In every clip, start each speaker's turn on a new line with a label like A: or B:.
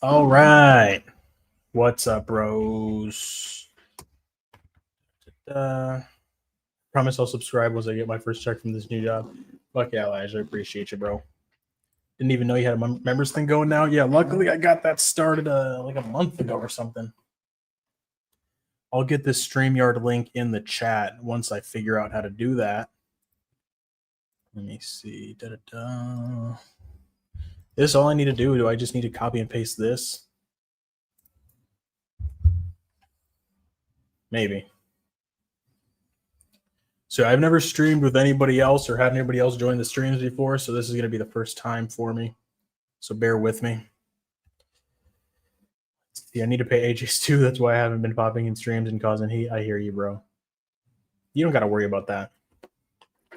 A: All right. What's up, bros? Promise I'll subscribe once I get my first check from this new job. Fuck yeah, Elijah. I appreciate you, bro. Didn't even know you had a members thing going now. Yeah, luckily I got that started like a month ago or something. I'll get this StreamYard link in the chat once I figure out how to do that. Let me see. Da-da-da. This is all I need to do. Do I just need to copy and paste this? Maybe. So I've never streamed with anybody else or had anybody else join the streams before, so this is going to be the first time for me. So bear with me. See, I need to pay AJ's too. That's why I haven't been popping in streams and causing heat. I hear you, bro. You don't got to worry about that.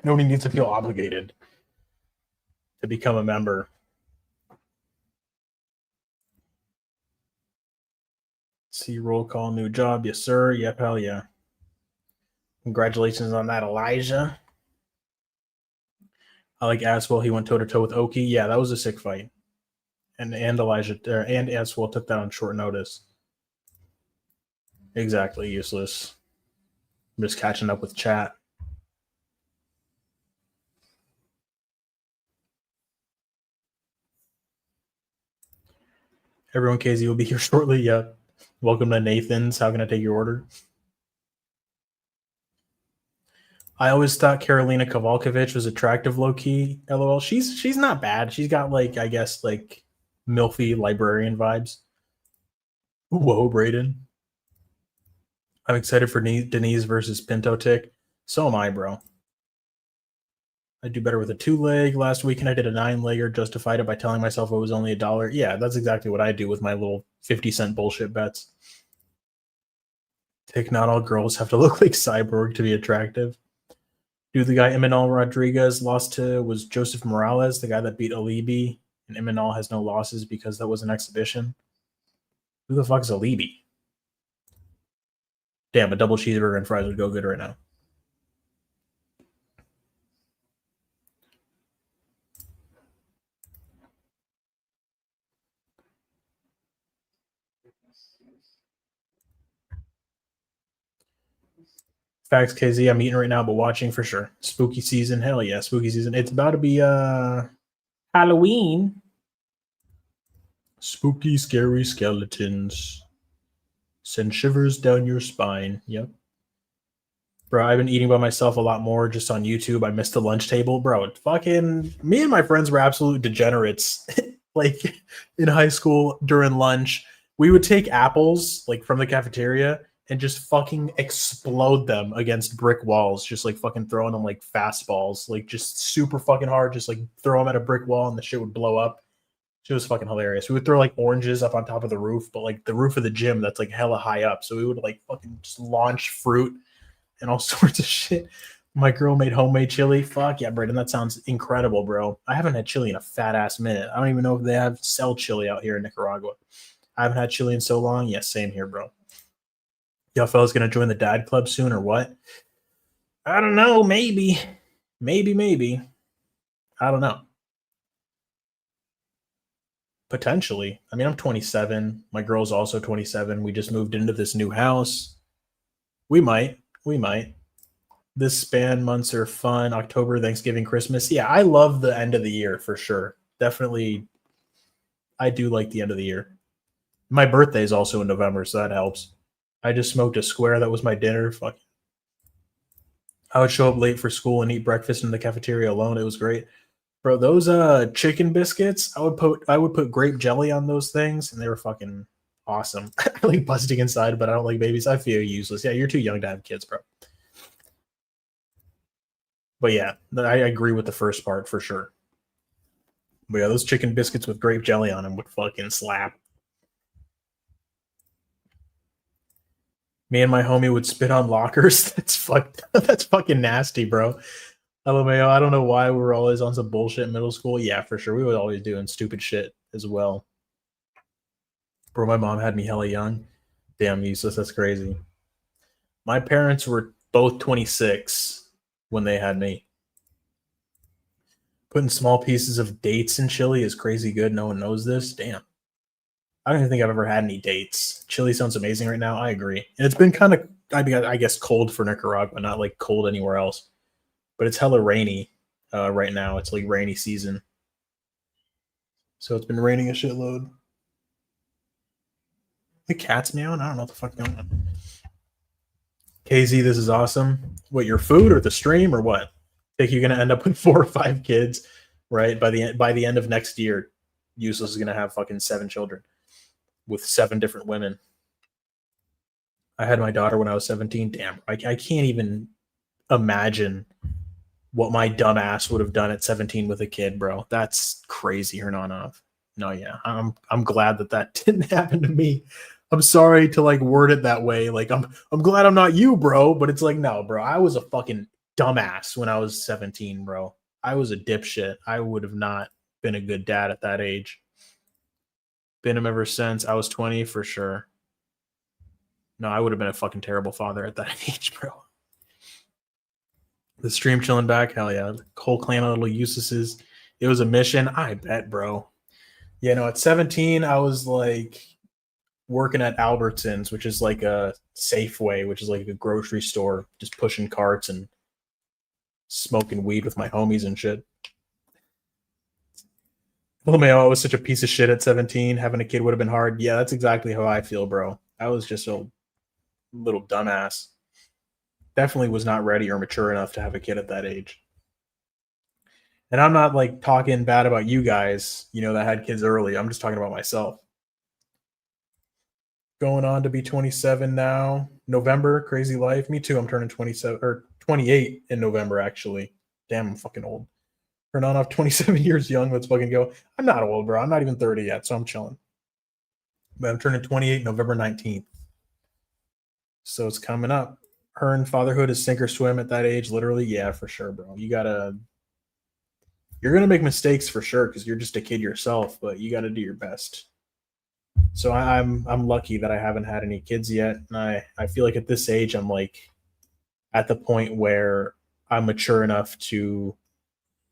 A: Nobody needs to feel obligated to become a member. See, roll call, new job. Yes, sir. Yep, hell yeah. Congratulations on that, Elijah. I like Aswell. He went toe to toe with Oki. Yeah, that was a sick fight. And Elijah and Aswell took that on short notice. Exactly, useless. I'm just catching up with chat. Everyone, KZ will be here shortly. Yeah. Welcome to Nathan's. How can I take your order? I always thought Karolina Kowalkiewicz was attractive, low key. LOL. She's not bad. She's got like, I guess, like milfy librarian vibes. Whoa, Braden. I'm excited for Denise versus Pinto Tick. So am I, bro. I do better with a 2-leg. Last weekend I did a 9-legger, justified it by telling myself it was only $1. Yeah, that's exactly what I do with my little 50-cent bullshit bets. Tick, not all girls have to look like Cyborg to be attractive. Dude, the guy Eminal Rodriguez lost to was Joseph Morales, the guy that beat Alibi, and Eminal has no losses because that was an exhibition. Who the fuck is Alibi? Damn, a double cheeseburger and fries would go good right now. Facts, KZ. I'm eating right now, but watching for sure. Spooky season. Hell yeah, spooky season. It's about to be Halloween. Spooky, scary skeletons. Send shivers down your spine. Yep. Bro, I've been eating by myself a lot more just on YouTube. I missed the lunch table. Bro, fucking me and my friends were absolute degenerates. Like in high school during lunch, we would take apples like from the cafeteria and just fucking explode them against brick walls, just like fucking throwing them like fastballs, like just super fucking hard, just like throw them at a brick wall and the shit would blow up. It was fucking hilarious. We would throw like oranges up on top of the roof, but like the roof of the gym that's like hella high up. So we would like fucking just launch fruit and all sorts of shit. My girl made homemade chili. Fuck yeah, Braden. That sounds incredible, bro. I haven't had chili in a fat ass minute. I don't even know if they sell chili out here in Nicaragua. I haven't had chili in so long. Yeah, same here, bro. Y'all fellas gonna join the dad club soon or what? I don't know. Maybe. Maybe. I don't know. Potentially. I mean, I'm 27. My girl's also 27. We just moved into this new house. We might. This span months are fun. October, Thanksgiving, Christmas. Yeah, I love the end of the year for sure. Definitely, I do like the end of the year. My birthday is also in November, so that helps. I just smoked a square. That was my dinner. Fuck. I would show up late for school and eat breakfast in the cafeteria alone. It was great. Bro, those chicken biscuits, I would put grape jelly on those things, and they were fucking awesome. I like busting inside, but I don't like babies. I feel useless. Yeah, you're too young to have kids, bro. But yeah, I agree with the first part for sure. But yeah, those chicken biscuits with grape jelly on them would fucking slap. Me and my homie would spit on lockers. That's fucking nasty, bro. LMAO, I don't know why we were always on some bullshit in middle school. Yeah, for sure. We were always doing stupid shit as well. Bro, my mom had me hella young. Damn, useless. That's crazy. My parents were both 26 when they had me. Putting small pieces of dates in chili is crazy good. No one knows this. Damn. I don't even think I've ever had any dates. Chile sounds amazing right now. I agree. And it's been kind of, I guess, cold for Nicaragua, not like cold anywhere else. But it's hella rainy right now. It's like rainy season. So it's been raining a shitload. The cat's meowing? I don't know what the fuck going on. KZ, this is awesome. What, your food or the stream or what? Think you're gonna end up with 4 or 5 kids, right? By the end of next year, Useless is gonna have fucking 7 children with 7 different women. I had my daughter when I was 17. Damn, I can't even imagine what my dumb ass would have done at 17 with a kid, bro. That's crazy, Hernanov. No, yeah, I'm glad that didn't happen to me. I'm sorry to like word it that way. Like I'm glad I'm not you, bro. But it's like, no, bro. I was a fucking dumbass when I was 17, bro. I was a dipshit. I would have not been a good dad at that age. Been him ever since. I was 20 for sure. No, I would have been a fucking terrible father at that age, bro. The stream chilling back, hell yeah. The whole clan of little Uselesses. It was a mission. I bet, bro. Yeah, no, at 17, I was like working at Albertsons, which is like a Safeway, which is like a grocery store, just pushing carts and smoking weed with my homies and shit. LMAO, I was such a piece of shit at 17. Having a kid would have been hard. Yeah, that's exactly how I feel, bro. I was just a little dumbass. Definitely was not ready or mature enough to have a kid at that age. And I'm not like talking bad about you guys, that had kids early. I'm just talking about myself. Going on to be 27 now. November, crazy life. Me too. I'm turning 27 or 28 in November, actually. Damn, I'm fucking old. Turn on off 27 years young. Let's fucking go. I'm not old, bro. I'm not even 30 yet, so I'm chilling. But I'm turning 28 November 19th. So it's coming up. Her and fatherhood is sink or swim at that age, literally. Yeah, for sure, bro. You're gonna make mistakes for sure because you're just a kid yourself, but you gotta do your best. So I'm lucky that I haven't had any kids yet, and I feel like at this age I'm like at the point where I'm mature enough to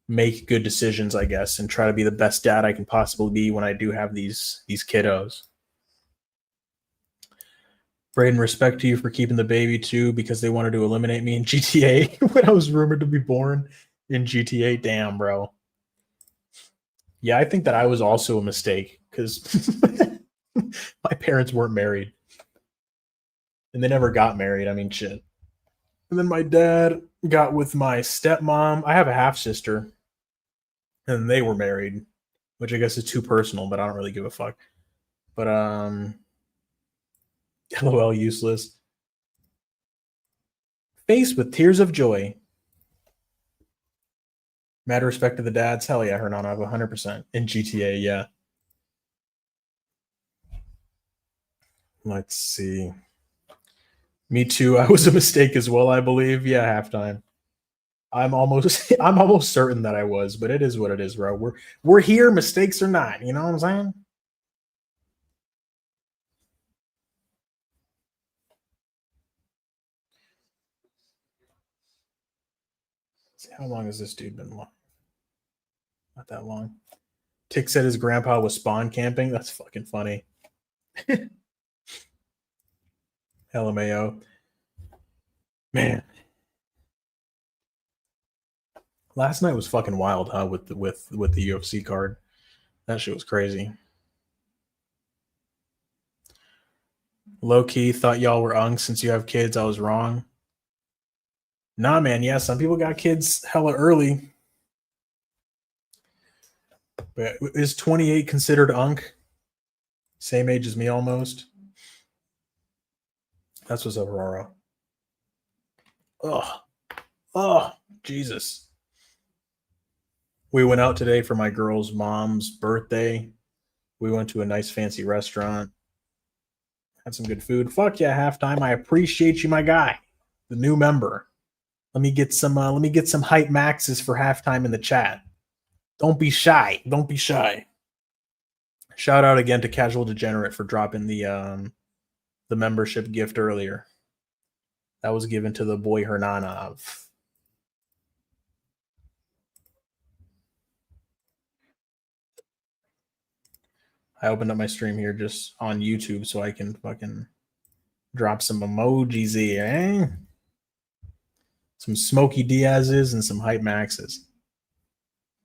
A: make good decisions, I guess, and try to be the best dad I can possibly be when I do have these kiddos. Braden, respect to you for keeping the baby too, because they wanted to eliminate me in GTA when I was rumored to be born in GTA. Damn, bro. Yeah, I think that I was also a mistake because my parents weren't married. And they never got married. I mean, shit. And then my dad got with my stepmom. I have a half sister, and they were married, which I guess is too personal, but I don't really give a fuck. But LOL, useless. Face with tears of joy. Mad respect to the dads. Hell yeah, Hernan, I have 100% in GTA. Yeah. Let's see. Me too. I was a mistake as well, I believe. Yeah, halftime. I'm almost certain that I was, but it is what it is, bro. We're here, mistakes or not. You know what I'm saying? Let's see, how long has this dude been long? Not that long. Tick said his grandpa was spawn camping. That's fucking funny. LMAO. Man. Last night was fucking wild, huh? With the UFC card. That shit was crazy. Low key, thought y'all were ung since you have kids. I was wrong. Nah, man. Yeah, some people got kids hella early. But is 28 considered unk? Same age as me almost. That's what's up, Aurora. Oh, Jesus. We went out today for my girl's mom's birthday. We went to a nice fancy restaurant. Had some good food. Fuck yeah, halftime. I appreciate you, my guy. The new member. Let me get some hype maxes for halftime in the chat. Don't be shy. Don't be shy. Shout out again to Casual Degenerate for dropping the membership gift earlier. That was given to the boy Hernanov. I opened up my stream here just on YouTube so I can fucking drop some emojis here, eh? Some Smokey Diaz's and some Hype Maxes.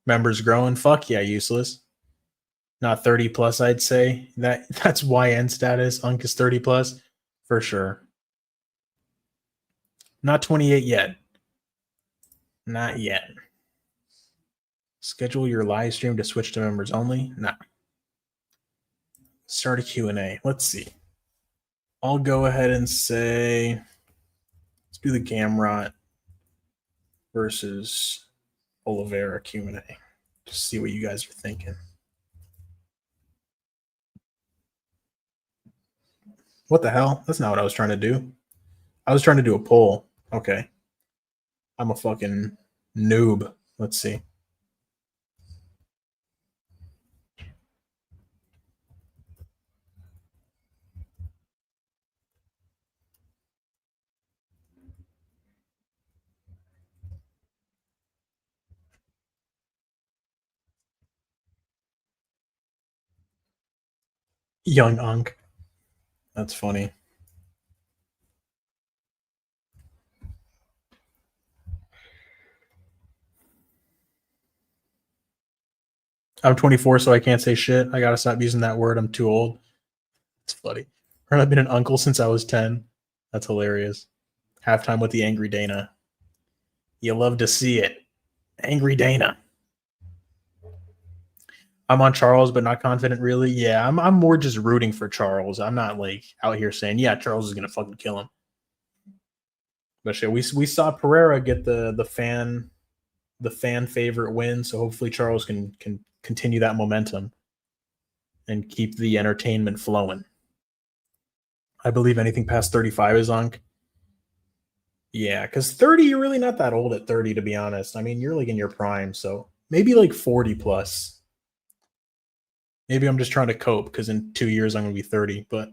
A: Members growing? Fuck yeah, Useless. Not 30 plus, I'd say. That's YN status. Unk is 30 plus for sure. Not 28 yet. Not yet. Schedule your live stream to switch to members only? Nah. Start a Q&A. Let's see. I'll go ahead and say, let's do the Gamrot versus Oliveira Q&A. Just see what you guys are thinking. What the hell? That's not what I was trying to do. I was trying to do a poll. Okay. I'm a fucking noob. Let's see. Young Unk. That's funny. I'm 24, so I can't say shit. I gotta stop using that word. I'm too old. It's funny. I've been an uncle since I was 10. That's hilarious. Halftime with the Angry Dana. You love to see it. Angry Dana. I'm on Charles, but not confident really. Yeah, I'm more just rooting for Charles. I'm not like out here saying, yeah, Charles is gonna fucking kill him. But shit, we saw Pereira get the fan favorite win, so hopefully Charles can continue that momentum and keep the entertainment flowing. I believe anything past 35 is Unk. Yeah, because 30, you're really not that old at 30, to be honest. I mean, you're like in your prime, so maybe like 40 plus. Maybe I'm just trying to cope because in 2 years I'm going to be 30, but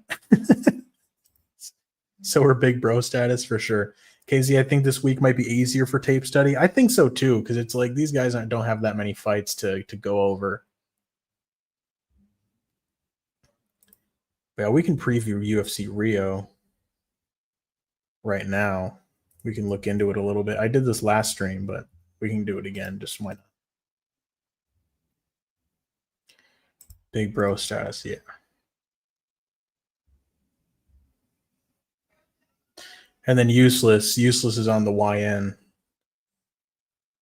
A: so we're big bro status for sure. KZ, I think this week might be easier for tape study. I think so too, because it's like these guys don't have that many fights to go over. Yeah, we can preview UFC Rio right now. We can look into it a little bit. I did this last stream, but we can do it again. Just why not? Big bro status, yeah. And then Useless is on the YN.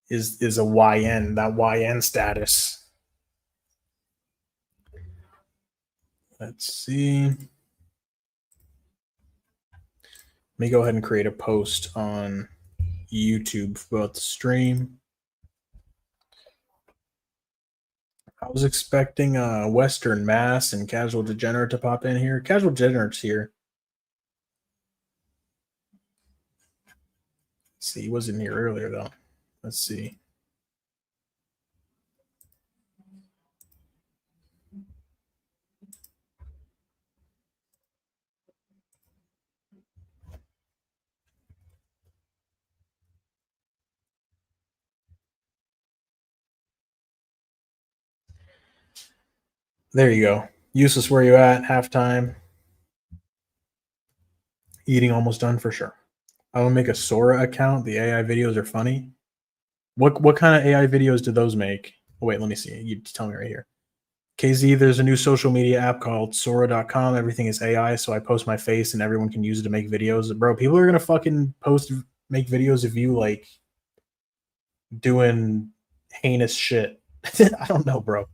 A: Is a YN, that YN status. Let's see. Let me go ahead and create a post on YouTube about the stream. I was expecting Western Mass and Casual Degenerate to pop in here. Casual Degenerate's here. Let's see, he wasn't here earlier though. Let's see. There you go. Useless, where you at? Halftime. Eating almost done for sure. I will make a Sora account. The AI videos are funny. What kind of AI videos do those make? Oh, wait, let me see. You tell me right here. KZ, there's a new social media app called Sora.com. Everything is AI, so I post my face and everyone can use it to make videos. Bro, people are gonna fucking make videos of you like doing heinous shit. I don't know, bro.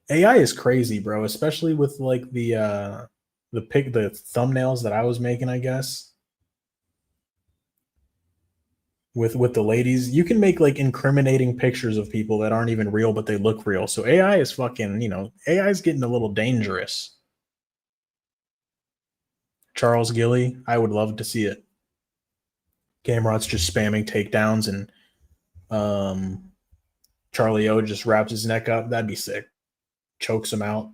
A: AI is crazy, bro, especially with like the thumbnails that I was making, I guess. With the ladies, you can make like incriminating pictures of people that aren't even real, but they look real. So AI is fucking, AI is getting a little dangerous. Charles Gilly, I would love to see it. Gamrot's just spamming takedowns and Charlie O just wraps his neck up. That'd be sick. Chokes him out.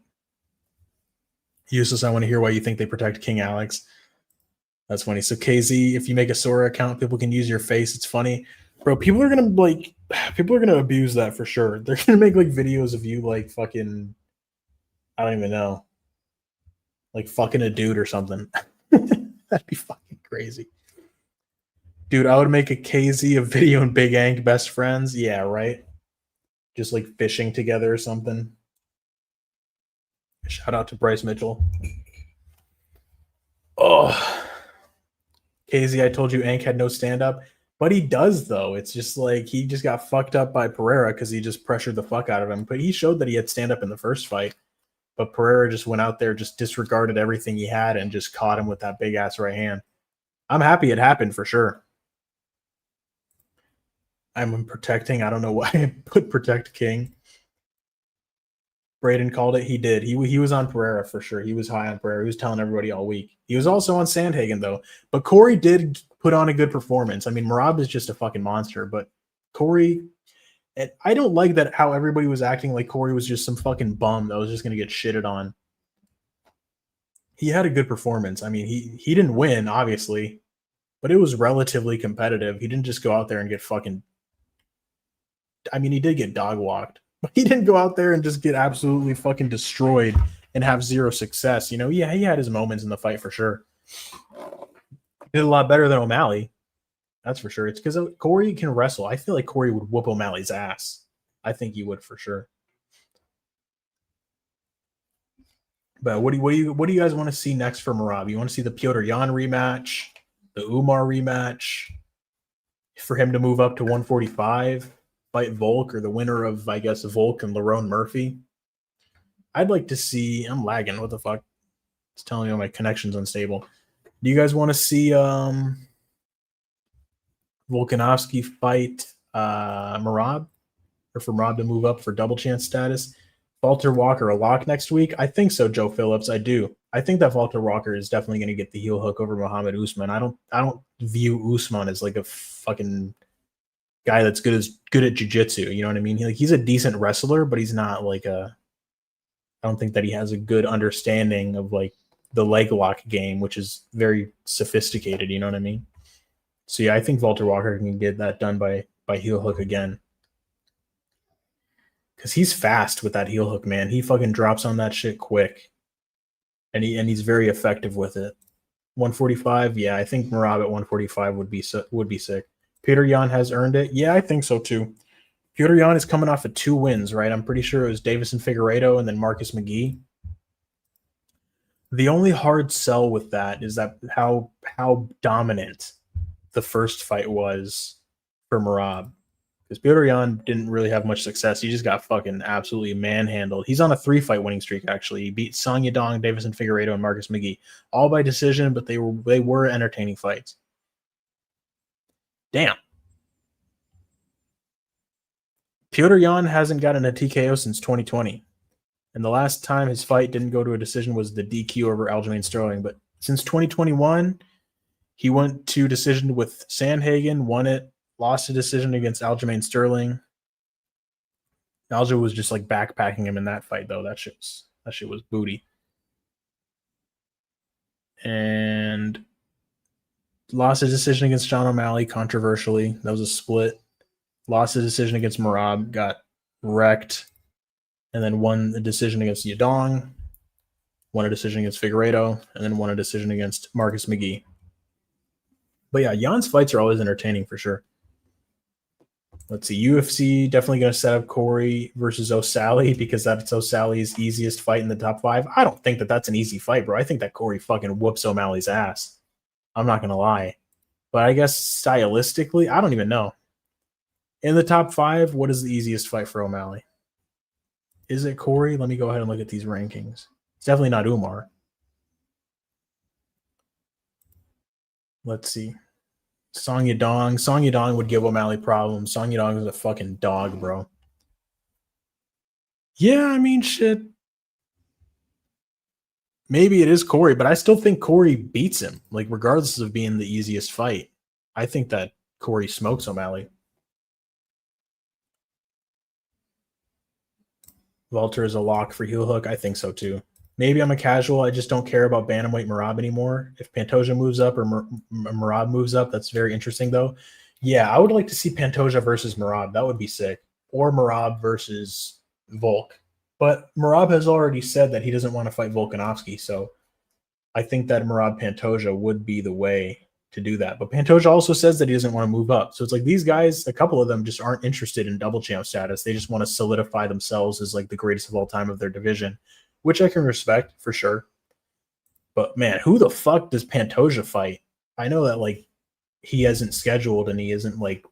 A: Useless, I want to hear why you think they protect King Alex. That's funny. So KZ, if you make a Sora account, people can use your face. It's funny. Bro, people are gonna like People are gonna abuse that for sure. They're gonna make like videos of you like fucking, I don't even know, like fucking a dude or something. That'd be fucking crazy. Dude, I would make a KZ of video and Big Ank best friends. Yeah, right. Just like fishing together or something. Shout out to Bryce Mitchell. Oh, KZ, I told you Ank had no stand up, but he does though. It's just like he just got fucked up by Pereira because he just pressured the fuck out of him. But he showed that he had stand up in the first fight. But Pereira just went out there, just disregarded everything he had, and just caught him with that big ass right hand. I'm happy it happened for sure. I'm protecting. I don't know why I put protect King. Braden called it. He did. He was on Pereira for sure. He was high on Pereira. He was telling everybody all week. He was also on Sandhagen though. But Corey did put on a good performance. I mean, Merab is just a fucking monster. But Corey, and I don't like that how everybody was acting like Corey was just some fucking bum that was just gonna get shitted on. He had a good performance. I mean, he didn't win obviously, but it was relatively competitive. He didn't just go out there and get fucking. I mean, he did get dog walked. He didn't go out there and just get absolutely fucking destroyed and have zero success. You know, yeah, he had his moments in the fight for sure. He did a lot better than O'Malley. That's for sure. It's because Corey can wrestle. I feel like Corey would whoop O'Malley's ass. I think he would for sure. But what do you guys want to see next for Merab? You want to see the Piotr Jan rematch, the Umar rematch, for him to move up to 145? Fight Volk, or the winner of, I guess, Volk and Lerone Murphy. I'd like to see. I'm lagging. What the fuck? It's telling me my connection's unstable. Do you guys want to see Volkanovski fight Merab, or for Merab to move up for double chance status? Walter Walker a lock next week? I think so, Joe Phillips. I do. I think that Walter Walker is definitely going to get the heel hook over Muhammad Usman. I don't view Usman as like a fucking guy that's good at jiu-jitsu, you know what I mean? He's a decent wrestler, but he's not like I don't think that he has a good understanding of like the leg lock game, which is very sophisticated, you know what I mean? So yeah, I think Walter Walker can get that done by heel hook again. Cause he's fast with that heel hook, man. He fucking drops on that shit quick. And he's very effective with it. 145, yeah, I think Merab at 145 would be sick. Peter Yan has earned it. Yeah, I think so too. Peter Yan is coming off of 2 wins, right? I'm pretty sure it was Davison Figueiredo and then Marcus McGee. The only hard sell with that is that how dominant the first fight was for Merab. Because Peter Yan didn't really have much success. He just got fucking absolutely manhandled. He's on a 3-fight winning streak, actually. He beat Song Yadong, Davison Figueiredo, and Marcus McGee. All by decision, but they were entertaining fights. Damn. Piotr Jan hasn't gotten a TKO since 2020. And the last time his fight didn't go to a decision was the DQ over Aljamain Sterling. But since 2021, he went to decision with Sandhagen, won it, lost a decision against Aljamain Sterling. Alja was just like backpacking him in that fight, though. That shit was booty. And lost a decision against John O'Malley, controversially. That was a split. Lost a decision against Merab, got wrecked, and then won a decision against Yadong, won a decision against Figueiredo, and then won a decision against Marcus McGee. But yeah, Jan's fights are always entertaining for sure. Let's see, UFC definitely going to set up Corey versus Uselyis because that's Uselyis' easiest fight in the top 5. I don't think that that's an easy fight, bro. I think that Corey fucking whoops O'Malley's ass. I'm not going to lie. But I guess stylistically, I don't even know. In the top 5, what is the easiest fight for O'Malley? Is it Corey? Let me go ahead and look at these rankings. It's definitely not Umar. Let's see. Song Yadong would give O'Malley problems. Song Yadong is a fucking dog, bro. Yeah, I mean, shit. Maybe it is Corey, but I still think Corey beats him, like regardless of being the easiest fight. I think that Corey smokes O'Malley. Walter is a lock for heel hook. I think so too. Maybe I'm a casual. I just don't care about bantamweight Merab anymore. If Pantoja moves up or Merab moves up, that's very interesting though. Yeah, I would like to see Pantoja versus Merab. That would be sick. Or Merab versus Volk. But Merab has already said that he doesn't want to fight Volkanovski, so I think that Merab Pantoja would be the way to do that. But Pantoja also says that he doesn't want to move up. So it's like these guys, a couple of them just aren't interested in double champ status. They just want to solidify themselves as like the greatest of all time of their division, which I can respect for sure. But man, who the fuck does Pantoja fight? I know that like he hasn't scheduled and he isn't like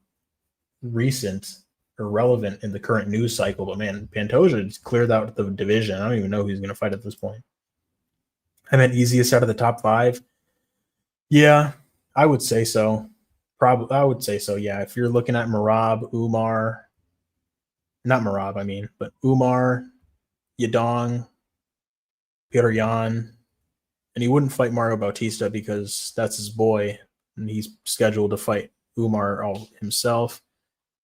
A: recent or relevant in the current news cycle, but man, Pantoja cleared out the division. I don't even know who he's going to fight at this point. I meant easiest out of the top 5. Yeah, I would say so. Probably, I would say so. Yeah, if you're looking at Merab, Umar, not Merab, I mean, but Umar, Yadong, Peter Yan, and he wouldn't fight Mario Bautista because that's his boy, and he's scheduled to fight Umar all himself.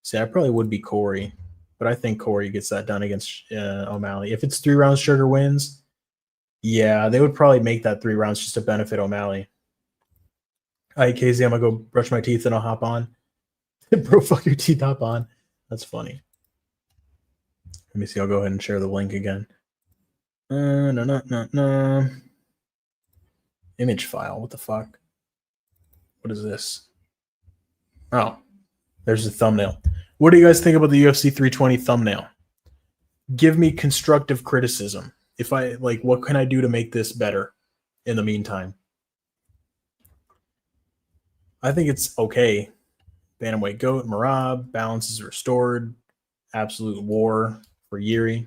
A: See, I probably would be Corey, but I think Corey gets that done against O'Malley. If it's 3 rounds, Sugar wins. Yeah, they would probably make that 3 rounds just to benefit O'Malley. All right, Casey, I'm gonna go brush my teeth and I'll hop on. Bro, fuck your teeth, hop on. That's funny. Let me see. I'll go ahead and share the link again. No. Image file. What the fuck? What is this? Oh, there's the thumbnail. What do you guys think about the UFC 320 thumbnail? Give me constructive criticism. If I like, what can I do to make this better in the meantime? I think it's okay. Bantamweight GOAT, Merab, balance is restored. Absolute war for Yuri.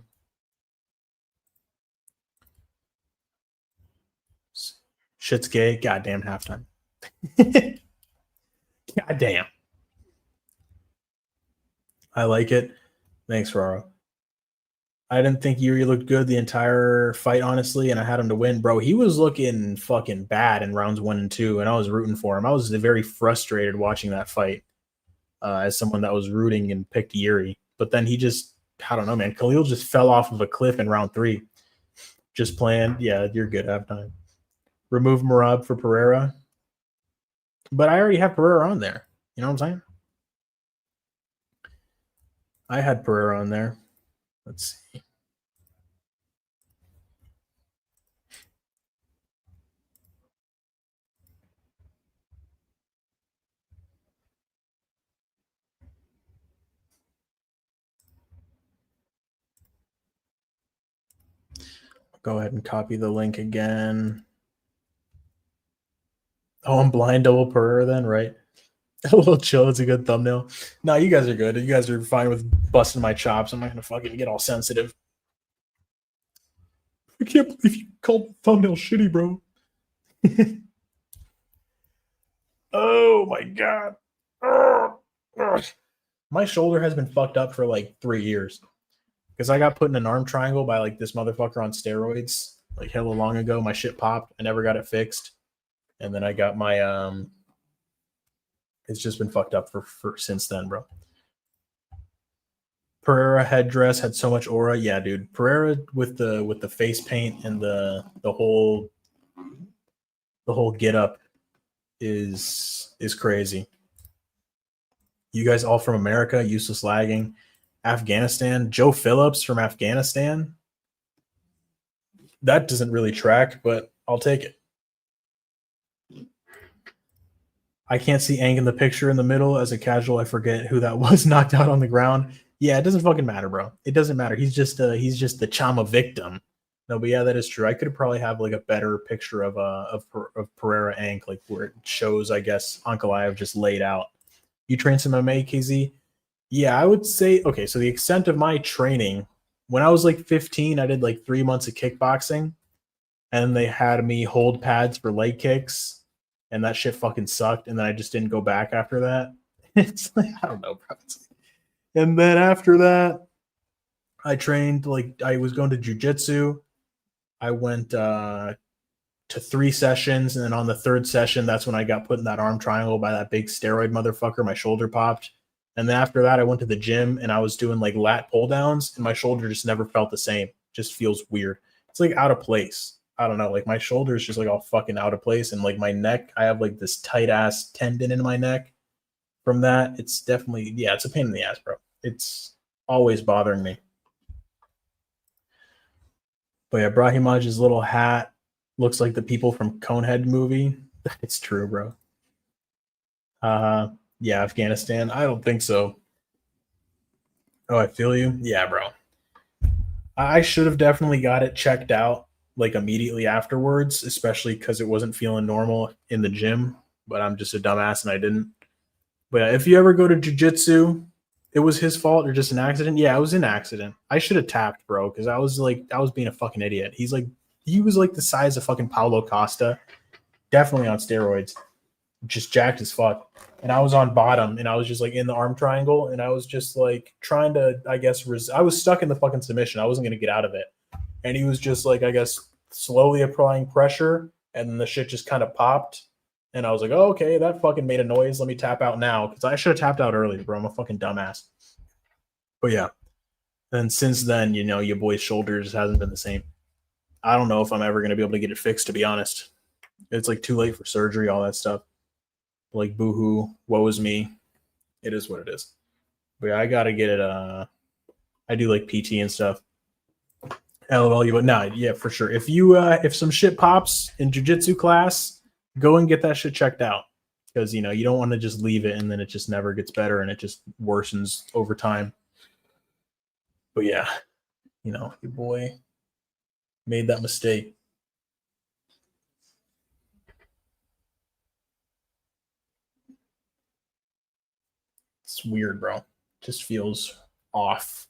A: Shit's gay. Goddamn halftime. Goddamn. I like it. Thanks, Raro. I didn't think Yuri looked good the entire fight, honestly, and I had him to win. Bro, he was looking fucking bad in rounds 1 and 2, and I was rooting for him. I was very frustrated watching that fight as someone that was rooting and picked Yuri. But then he just, I don't know, man. Khalil just fell off of a cliff in round 3. Just playing. Yeah, you're good. Halftime. Remove Merab for Pereira. But I already have Pereira on there. You know what I'm saying? I had Pereira on there. Let's see. Go ahead and copy the link again. Oh, I'm blind double Pereira then, right? A little chill. It's a good thumbnail. No, you guys are good. You guys are fine with busting my chops. I'm not going to fucking get all sensitive. I can't believe you called the thumbnail shitty, bro. Oh, my God. My shoulder has been fucked up for like 3 years because I got put in an arm triangle by like this motherfucker on steroids like hella long ago. My shit popped. I never got it fixed. And then I got my it's just been fucked up for since then, bro. Pereira headdress had so much aura. Yeah, dude. Pereira with the face paint and the whole get up is crazy. You guys all from America, useless lagging. Afghanistan, Joe Phillips from Afghanistan. That doesn't really track, but I'll take it. I can't see Aang in the picture in the middle. As a casual, I forget who that was knocked out on the ground. Yeah, it doesn't fucking matter, bro. It doesn't matter. He's just the Chama victim. No, but yeah, that is true. I could probably have like a better picture of Pereira Ankh, like where it shows, I guess, Ankalaev just laid out. You train some MMA, KZ? Yeah, I would say, okay, so the extent of my training, when I was like 15, I did like 3 months of kickboxing, and they had me hold pads for leg kicks, and that shit fucking sucked, and then I just didn't go back after that. It's like, I don't know, bro. And then after that, I trained, like, I was going to jiu-jitsu. I went to 3 sessions, and then on the 3rd session, that's when I got put in that arm triangle by that big steroid motherfucker. My shoulder popped. And then after that, I went to the gym, and I was doing, like, lat pull downs, and my shoulder just never felt the same. Just feels weird. It's, like, out of place. I don't know. Like, my shoulder is just, like, all fucking out of place. And, like, my neck, I have, like, this tight-ass tendon in my neck. from that, it's definitely, yeah, it's a pain in the ass, bro. It's always bothering me. But yeah, Brahimaj's little hat looks like the people from Conehead movie. It's true, bro. Yeah, Afghanistan. I don't think so. Oh, I feel you. Yeah, bro. I should have definitely got it checked out like immediately afterwards, especially because it wasn't feeling normal in the gym. But I'm just a dumbass and I didn't. But yeah, if you ever go to jujitsu, it was his fault or just an accident. Yeah, it was an accident. I should have tapped, bro, because I was being a fucking idiot. He was like the size of fucking Paulo Costa, definitely on steroids, just jacked as fuck. And I was on bottom and I was just like in the arm triangle and I was just like trying to, I guess, I was stuck in the fucking submission. I wasn't going to get out of it. And he was just like, I guess, slowly applying pressure and then the shit just kind of popped. And I was like, oh, okay, that fucking made a noise. Let me tap out now because I should have tapped out earlier, bro. I'm a fucking dumbass. But yeah. And since then, your boy's shoulders hasn't been the same. I don't know if I'm ever going to be able to get it fixed, to be honest. It's like too late for surgery, all that stuff. Like boohoo, woe is me. It is what it is. But yeah, I gotta get it. I do like PT and stuff. LOL, but nah, yeah, for sure. If some shit pops in jujitsu class, go and get that shit checked out because you don't want to just leave it and then it just never gets better and it just worsens over time. But yeah, your boy made that mistake. It's weird, bro. Just feels off.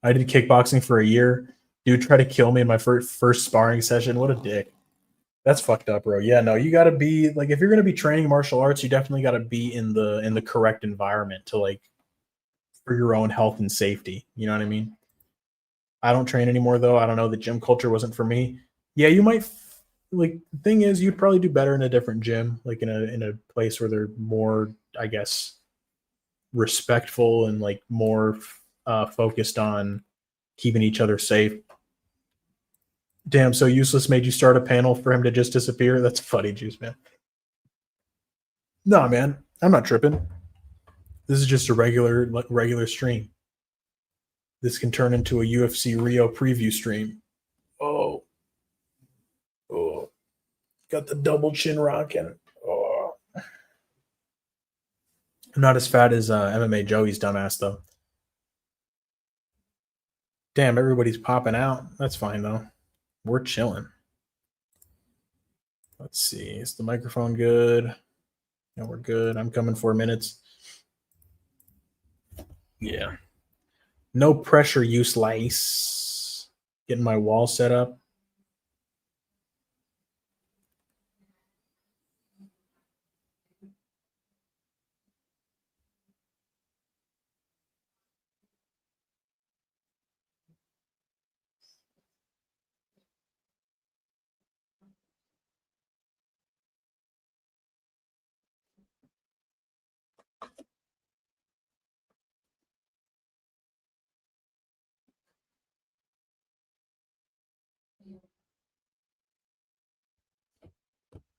A: I did kickboxing for a year. Dude tried to kill me in my first sparring session. What a dick. That's fucked up, bro. Yeah, no, you got to be like if you're going to be training martial arts, you definitely got to be in the correct environment to like for your own health and safety. You know what I mean? I don't train anymore though. I don't know. The gym culture wasn't for me. Yeah, you might like the thing is you'd probably do better in a different gym, like in a place where they're more, I guess, respectful and like more focused on keeping each other safe. Damn, so Useless made you start a panel for him to just disappear? That's funny, Juice, man. No, man, I'm not tripping. This is just a regular stream. This can turn into a UFC Rio preview stream. Oh, oh, got the double chin rocking. Oh, I'm not as fat as MMA Joey's dumbass though. Damn, everybody's popping out. That's fine though. We're chilling. Let's see. Is the microphone good? No, we're good. I'm coming 4 minutes. Yeah. No pressure, Uselyis. Getting my wall set up.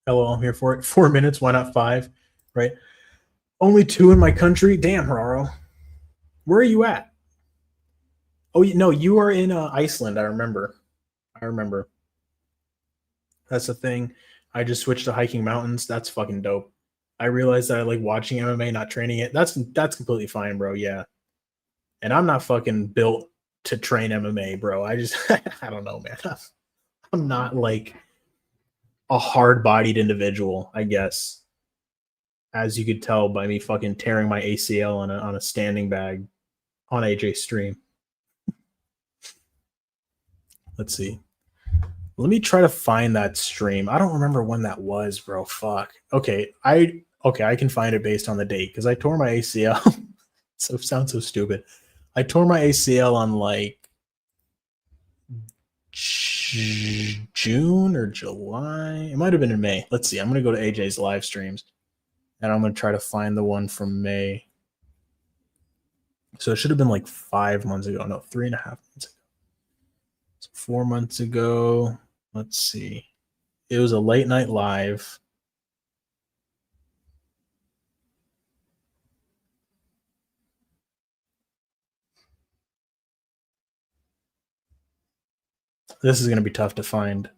A: Hello, I'm here for it. 4 minutes. Why not five? Right. Only two in my country. Damn, Hararo. Where are you at? Oh, no, you are in Iceland. I remember. I remember. That's the thing. I just switched to hiking mountains. That's fucking dope. I realized that I like watching MMA, not training it. That's completely fine, bro. Yeah. And I'm not fucking built to train MMA, bro. I just I don't know, man. I'm not like a hard-bodied individual, I guess. As you could tell by me fucking tearing my ACL on a standing bag on AJ's stream. Let's see. Let me try to find that stream. I don't remember when that was, bro. Fuck. I can find it based on the date because I tore my ACL. So it sounds so stupid. I tore my ACL on like June or July. It might have been in May. Let's see. I'm gonna go to AJ's live streams and I'm gonna try to find the one from May. So it should have been like 5 months ago. No, 3.5 months ago. So 4 months ago. Let's see. It was a late night live. This is going to be tough to find.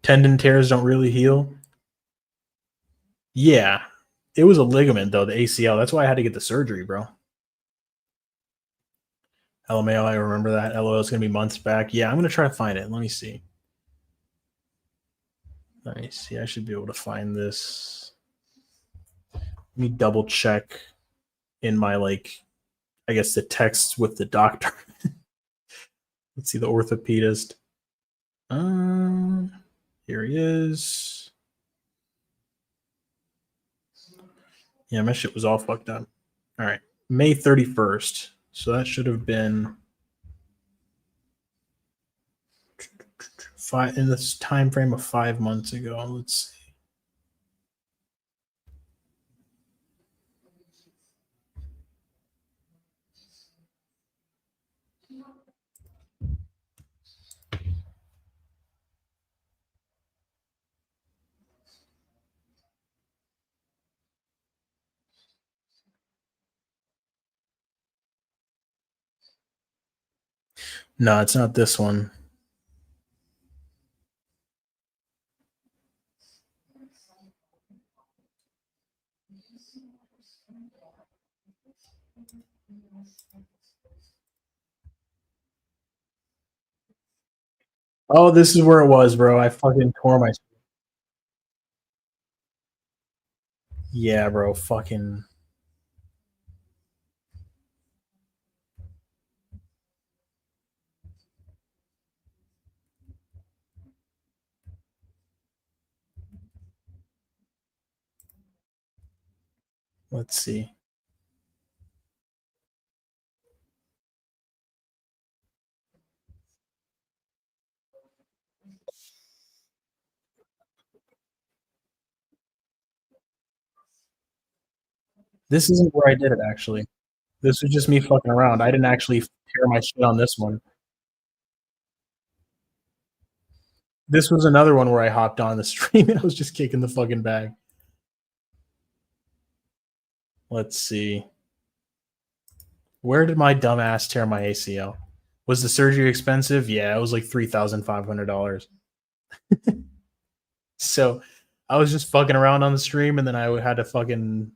A: Tendon tears don't really heal. Yeah. It was a ligament, though, the ACL. That's why I had to get the surgery, bro. LMAO, I remember that. LOL is going to be months back. Yeah, I'm going to try to find it. Let me see. Let me see. I should be able to find this. Let me double check in my, like, I guess the text with the doctor. Let's see, the orthopedist. Here he is. Yeah, my shit was all fucked up. All right, May 31st. So that should have been in this time frame of 5 months ago. Let's see. No, it's not this one. Oh, this is where it was, bro. I fucking tore my. Yeah, bro. Fucking. Let's see. This isn't where I did it, actually. This was just me fucking around. I didn't actually tear my shit on this one. This was another one where I hopped on the stream and I was just kicking the fucking bag. Let's see. Where did my dumbass tear my ACL? Was the surgery expensive? Yeah, it was like $3,500. So I was just fucking around on the stream, and then I had to fucking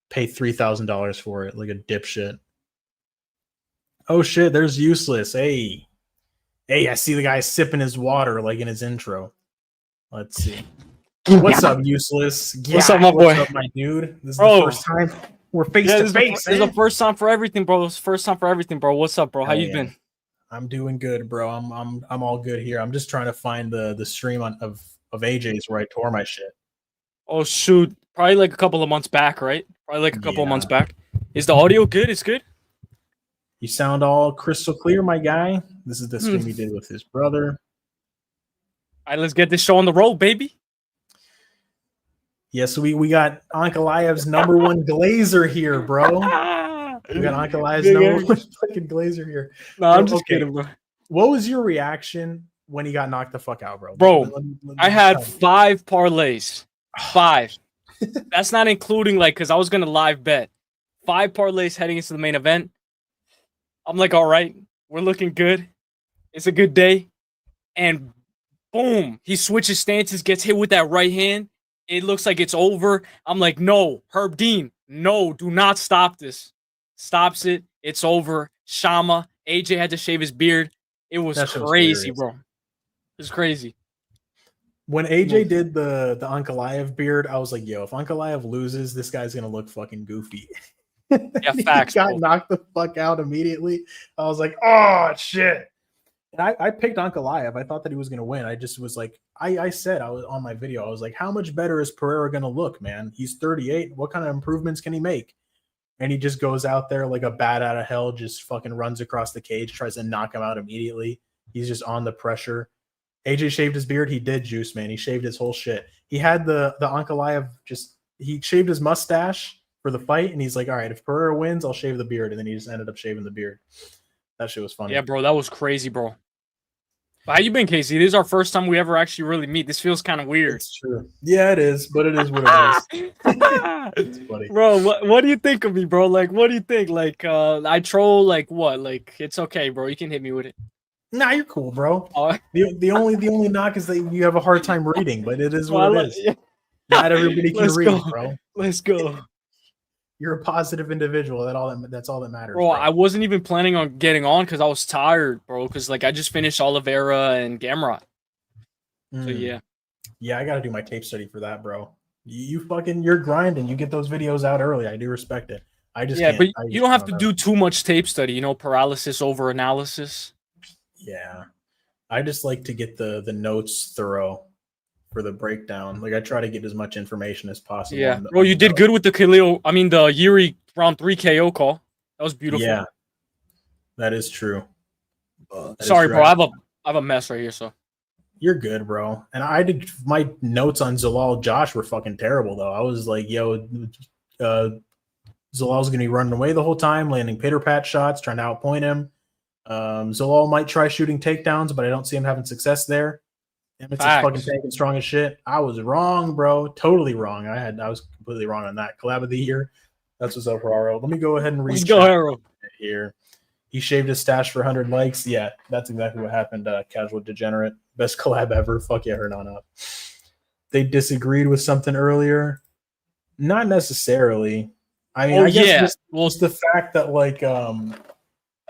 A: pay $3,000 for it, like a dipshit. Oh shit, there's Uselyis. Hey, I see the guy sipping his water like in his intro. Let's see. What's up, Uselyis?
B: What's up, my boy?
A: What's up, my dude? This is the first time we're face to face.
B: This is the first time for everything, bro. It's the first time for everything, bro. What's up, bro? How you been?
A: I'm doing good, bro. I'm all good here. I'm just trying to find the stream of AJ's where I tore my shit.
B: Oh shoot, probably like a couple of months back, right? Probably like a couple of months back. Is the audio good? It's good.
A: You sound all crystal clear, my guy. This is the stream he did with his brother.
B: All right, let's get this show on the road, baby.
A: Yes, we got Ankalaev's number one glazer here, bro. We got Ankalaev's number one fucking glazer here.
B: No, I'm just kidding, bro.
A: What was your reaction when he got knocked the fuck out, bro?
B: Bro, I had 5 parlays. 5. That's not including, like, because I was going to live bet. 5 parlays heading into the main event. I'm like, all right, we're looking good. It's a good day. And boom, he switches stances, gets hit with that right hand. It looks like it's over. I'm like, no, Herb Dean, no, do not stop this. Stops it. It's over. Shama, AJ had to shave his beard. It was crazy, bro. It was crazy.
A: When AJ did the Ankalaev beard, I was like, yo, if Ankalaev loses, this guy's going to look fucking goofy.
B: Yeah, facts.
A: He got knocked the fuck out immediately. I was like, oh, shit. And I picked Ankalaev. I thought that he was going to win. I just was like, I said, I was on my video, I was like, how much better is Pereira going to look, man? He's 38. What kind of improvements can he make? And he just goes out there like a bat out of hell, just fucking runs across the cage, tries to knock him out immediately. He's just on the pressure. AJ shaved his beard. He did, Juiceman. He shaved his whole shit. He had the Ankalaev he shaved his mustache for the fight, and he's like, all right, if Pereira wins, I'll shave the beard. And then he just ended up shaving the beard. That shit was funny.
B: Yeah, bro, that was crazy, bro. How you been, Casey? This is our first time we ever actually really meet. This feels kind of weird.
A: It's true. Yeah, it is, but it is what it is. It's funny.
B: Bro, what do you think of me, bro? Like, what do you think? Like, I troll, like what? Like, it's okay, bro. You can hit me with it.
A: Nah, you're cool, bro.
B: Oh.
A: The only knock is that you have a hard time reading, but it is what it is.
B: Yeah.
A: Not everybody can read,
B: go.
A: bro.
B: Let's go.
A: You're a positive individual. That's all that matters,
B: Bro, I wasn't even planning on getting on because I was tired, bro. Because like I just finished Oliveira and Gamrot. So yeah.
A: Yeah, I gotta do my tape study for that, bro. You're grinding. You get those videos out early. I do respect it. I just can't.
B: But you don't have to do too much tape study. You know, paralysis over analysis.
A: Yeah, I just like to get the notes thorough for the breakdown. Like I try to get as much information as possible.
B: Yeah, bro, you did good with the Yuri round 3 KO call. That was beautiful.
A: Yeah, that is true.
B: Sorry, bro. I have a mess right here. So
A: you're good, bro. And I did my notes on Zalal Josh were fucking terrible though. I was like, yo, Zalal's gonna be running away the whole time, landing pitter pat shots, trying to outpoint him. Zalal might try shooting takedowns, but I don't see him having success there. Emmett's fucking tanking strong as shit. I was wrong, bro. Totally wrong. I was completely wrong on that. Collab of the year. That's what's up for Aro. Let me go ahead and read here. He shaved his stash for 100 likes. Yeah, that's exactly what happened. Casual Degenerate. Best collab ever. Fuck yeah, Hernan up. They disagreed with something earlier. Not necessarily. I mean, I guess just the fact that like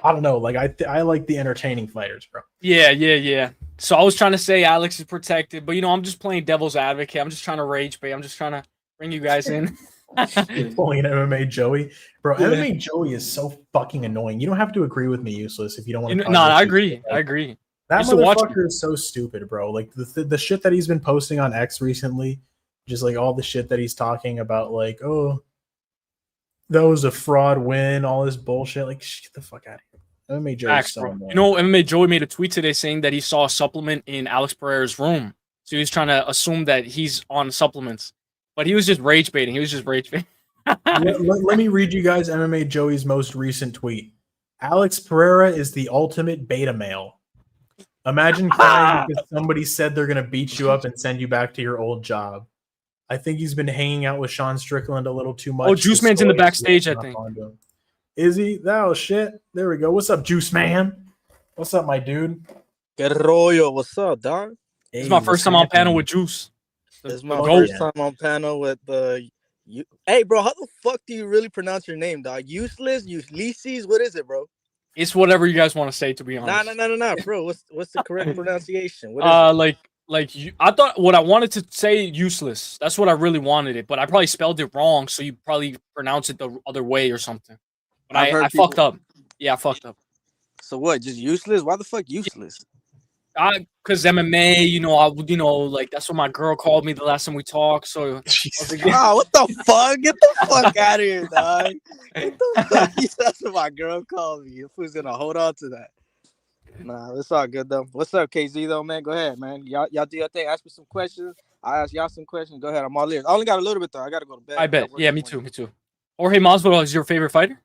A: I don't know, like I like the entertaining fighters, bro.
B: Yeah. So I was trying to say Alex is protected, but I'm just playing devil's advocate. I'm just trying to rage bait. I'm just trying to bring you guys in.
A: You're pulling an MMA Joey, bro. Yeah. MMA Joey is so fucking annoying. You don't have to agree with me, Uselyis, if you don't want to.
B: No, I agree. I agree.
A: That motherfucker is so stupid, bro. Like the shit that he's been posting on X recently, just like all the shit that he's talking about, like, oh, that was a fraud win, all this bullshit. Like, get the fuck out of here. MMA Joey is so annoying.
B: MMA Joey made a tweet today saying that he saw a supplement in Alex Pereira's room. So he was trying to assume that he's on supplements. But he was just rage baiting.
A: Let me read you guys MMA Joey's most recent tweet. Alex Pereira is the ultimate beta male. Imagine crying because somebody said they're going to beat you up and send you back to your old job. I think he's been hanging out with Sean Strickland a little too much.
B: Oh, Juiceman's in the backstage, I think.
A: Is he? Oh, shit. There we go. What's up, Juiceman? What's up, my dude?
C: Que rollo. What's up, dog?
B: Hey, it's my first time on panel with Juice.
C: This is my first time on panel with Hey, bro, how the fuck do you really pronounce your name, dog? Uselyis? What is it, bro?
B: It's whatever you guys want to say, to be honest.
C: Nah, bro. What's the correct pronunciation? What is it?
B: I thought what I wanted to say useless. That's what I really wanted it, but I probably spelled it wrong, so you probably pronounce it the other way or something. But I fucked up. Yeah, I fucked up.
C: So what? Just useless? Why the fuck useless?
B: Because MMA, like that's what my girl called me the last time we talked. So,
C: what the fuck? Get the fuck out of here, dog. Get the fuck? That's what my girl called me. Who's gonna hold on to that? Nah, it's all good though. What's up, KZ though, man? Go ahead, man. Y'all do your thing. Ask me some questions. I ask y'all some questions. Go ahead. I'm all ears. I only got a little bit though. I gotta go to bed.
B: I bet. Yeah, me too. Jorge Masvidal is your favorite fighter?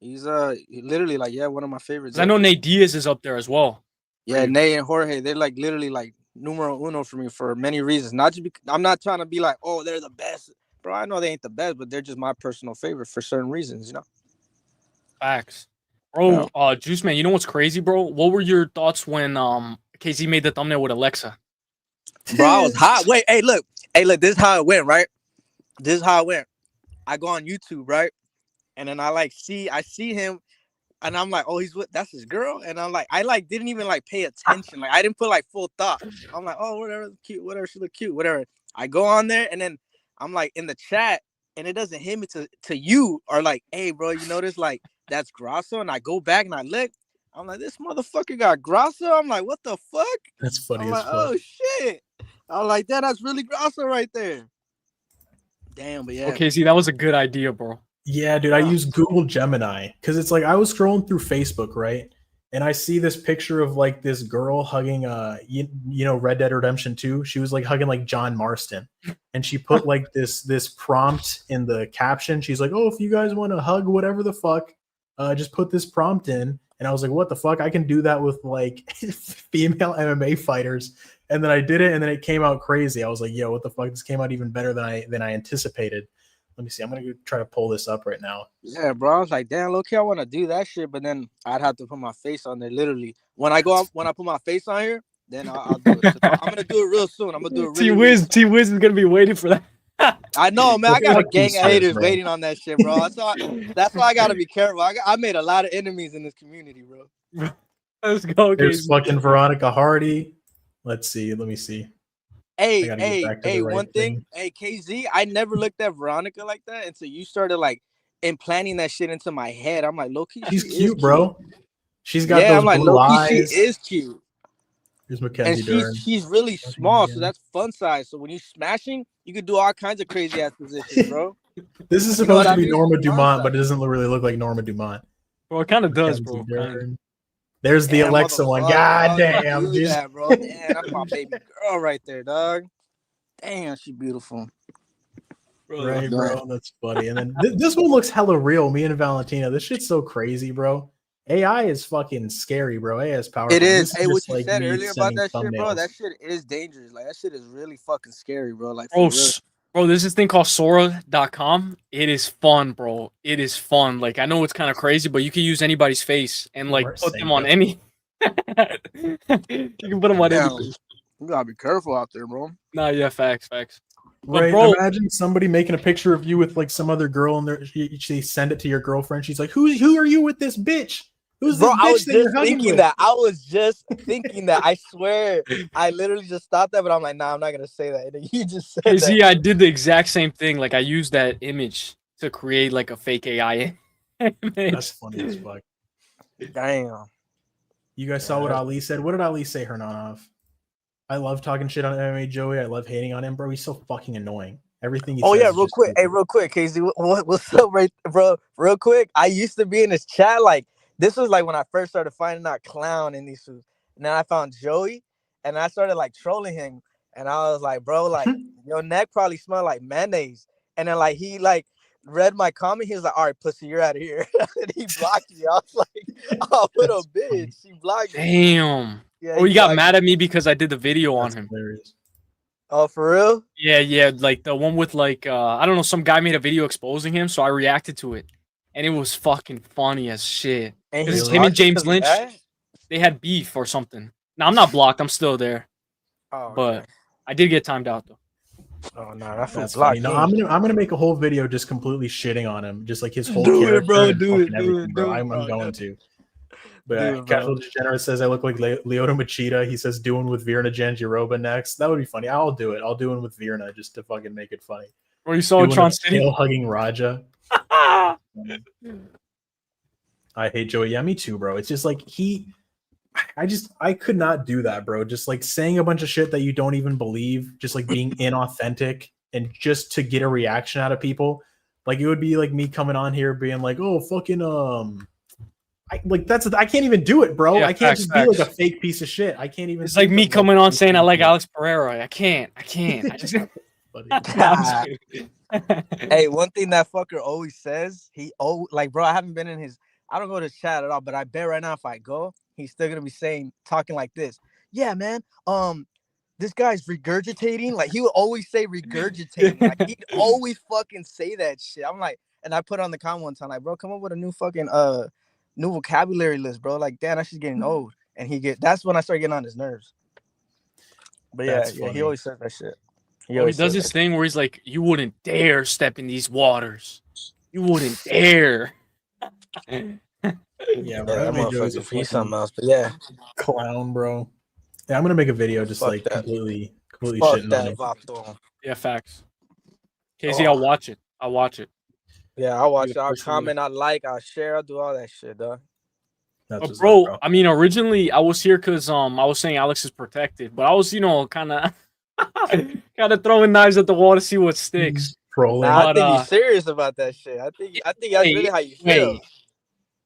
C: He's literally like one of my favorites.
B: I know Nate Diaz is up there as well.
C: Yeah, Nate and Jorge, they're like literally like numero uno for me for many reasons. Not just because I'm not trying to be like, oh, they're the best, bro. I know they ain't the best, but they're just my personal favorite for certain reasons,
B: Facts, bro. Juiceman, you know what's crazy, bro? What were your thoughts when KZ made the thumbnail with Alexa?
C: Bro, I was hot. Wait, hey, look, this is how it went, right? I go on YouTube, right, and then I see him. And I'm like, oh, that's his girl. And I'm like, I didn't even pay attention. Like I didn't put full thought. I'm like, oh, whatever, cute, whatever, she look cute, whatever. I go on there and then I'm like in the chat and it doesn't hit me to you or like, hey, bro, you notice that's Grasso. And I go back and I look. I'm like, this motherfucker got Grasso. I'm like, what the fuck?
A: That's funny
C: as
A: fuck.
C: Oh shit. I'm like, that's really Grasso right there. Damn, but yeah.
B: Okay, see, that was a good idea, bro.
A: Yeah, dude, I use Google Gemini because it's like I was scrolling through Facebook, right? And I see this picture of this girl hugging Red Dead Redemption 2. She was hugging John Marston. And she put this prompt in the caption. She's like, oh, if you guys want to hug whatever the fuck, just put this prompt in. And I was like, what the fuck? I can do that with like female MMA fighters. And then I did it, and then it came out crazy. I was like, yo, what the fuck? This came out even better than I anticipated. Let me see. I'm gonna go try to pull this up right now.
C: Yeah, bro. I was like, damn, low key, I want to do that shit, but then I'd have to put my face on there. Literally, when I put my face on here, then I'll do it. I'm gonna do it real soon. I'm gonna do it really soon.
B: T Wiz is gonna be waiting for that.
C: I know, man. I got a
A: Fuck
C: gang
A: these
C: of
A: guys,
C: haters
A: bro.
C: waiting on that shit, bro. That's why I gotta be careful. I made a lot of enemies in this community, bro.
B: Let's go.
A: There's fucking Veronica Hardy. Let's see. Let me see.
C: Hey, one thing. Hey, KZ, I never looked at Veronica like that until you started like implanting that shit into my head. I'm like, low-key,
A: she's cute, bro. She's got those
C: I'm like,
A: blue eyes.
C: She is cute.
A: Here's Mackenzie Dern.
C: She's really small, so that's fun size. So when you're smashing, you could do all kinds of crazy ass positions, bro.
A: This is supposed to be Norma Dumont, but it doesn't really look like Norma Dumont.
B: Well, it kind of does, bro.
A: There's the Alexa one. God damn,
C: dude. That, bro. Damn, that's my baby girl right there, dog. Damn, she beautiful.
A: Right, bro. That's funny. And then this one looks hella real. Me and Valentina. This shit's so crazy, bro. AI is fucking scary, bro. AI is powerful.
C: It is. Hey, what you said earlier about that shit, bro? That shit is dangerous. Like, that shit is really fucking scary, bro. Like,
B: bro, there's this thing called Sora.com. It is fun, bro. It is fun. Like, I know it's kind of crazy, but you can use anybody's face and like put them on any. You can put them on anything.
C: You gotta be careful out there, bro.
B: Nah, yeah, facts.
A: But right, bro, imagine somebody making a picture of you with like some other girl, and she send it to your girlfriend. She's like, "Who are you with this bitch? Who's this bitch
C: I was
A: that
C: just
A: you're hugging
C: thinking
A: with?"
C: that. I was just thinking that. I swear, I literally just thought that, but I'm like, nah, I'm not gonna say that. And you just said that.
B: See, I did the exact same thing. Like, I used that image to create like a fake AI image.
A: That's funny as fuck.
C: Damn.
A: You guys saw what Ali said. What did Ali say, Hernanov? I love talking shit on MMA Joey. I love hating on him, bro. He's so fucking annoying. Everything he says.
C: Yeah, real quick. Hey, real quick, Casey. What's up, right, bro? Real quick. I used to be in this chat. Like, this was like when I first started finding out Clown in these suits. And then I found Joey, and I started like trolling him. And I was like, bro, like your neck probably smelled like mayonnaise. And then like he like read my comment. He was like, all right, pussy, you're out of here. And he blocked me. I was like, oh, what a bitch. He blocked me.
B: Damn. Yeah, oh, you got mad at me because I did the video on him.
A: Hilarious.
C: Oh, for real?
B: Yeah, like the one with like I don't know, some guy made a video exposing him, so I reacted to it, and it was fucking funny as shit. Because him and James Lynch, they had beef or something. Now I'm not blocked; I'm still there.
C: Oh,
B: but
C: okay.
B: I did get timed out though.
C: Oh no, that's
A: funny. No, I'm gonna make a whole video just completely shitting on him, just like his whole character.
C: Do it, bro.
A: I'm going to. But Casual Degenerate says I look like Lyoto Machida. He says doing with Virna Jandiroba next. That would be funny. I'll do it. I'll do it with Virna just to fucking make it funny.
B: Or you saw Tron City
A: hugging Raja. I hate Joey. Yeah, me too, bro. It's just like I could not do that, bro. Just like saying a bunch of shit that you don't even believe, just like being inauthentic and just to get a reaction out of people. Like it would be like me coming on here being like, oh, fucking I can't even do it, bro.
B: Yeah,
A: I can't just be like a fake piece of shit. I can't even.
B: It's like me coming on saying I like Alex Pereira. I can't. I just.
C: Hey, one thing that fucker always says, bro, I haven't been in his. I don't go to his chat at all, but I bet right now if I go, he's still gonna be talking like this. Yeah, man. This guy's regurgitating. Like he would always say regurgitating. Like he'd always fucking say that shit. I'm like, and I put on the comment one time, like, bro, come up with a new fucking new vocabulary list, bro. Like, damn, that shit's getting old. And that's when I started getting on his nerves. But yeah, he always says that shit.
B: He does this thing where he's like, you wouldn't dare step in these waters. You wouldn't dare.
A: Yeah, bro.
C: He's something else, but yeah.
A: Clown, bro. Yeah, I'm gonna make a video just like completely shitting on him.
B: Yeah, facts. Casey, I'll watch it.
C: Yeah, I'll watch it. I'll comment, I'll share, I'll do all that shit, dog.
B: Bro, I mean, originally I was here because I was saying Alex is protected, but I was, kind of throwing knives at the wall to see what sticks.
C: I think you're serious about that shit. I think that's really how you feel.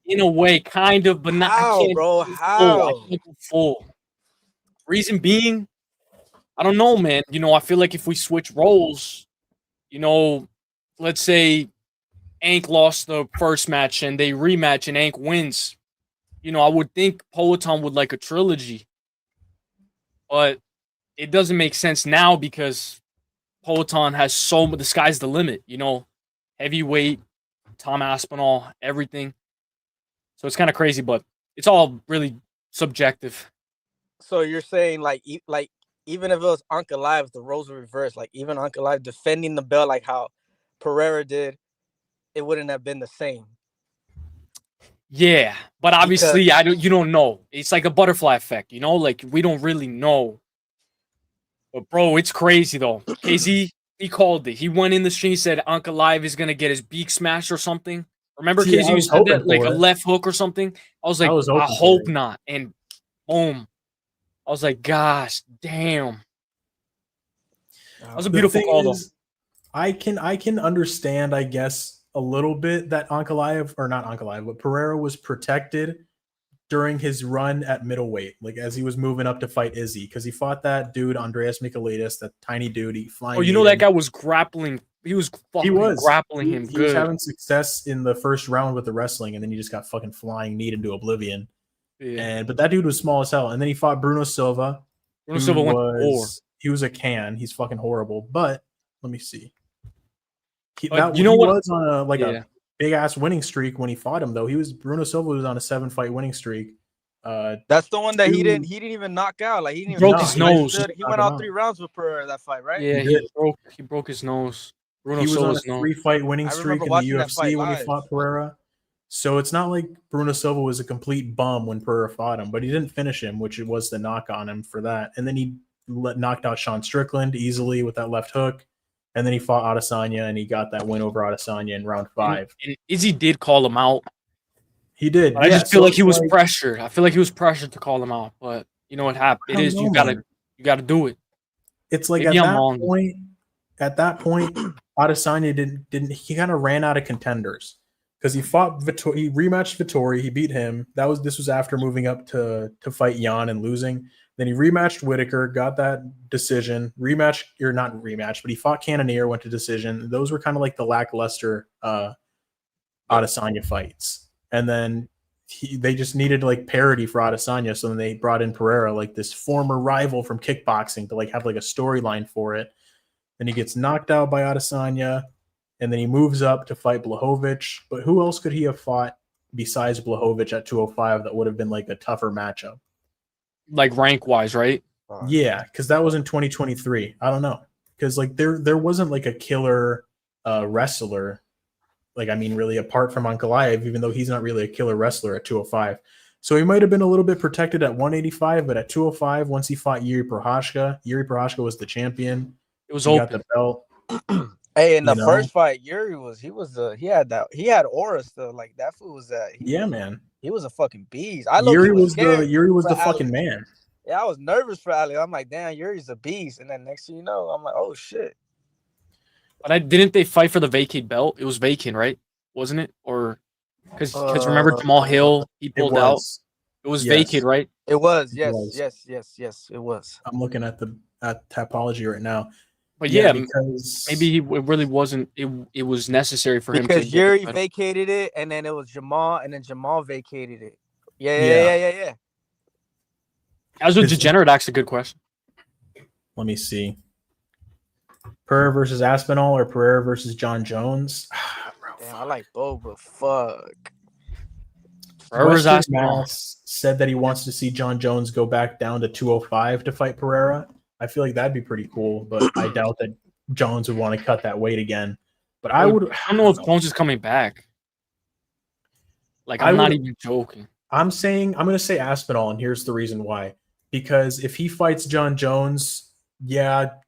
B: In a way, kind of, but not.
C: How, bro? How?
B: I can't go full. Reason being, I don't know, man. I feel like if we switch roles, let's say Ank lost the first match and they rematch and Ank wins. I would think Poatan would like a trilogy, but it doesn't make sense now because Poatan has the sky's the limit, heavyweight, Tom Aspinall, everything. So it's kind of crazy, but it's all really subjective.
C: So you're saying like even if it was Ankalaev, the roles were reversed. Like even Ankalaev defending the belt like how Pereira did, it wouldn't have been the same.
B: Yeah, but obviously, you don't know. It's like a butterfly effect, like we don't really know. But bro, it's crazy though. KZ, he called it. He went in the stream, he said Ankalaev is gonna get his beak smashed or something. Remember,
A: See,
B: KZ,
A: I
B: you
A: was
B: said that
A: hoping
B: like
A: for
B: a
A: it.
B: left hook or something. I was like,
A: I was
B: I
A: hoping
B: hope
A: for it.
B: not. And boom, I was like, gosh, damn. That was a
A: The
B: beautiful
A: thing
B: call though.
A: is, I can understand, I guess, a little bit that Ankalaev, or not Ankalaev, but Pereira was protected during his run at middleweight, like as he was moving up to fight Izzy, because he fought that dude Andreas Michailidis, that tiny dude. He flying.
B: Oh, that guy was grappling. He was fucking grappling him
A: He
B: good.
A: was having success in the first round with the wrestling, and then he just got fucking flying knee into oblivion.
B: Yeah.
A: But that dude was small as hell. And then he fought Bruno Silva.
B: Bruno Silva went to war.
A: He was a can. He's fucking horrible. But let me see. He
B: what?
A: was on
B: Yeah.
A: a big ass winning streak when he fought him though. Bruno Silva was on a 7-fight winning streak.
C: That's the one that he didn't even knock out. Like he didn't
B: broke his nose.
C: He went out 3 rounds with Pereira that fight, right?
B: Yeah, he broke his nose. Bruno
A: he was
B: Silva's
A: on a 3-fight winning streak in the UFC when he fought Pereira. So it's not like Bruno Silva was a complete bum when Pereira fought him, but he didn't finish him, which was the knock on him for that. And then he knocked out Sean Strickland easily with that left hook. And then he fought Adesanya, and he got that win over Adesanya in round 5.
B: And Izzy did call him out.
A: He did.
B: I just feel like he was pressured. I feel like he was pressured to call him out. But you know what happened? You gotta do it.
A: It's like at that point, Adesanya didn't he kind of ran out of contenders because he fought he rematched Vettori, he beat him. This was after moving up to fight Jan and losing. Then he rematched Whitaker, got that decision. Not rematch, but he fought Cannonier, went to decision. Those were kind of like the lackluster Adesanya fights. And then they just needed like parity for Adesanya, so then they brought in Pereira, like this former rival from kickboxing, to like have like a storyline for it. Then he gets knocked out by Adesanya, and then he moves up to fight Blachowicz. But who else could he have fought besides Blachowicz at 205 that would have been like a tougher matchup?
B: Like rank wise, right?
A: Yeah, because that was in 2023. I don't know, because like there wasn't like a killer wrestler, like I mean really apart from Ankalaev, even though he's not really a killer wrestler at 205. So he might have been a little bit protected at 185, but at 205, once he fought Yuri Prochazka was the champion.
B: It was open.
A: Got the belt.
C: Hey, in the first fight, Yuri he had aura still. Like that fool was
A: man.
C: He was a fucking beast.
A: Yuri was the fucking man.
C: Yeah, I was nervous for Ali. I'm like, damn, Yuri's a beast. And then next thing you know, I'm like, oh shit.
B: But didn't they fight for the vacant belt? It was vacant, right? Wasn't it? Or because remember Jamal Hill, he pulled out. It was vacant, right?
C: It was. Yes. It was.
A: I'm looking at Tapology right now.
B: But because maybe it really wasn't. It was necessary for him
C: because Yuri vacated it, and then it was Jamal, and then Jamal vacated it. Yeah.
B: As with Degenerate asks a good question.
A: Let me see. Pereira versus Aspinall or Pereira versus John Jones?
C: Damn, I like both, but fuck.
B: Pereira's Aspinall
A: said that he wants to see John Jones go back down to 205 to fight Pereira. I feel like that'd be pretty cool, but I doubt that Jones would want to cut that weight again. But I don't
B: know if Jones is coming back. Like, I'm not even joking.
A: I'm going to say Aspinall, and here's the reason why. Because if he fights John Jones,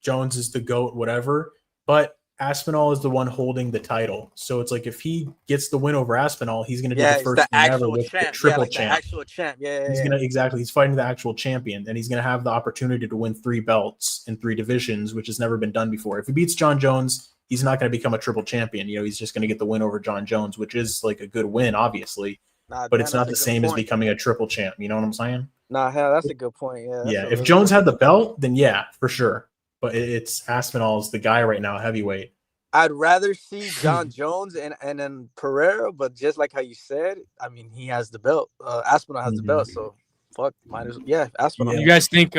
A: Jones is the GOAT, whatever. But Aspinall is the one holding the title. So it's like if he gets the win over Aspinall, he's going to do the first thing ever with the triple champ.
C: The actual champ.
A: He's fighting the actual champion, and he's going to have the opportunity to win 3 belts in 3 divisions, which has never been done before. If he beats John Jones, he's not going to become a triple champion. He's just going to get the win over John Jones, which is like a good win, obviously. But it's not the same as becoming a triple champ. You know what I'm saying?
C: Nah, hell, that's a good point. Yeah.
A: If Jones had the belt, then for sure. But it's Aspinall's the guy right now, heavyweight.
C: I'd rather see John Jones and then Pereira, but just like how you said, I mean, he has the belt. Aspinall has the belt, so fuck, might as Aspinall.
B: You guys think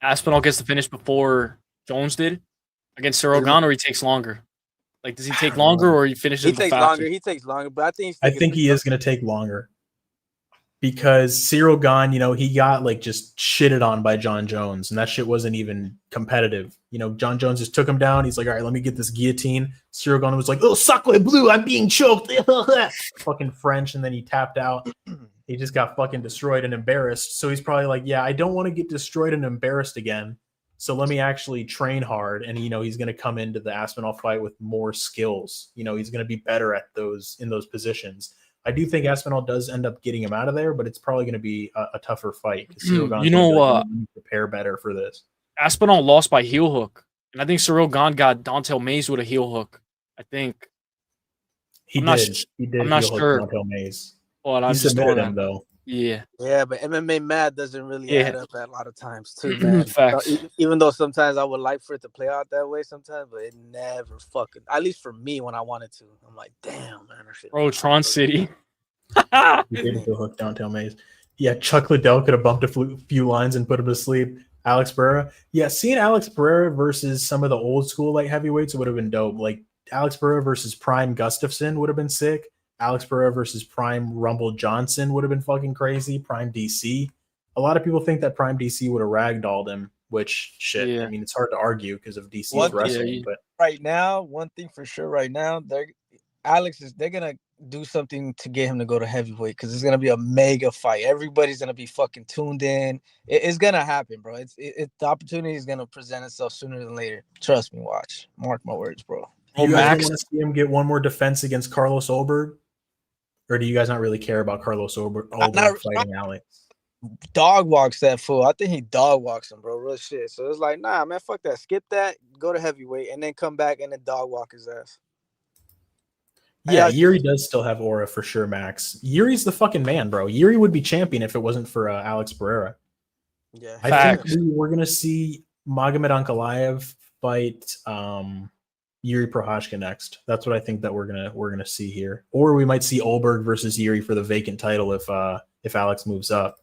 B: Aspinall gets the finish before Jones did against Cyril Gane, or he takes longer? Like, does he take longer, or he finishes?
C: He takes longer. He takes longer, but I think
A: he is going to take longer because Cyril Gane, he got like just shitted on by John Jones, and that shit wasn't even competitive. John Jones just took him down. He's like, all right, let me get this guillotine. Cyril Gane was like, oh, sacre bleu, I'm being choked. Fucking French, and then he tapped out. He just got fucking destroyed and embarrassed. So he's probably like, yeah, I don't want to get destroyed and embarrassed again. So let me actually train hard. And, he's going to come into the Aspinall fight with more skills. He's going to be better at in those positions. I do think Aspinall does end up getting him out of there, but it's probably going to be a tougher fight. Prepare better for this.
B: Aspinall lost by heel hook. And I think Cyril Gane got Dontel Mays with a heel hook. I think.
A: He did.
B: I'm not sure.
A: Dontel Mays.
B: But
A: he submitted him, though.
B: Yeah.
C: Yeah, but MMA math doesn't really add up a lot of times, too, man.
B: Facts.
C: Even though sometimes I would like for it to play out that way sometimes, but it never fucking, at least for me when I wanted to. I'm like, damn, man.
B: Bro, Tron City.
A: He did go hook Dontel Mays. Yeah, Chuck Liddell could have bumped a few lines and put him to sleep. Alex Pereira. Yeah, seeing Alex Pereira versus some of the old school light heavyweights would have been dope. Like Alex Pereira versus Prime Gustafson would have been sick. Alex Pereira versus Prime Rumble Johnson would have been fucking crazy. Prime DC. A lot of people think that Prime DC would have ragdolled him, which shit. Yeah. I mean, it's hard to argue because of DC's wrestling. But
C: right now, one thing for sure, right now, they're gonna do something to get him to go to heavyweight because it's gonna be a mega fight. Everybody's gonna be fucking tuned in. It's gonna happen, bro. The opportunity is gonna present itself sooner than later. Trust me, watch. Mark my words, bro.
A: You guys want to see him get one more defense against Carlos Olberg? Or do you guys not really care about Carlos Olberg fighting Alex?
C: Dog walks that fool. I think he dog walks him, bro. Real shit. So it's like, nah, man, fuck that. Skip that. Go to heavyweight and then come back and then dog walk his ass.
A: Yeah, Yuri does still have aura for sure, Max. Yuri's the fucking man, bro. Yuri would be champion if it wasn't for Alex Pereira.
C: Yeah,
A: I think we're gonna see Magomed Ankalaev fight Yuri Prochazka next. That's what I think that we're gonna see here. Or we might see Olberg versus Yuri for the vacant title if Alex moves up.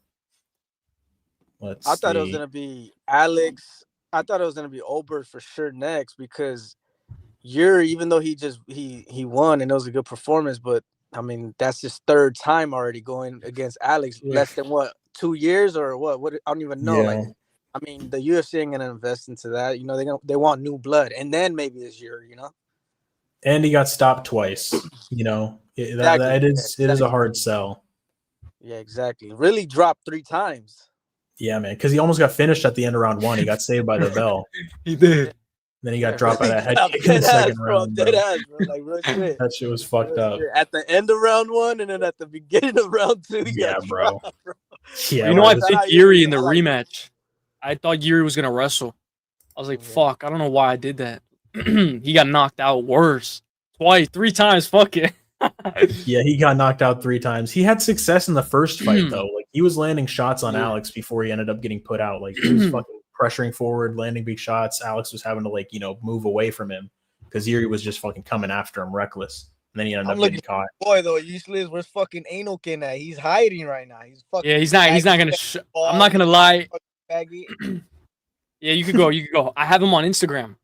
C: I thought it was gonna be Alex. I thought it was gonna be Olberg for sure next because Yuri, even though he won and it was a good performance, but I mean that's his third time already going against Alex. Yeah. Less than 2 years or what? What I don't even know. Yeah. Like, I mean, the UFC ain't gonna invest into that. They want new blood, and then maybe this year,
A: And he got stopped twice. It is a hard sell.
C: Yeah, exactly. Really dropped 3 times.
A: Yeah, man, because he almost got finished at the end of round 1. He got saved by the bell.
B: He did.
A: Then he got dropped by that head kick in the second round.
C: Dead ass, bro. Like real shit.
A: That shit was fucked up.
C: At the end of round 1 and then at the beginning of round 2.
A: Yeah, bro.
B: Yeah, I picked Yuri in the rematch. I thought Yuri was gonna wrestle. I was like, fuck, I don't know why I did that. He got knocked out worse. 3 times, fuck it.
A: Yeah, he got knocked out 3 times. He had success in the first fight though. Like he was landing shots on Alex before he ended up getting put out. Like he was fucking pressuring forward, landing big shots. Alex was having to move away from him because Yuri was just fucking coming after him reckless. And then he ended up getting caught.
C: Boy, though, Uselyis, where's fucking Anal Kin at? He's hiding right now. He's fucking.
B: Yeah, he's not gonna. I'm not gonna lie. Yeah, you could go. I have him on Instagram.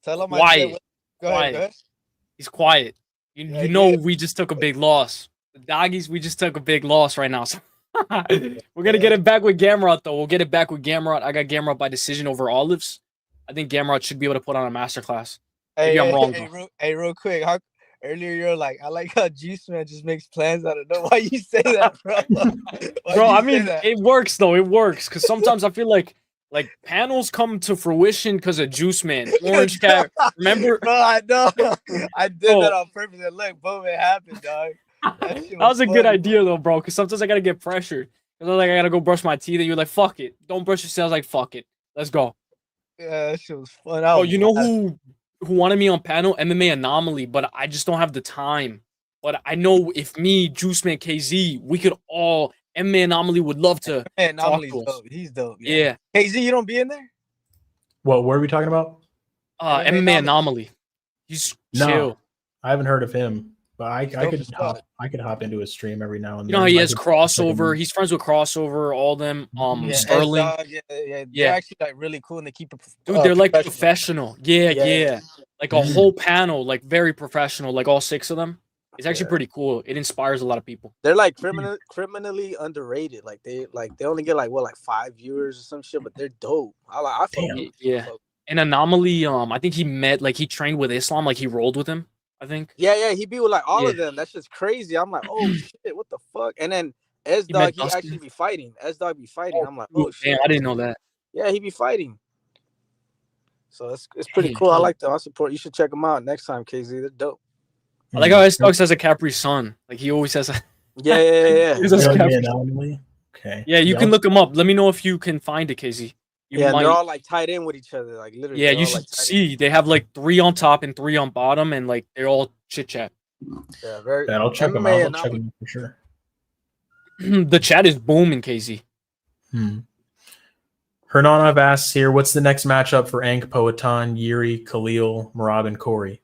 C: Tell him.
B: Quiet. Go ahead. He's quiet. You know, we just took a big loss. The doggies, we just took a big loss right now. So we're gonna get it back with Gamrot, though. We'll get it back with Gamrot. I got Gamrot by decision over Olives. I think Gamrot should be able to put on a masterclass. Maybe I'm wrong.
C: Real quick. Earlier, you're like, I like how Juiceman just makes plans out of nowhere. Why you say that, bro?
B: Bro, I mean, it works, though. It works. Because sometimes I feel like panels come to fruition because of Juiceman. Orange Cat. Remember?
C: Bro, I know. I did that on purpose. And look, boom, it happened, dog.
B: That was a good idea, though, bro. Because sometimes I got to get pressured. Because I got to go brush my teeth. And you're like, fuck it. Don't brush your teeth. I was like, fuck it. Let's go.
C: Yeah, that shit was fun.
B: Oh, you know who wanted me on panel? MMA Anomaly, but I just don't have the time. But I know if me, Juiceman, KZ, we could all MMA Anomaly would love to.
C: Anomaly's dope. He's dope.
B: Yeah.
C: KZ, you don't be in there?
A: What are we talking about?
B: MMA Anomaly. He's
A: No,
B: chill.
A: I haven't heard of him, but I
C: Dope
A: could
C: as fuck.
A: hop into his stream every now and
B: You know
A: then.
B: how he
A: I
B: has
A: could check him
B: crossover.
A: out.
B: He's friends with crossover. All them.
C: Yeah,
B: Sterling.
C: S-Dog, they're
B: Yeah.
C: actually like really cool and they keep it.
B: Dude, they're like professional. Yeah,
C: Yeah.
B: yeah. Like a whole panel, like very professional, like all 6 of them. It's actually
C: Yeah.
B: pretty cool. It inspires a lot of people.
C: They're like criminally underrated. Like they only get like 5 viewers or some shit, but they're dope. I fuck
A: Damn.
C: with them.
B: Yeah. And Anomaly, I think he trained with Islam, like he rolled with him, I think.
C: Yeah, he be with like all of
B: Yeah.
C: them. That's just crazy. I'm like, oh shit, what the fuck? And then
B: met
C: S-Dog, he
B: Dustin.
C: actually be fighting. S-Dog be fighting. I'm like, oh shit.
B: Damn, I didn't know that.
C: Yeah, he be fighting. So it's pretty cool. I like them. I support. You should check them out next time, KZ. They're dope.
B: I like how S-Dog says a Capri Sun. Like he always says.
C: Yeah.
B: He says
A: Really
B: Capri.
A: Anomaly? Okay.
B: Yeah, you can look them up. Let me know if you can find it, KZ.
C: They're all like tied in with each other, like literally.
B: Yeah, you should see. They have like 3 on top and 3 on bottom, and like they're all chit chat.
C: Yeah, very.
A: I'll check them out. I'll check them out for sure.
B: The chat is booming, KZ.
A: Hernanov asks here, what's the next matchup for Ank, Poatan, Yuri, Khalil, Marab, and Corey?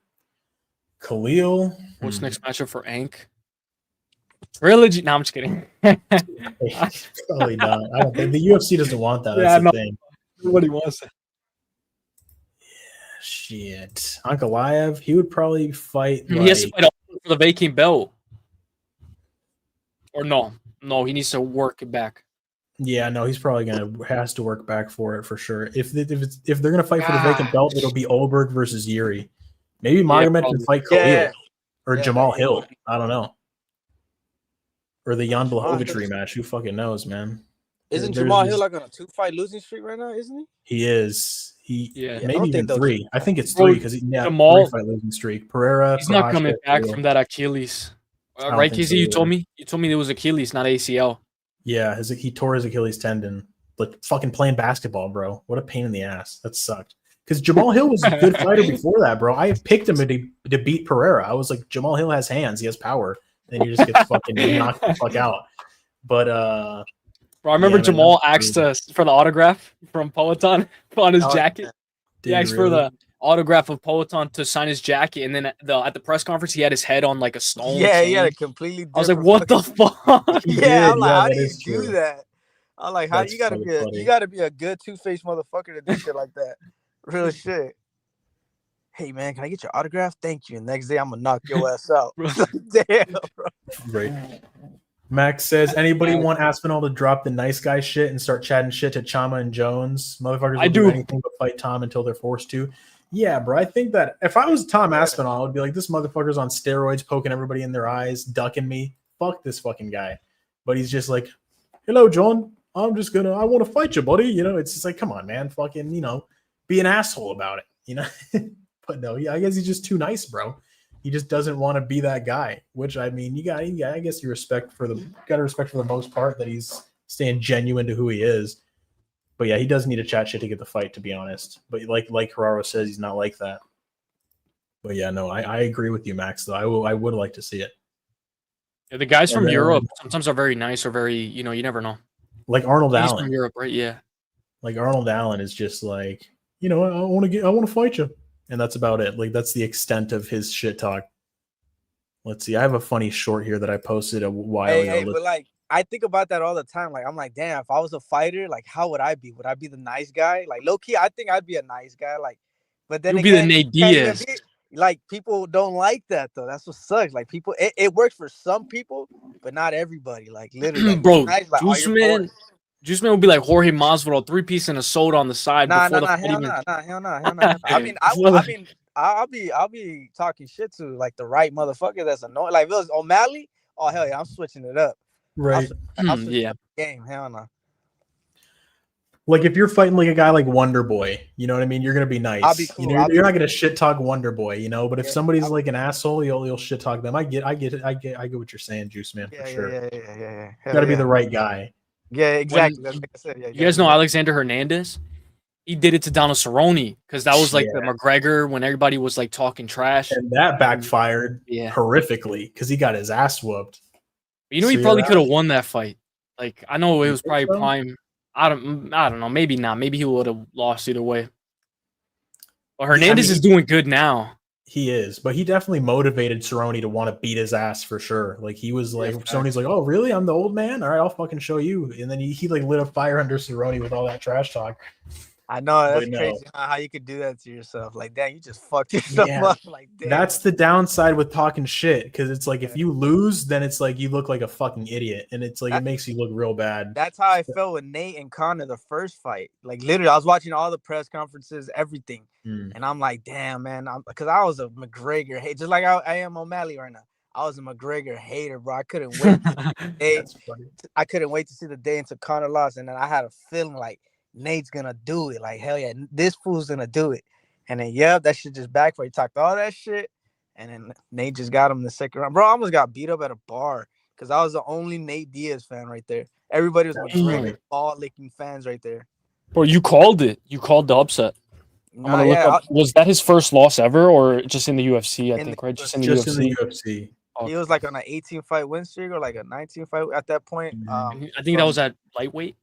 A: Khalil.
B: What's next matchup for Ank? Trilogy. No, I'm just kidding.
A: Probably not. I don't think the UFC doesn't want that.
B: Yeah,
A: That's the thing.
B: Nobody wants that.
A: Shit. Ankalaev, he would probably fight.
B: He has to fight for the vacant belt. Or no, he needs to work it back.
A: Yeah, no, he's probably has to work back for it for sure. If they're gonna fight for the vacant belt, it'll be Olberg versus Yuri. Maybe Magomed can fight Khalil or Jamal Hill. I don't know. Or the Jan Blachowicz rematch. Who fucking knows, man?
C: Isn't Jamal Hill like on a 2-fight losing streak right now? Isn't he?
A: He is. Maybe even 3. I think it's 3 because
B: Jamal
A: 3-fight losing streak. Pereira.
B: He's not coming back from that Achilles. Right, KZ? You told me it was Achilles, not ACL.
A: Yeah, he tore his Achilles tendon. Like fucking playing basketball, bro. What a pain in the ass. That sucked. Because Jamal Hill was a good fighter before that, bro. I picked him to beat Pereira. I was like, Jamal Hill has hands. He has power. And you just get fucking knocked the fuck out. But
B: bro, I remember Jamal asked us for the autograph from Poatan on his jacket. He asked for the autograph of Poatan to sign his jacket, and then at the press conference he had his head on like a stone.
C: Yeah, he had a completely different.
B: I was like, what the fuck?
C: Yeah, I'm like, how do you do that? I'm like, how you gotta be a good two-faced motherfucker to do shit like that. Real shit. Hey man, can I get your autograph? Thank you. And next day I'm gonna knock your ass out. Damn, bro.
A: Right. Max says, anybody want Aspinall to drop the nice guy shit and start chatting shit to Chama and Jones? Motherfuckers will do anything but fight Tom until they're forced to. Yeah, bro. I think that if I was Tom Aspinall, I would be like, this motherfucker's on steroids, poking everybody in their eyes, ducking me. Fuck this fucking guy. But he's just like, hello, John. I want to fight you, buddy. You know, it's just like, come on, man. Fucking, be an asshole about it, But no, I guess he's just too nice, bro. He just doesn't want to be that guy, which I mean, I guess you gotta respect for the most part that he's staying genuine to who he is. But yeah, he does need to chat shit to get the fight, to be honest. But like Herrero says, he's not like that. But yeah, no, I agree with you, Max, though. I would like to see it.
B: Yeah, the guys from Europe sometimes are very nice or very, you never know.
A: Like Arnold Allen.
B: He's from Europe, right? Yeah.
A: Like Arnold Allen is just like, I want to fight you. And that's about it. Like, that's the extent of his shit talk. Let's see. I have a funny short here that I posted a while ago.
C: Hey, but like, I think about that all the time. Like, I'm like, damn, if I was a fighter, like, how would I be? Would I be the nice guy? Like, low key, I think I'd be a nice guy. Like, but then
B: you'd be the Nate Diaz.
C: Like, people don't like that though. That's what sucks. Like, people, it works for some people, but not everybody. Like, literally, like,
B: bro,
C: nice, like,
B: Juiceman would be like Jorge Masvidal, 3-piece and a soda on the side.
C: Hell no. I mean, I'll be talking shit to like the right motherfucker that's annoying. Like if it was O'Malley, oh hell yeah, I'm switching it up.
A: Right.
C: I'm switching up the game. Hell no.
A: Like if you're fighting like a guy like Wonder Boy, you know what I mean? You're gonna be nice.
C: I'll be cool.
A: You're not gonna shit talk Wonder Boy, But if somebody's like an asshole, you'll shit talk them. I get it. I get what you're saying, Juiceman, for sure.
C: Yeah.
A: You gotta be the right guy.
C: Yeah, exactly. That's like I said. Yeah,
B: you guys know Alexander Hernandez? He did it to Donald Cerrone because that was like the McGregor when everybody was like talking trash.
A: And that backfired horrifically because he got his ass whooped.
B: But he probably could have won that fight. Like I know it was probably prime. I don't know. Maybe not. Maybe he would have lost either way. But Hernandez is doing good now.
A: He is, but he definitely motivated Cerrone to want to beat his ass for sure. Like he was like, Cerrone's like, oh really? I'm the old man. All right, I'll fucking show you. And then he like lit a fire under Cerrone with all that trash talk.
C: I know that's
A: But no.
C: crazy how you could do that to yourself. Like, damn, you just fucked yourself up. Like, damn.
A: That's the downside with talking shit, because it's like if you lose, then it's like you look like a fucking idiot, and it's like it makes you look real bad.
C: That's how I felt with Nate and Conor the first fight. Like literally, I was watching all the press conferences, everything, and I'm like, damn, man, because I was a McGregor hate, just like I am O'Malley right now. I was a McGregor hater, bro. I couldn't wait. I couldn't wait to see the day until Conor lost, and then I had a feeling like Nate's gonna do it. Like, hell yeah, this fool's gonna do it. And then that shit just backfired. He talked all that shit, and then Nate just got him in the second round. Bro, I almost got beat up at a bar because I was the only Nate Diaz fan right there. Everybody was McGregor ball licking fans right there.
B: Bro, you called it. You called the upset. Was that his first loss ever, or just in the UFC? I think, right? Just in the
A: UFC.
C: He was like on an 18-fight win streak or like a 19-fight at that point.
B: I think that was at lightweight.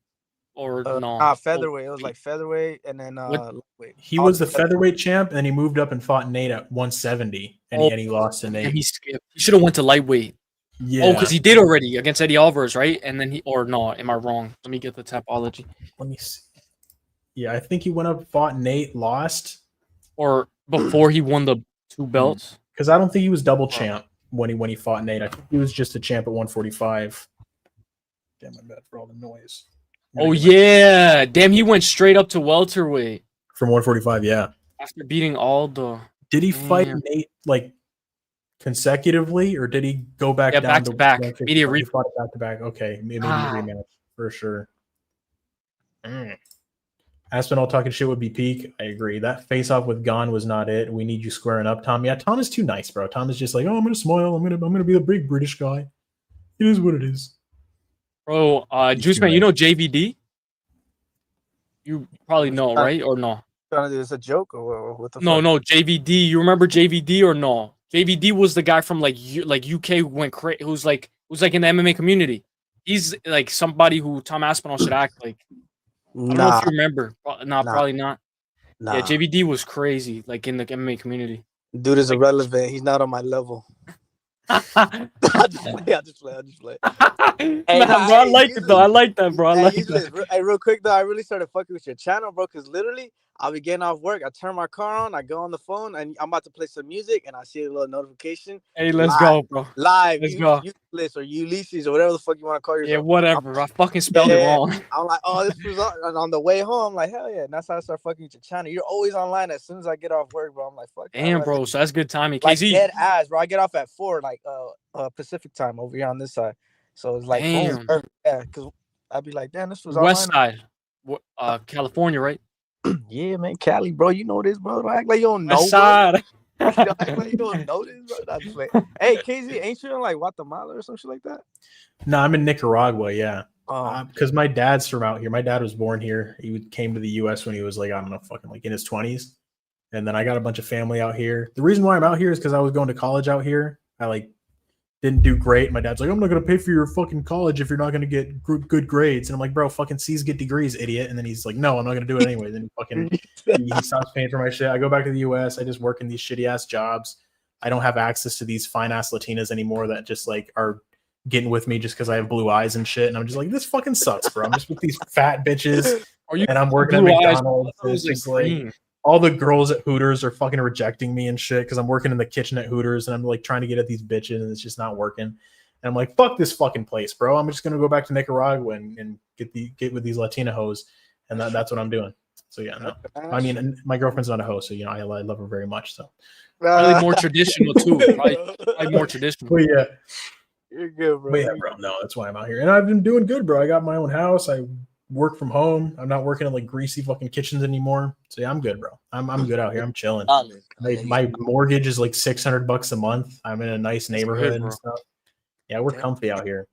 B: Or no?
C: Featherweight. It was like featherweight, and then lightweight.
A: He was the featherweight champ, and then he moved up and fought Nate at 170, and he lost to Nate.
B: He skipped. He should have went to lightweight.
A: Yeah.
B: Oh, because he did already against Eddie Alvarez, right? And then am I wrong? Let me get the topology.
A: Let me see. Yeah, I think he went up, fought Nate, lost,
B: or before he won the 2 belts.
A: Because I don't think he was double champ when he fought Nate. I think he was just a champ at 145. Damn, my bad for all the noise.
B: Oh yeah, damn! He went straight up to welterweight
A: from 145. Yeah,
B: after beating all the.
A: Did he fight Nate like consecutively, or did he go back down
B: back to back?
A: Immediate rematch. Fought it back to back. Okay, immediate rematch for sure. Aspinall talking shit would be peak. I agree. That face off with Gon was not it. We need you squaring up, Tom. Yeah, Tom is too nice, bro. Tom is just like, oh, I'm gonna smile. I'm gonna be a big British guy. It is what it is.
B: Bro, Juiceman, you know JVD? You probably know, right? Or no?
C: Is a joke or what the fuck?
B: No, JVD. You remember JVD or no? JVD was the guy from like UK who went crazy. Who's like in the MMA community. He's like somebody who Tom Aspinall should act like. I don't know if you remember. Probably not. Nah. Yeah, JVD was crazy, like in the MMA community.
C: Dude is irrelevant. He's not on my level. I just play.
B: Hey, I like it though. I like that, bro. I like that.
C: Hey, real quick though, I really started fucking with your channel, bro, because literally I'll be getting off work, I turn my car on, I go on the phone, and I'm about to play some music, and I see a little notification.
B: Hey, let's go, bro.
C: Live, let's go. Uselyis or Ulysses or whatever the fuck you want to call yourself.
B: Yeah, whatever. I fucking spelled it wrong.
C: I'm like, oh, this was on the way home. I'm like, hell yeah. And that's how I start fucking with your channel. You're always online as soon as I get off work, bro. I'm like, fuck.
B: Damn, bro. So that's good timing.
C: Like dead ass, bro. I get off at 4, like Pacific time over here on this side. So it's like,
B: damn.
C: Yeah, because I'd be like, damn, this was
B: West side, California, right?
C: Yeah, man, Cali, bro. You know this, bro. Don't act like you don't know.
B: West side.
C: Don't act like you don't know this, bro. That's just like, hey, KZ, ain't you in like Guatemala or some shit like that?
A: No, I'm in Nicaragua. Yeah, because my dad's from out here. My dad was born here. He came to the U.S. when he was like, I don't know, fucking like in his 20s. And then I got a bunch of family out here. The reason why I'm out here is because I was going to college out here. I like didn't do great. My dad's like, I'm not going to pay for your fucking college if you're not going to get good grades. And I'm like, bro, fucking C's get degrees, idiot. And then he's like, no, I'm not going to do it anyway. Then he stops paying for my shit. I go back to the US. I just work in these shitty ass jobs. I don't have access to these fine ass Latinas anymore that just like are getting with me just because I have blue eyes and shit. And I'm just like, this fucking sucks, bro. I'm just with these fat bitches and I'm working at McDonald's. It's just like all the girls at Hooters are fucking rejecting me and shit because I'm working in the kitchen at Hooters and I'm like trying to get at these bitches and it's just not working. And I'm like, fuck this fucking place, bro. I'm just gonna go back to Nicaragua and get with these Latina hoes, and that's what I'm doing. So yeah, no. I mean, my girlfriend's not a hoe, so you know I love her very much. So
B: probably more traditional too. Probably more traditional.
A: But yeah,
C: you're good, bro.
A: But yeah, bro. No, that's why I'm out here, and I've been doing good, bro. I got my own house. I work from home. I'm not working in like greasy fucking kitchens anymore. So yeah, I'm good, bro. I'm good out here. I'm chilling. My mortgage is like $600 a month. I'm in a nice neighborhood and stuff. Yeah, we're comfy out here.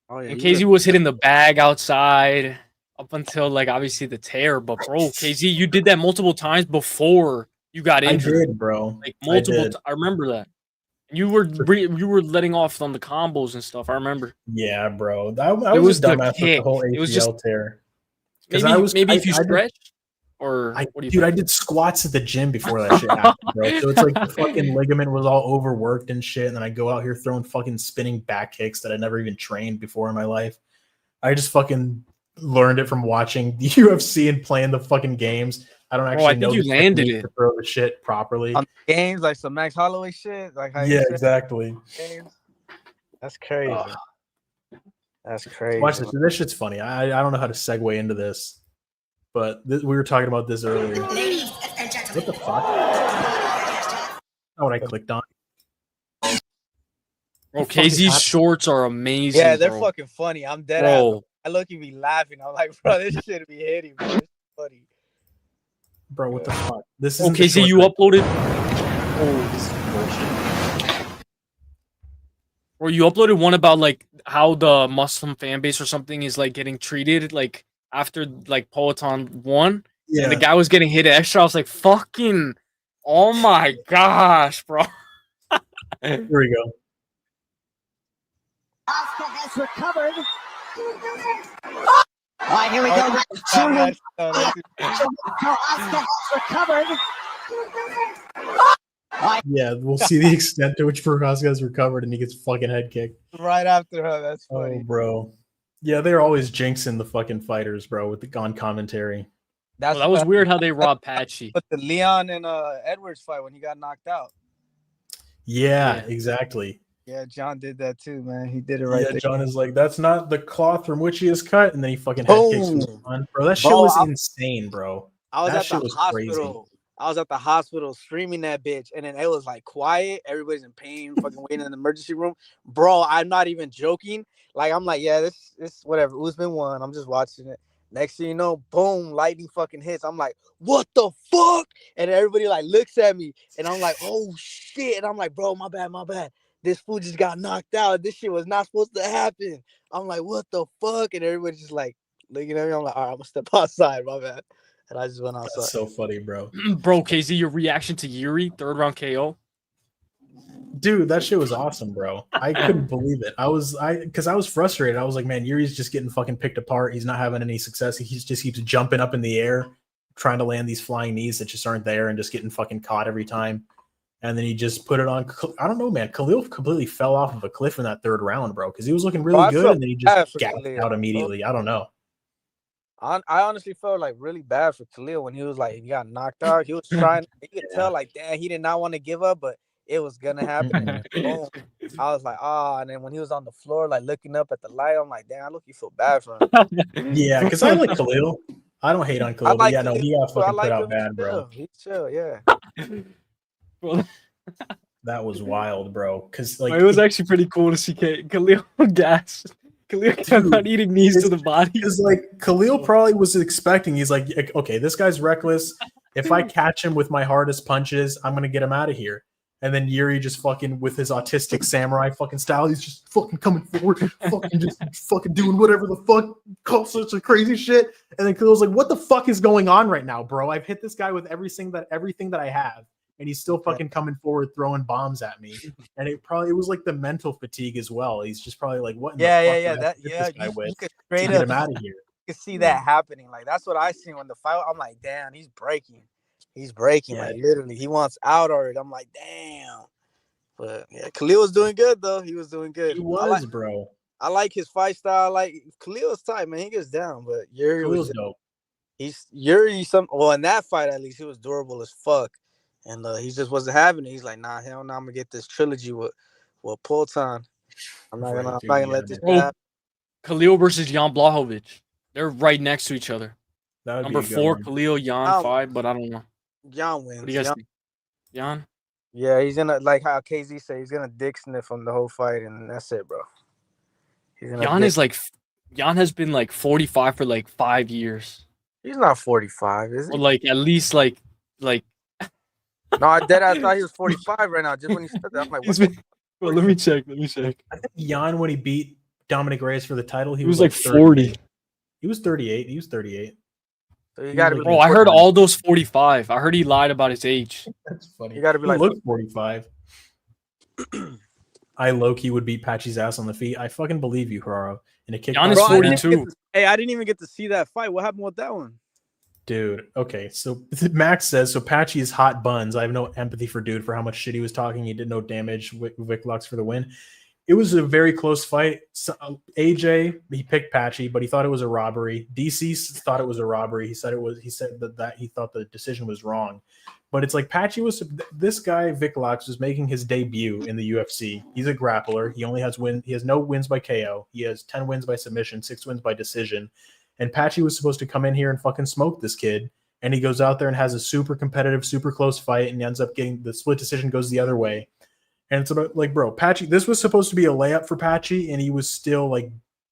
C: Oh, yeah,
B: and KZ was hitting the bag outside up until like obviously the tear. But bro, KZ, you did that multiple times before you got injured.
A: I did, bro.
B: Like multiple. I remember that. You were letting off on the combos and stuff. I remember.
A: Yeah, bro. I was dumbass with the whole ACL tear.
B: Maybe if you stretch. Or what do you
A: Dude,
B: think?
A: I did squats at the gym before that shit happened, bro. So it's like the fucking ligament was all overworked and shit. And then I go out here throwing fucking spinning back kicks that I never even trained before in my life. I just fucking learned it from watching the UFC and playing the fucking games. I don't
B: Bro, I
A: actually
B: think
A: know
B: you
A: the
B: landed
A: technique
B: it.
A: to throw the shit properly.
C: On games like some Max Holloway shit, like how
A: Yeah,
C: you said
A: exactly.
C: games. That's crazy. That's crazy.
A: Watch this. This shit's funny. I don't know how to segue into this, but we were talking about this earlier. What the fuck? Oh, what I clicked on.
B: Bro,
A: fuck is
B: KZ's
A: happening?
B: shorts are amazing.
C: Yeah, they're
B: bro.
C: fucking funny. I'm dead ass.
B: Bro,
C: I look at me laughing. I'm like, bro, this shit be hitting, bro. It's funny.
A: Bro, what the fuck? This is
B: okay, so you uploaded. Oh,
A: This is bullshit.
B: or you uploaded one about like how the Muslim fan base or something is like getting treated like after like Poatan won, and the guy was getting hit extra. I was like, fucking, oh my gosh, bro.
A: Here we go.
D: Oscar has recovered. All right, here we go. Julian. Oscar has recovered.
A: Yeah, we'll see the extent to which Prohaska has recovered and he gets fucking head kicked.
C: Right after her. That's funny.
A: Oh, bro. Yeah, they're always jinxing the fucking fighters, bro, with the on commentary.
C: That's
B: Well, that was weird how they robbed Patchy.
C: But the Leon and Edwards fight when he got knocked out.
A: Yeah, exactly.
C: Yeah, John did that too, man. He did it right
A: Yeah,
C: there.
A: John is like, that's not the cloth from which he is cut, and then he fucking head kicks him. Bro, that shit
C: Bro,
A: was insane, bro.
C: I was
A: That
C: at
A: shit
C: the
A: was
C: hospital. I was at the hospital streaming that bitch, and then it was like quiet. Everybody's in pain, fucking waiting in the emergency room. Bro, I'm not even joking. Like, I'm like, yeah, this whatever. Usman won. I'm just watching it. Next thing you know, boom, lightning fucking hits. I'm like, what the fuck? And everybody like looks at me, and I'm like, oh shit. And I'm like, bro, my bad. This fool just got knocked out. This shit was not supposed to happen. I'm like, what the fuck? And everybody's just like looking at me. I'm like, all right, I'm gonna step outside. My bad. And I just went outside.
A: That's so funny, bro.
B: Bro, KZ, your reaction to Yuri, 3rd round KO.
A: Dude, that shit was awesome, bro. I couldn't believe it. I was frustrated. I was like, man, Yuri's just getting fucking picked apart. He's not having any success. He just keeps jumping up in the air, trying to land these flying knees that just aren't there and just getting fucking caught every time. And then he just put it on. I don't know, man. Khalil completely fell off of a cliff in that 3rd round, bro, because he was looking really good, and then he just gapped out immediately. I don't know.
C: I honestly felt like really bad for Khalil when he was like, he got knocked out. He was trying. You could tell, like, damn, he did not want to give up, but it was gonna happen. Boom. I was like, and then when he was on the floor, like looking up at the light, I'm like, damn, I feel bad for him.
A: Yeah, because I like Khalil. I don't hate on Khalil, but yeah, no, he got fucking put out bad, bro.
C: He's chill, yeah.
A: That was wild, bro. Because like
B: it was actually pretty cool to see Khalil gas. Khalil kept on eating knees to the body.
A: Because like Khalil probably was expecting, he's like, okay, this guy's reckless. If I catch him with my hardest punches, I'm gonna get him out of here. And then Yuri just fucking with his autistic samurai fucking style, he's just fucking coming forward, fucking just fucking doing whatever the fuck, call such a crazy shit. And then Khalil's like, what the fuck is going on right now, bro? I've hit this guy with everything that I have. And he's still fucking coming forward, throwing bombs at me. And it was like the mental fatigue as well. He's just probably like, what in the fuck
C: you could straight
A: get
C: up
A: him out of here.
C: You could see that happening. Like, that's what I seen when the fight. I'm like, damn, he's breaking.
A: Yeah.
C: Like, literally, he wants out already. I'm like, damn. But yeah, Khalil was doing good though. He was doing good.
A: He was, bro.
C: I like his fight style. Like, Khalil's tight, man. He gets down, but Yuri was
A: dope.
C: Well, in that fight at least, he was durable as fuck. And he just wasn't having it. He's like, nah, hell no, I'm gonna get this trilogy with Poatan. I'm not gonna let this happen.
B: Khalil versus Jan Blachowicz. They're right next to each other.
A: Number
B: 4, Khalil, Jan 5, but I don't know.
C: Jan wins.
B: What do you guys think? Jan?
C: Yeah, he's gonna, like how KZ said, he's gonna dick sniff him the whole fight, and that's it, bro.
B: Jan has been like 45 for like 5 years.
C: He's not 45, is he?
B: Or like at least like.
C: No, I thought he was 45 right now. Just when he said that, I'm like, what?
B: Well, let me check.
A: I think Jan, when he beat Dominic Reyes for the title, he
B: was like 40.
A: He was 38.
C: So you gotta be.
B: Bro, I heard all those 45. I heard he lied about his age.
A: That's funny.
C: You gotta be like,
A: look 45. I low-key would beat Patchy's ass on the feet. I fucking believe you, Hararo. In a kick.
B: Jan is 42.
C: Hey, I didn't even get to see that fight. What happened with that one?
A: Dude, okay, so Max says, so Patchy is hot buns. I have no empathy for dude for how much shit he was talking. He did no damage with Viclox for the win. It was a very close fight. So, AJ, he picked Patchy, but he thought it was a robbery. DC thought it was a robbery. He said that he thought the decision was wrong. But it's like Patchy was this guy, Viclox, was making his debut in the UFC. He's a grappler. He only has he has no wins by KO. He has 10 wins by submission, 6 wins by decision. And Patchy was supposed to come in here and fucking smoke this kid. And he goes out there and has a super competitive, super close fight and ends up getting the split decision goes the other way. And it's about like, bro, Patchy, this was supposed to be a layup for Patchy, and he was still like,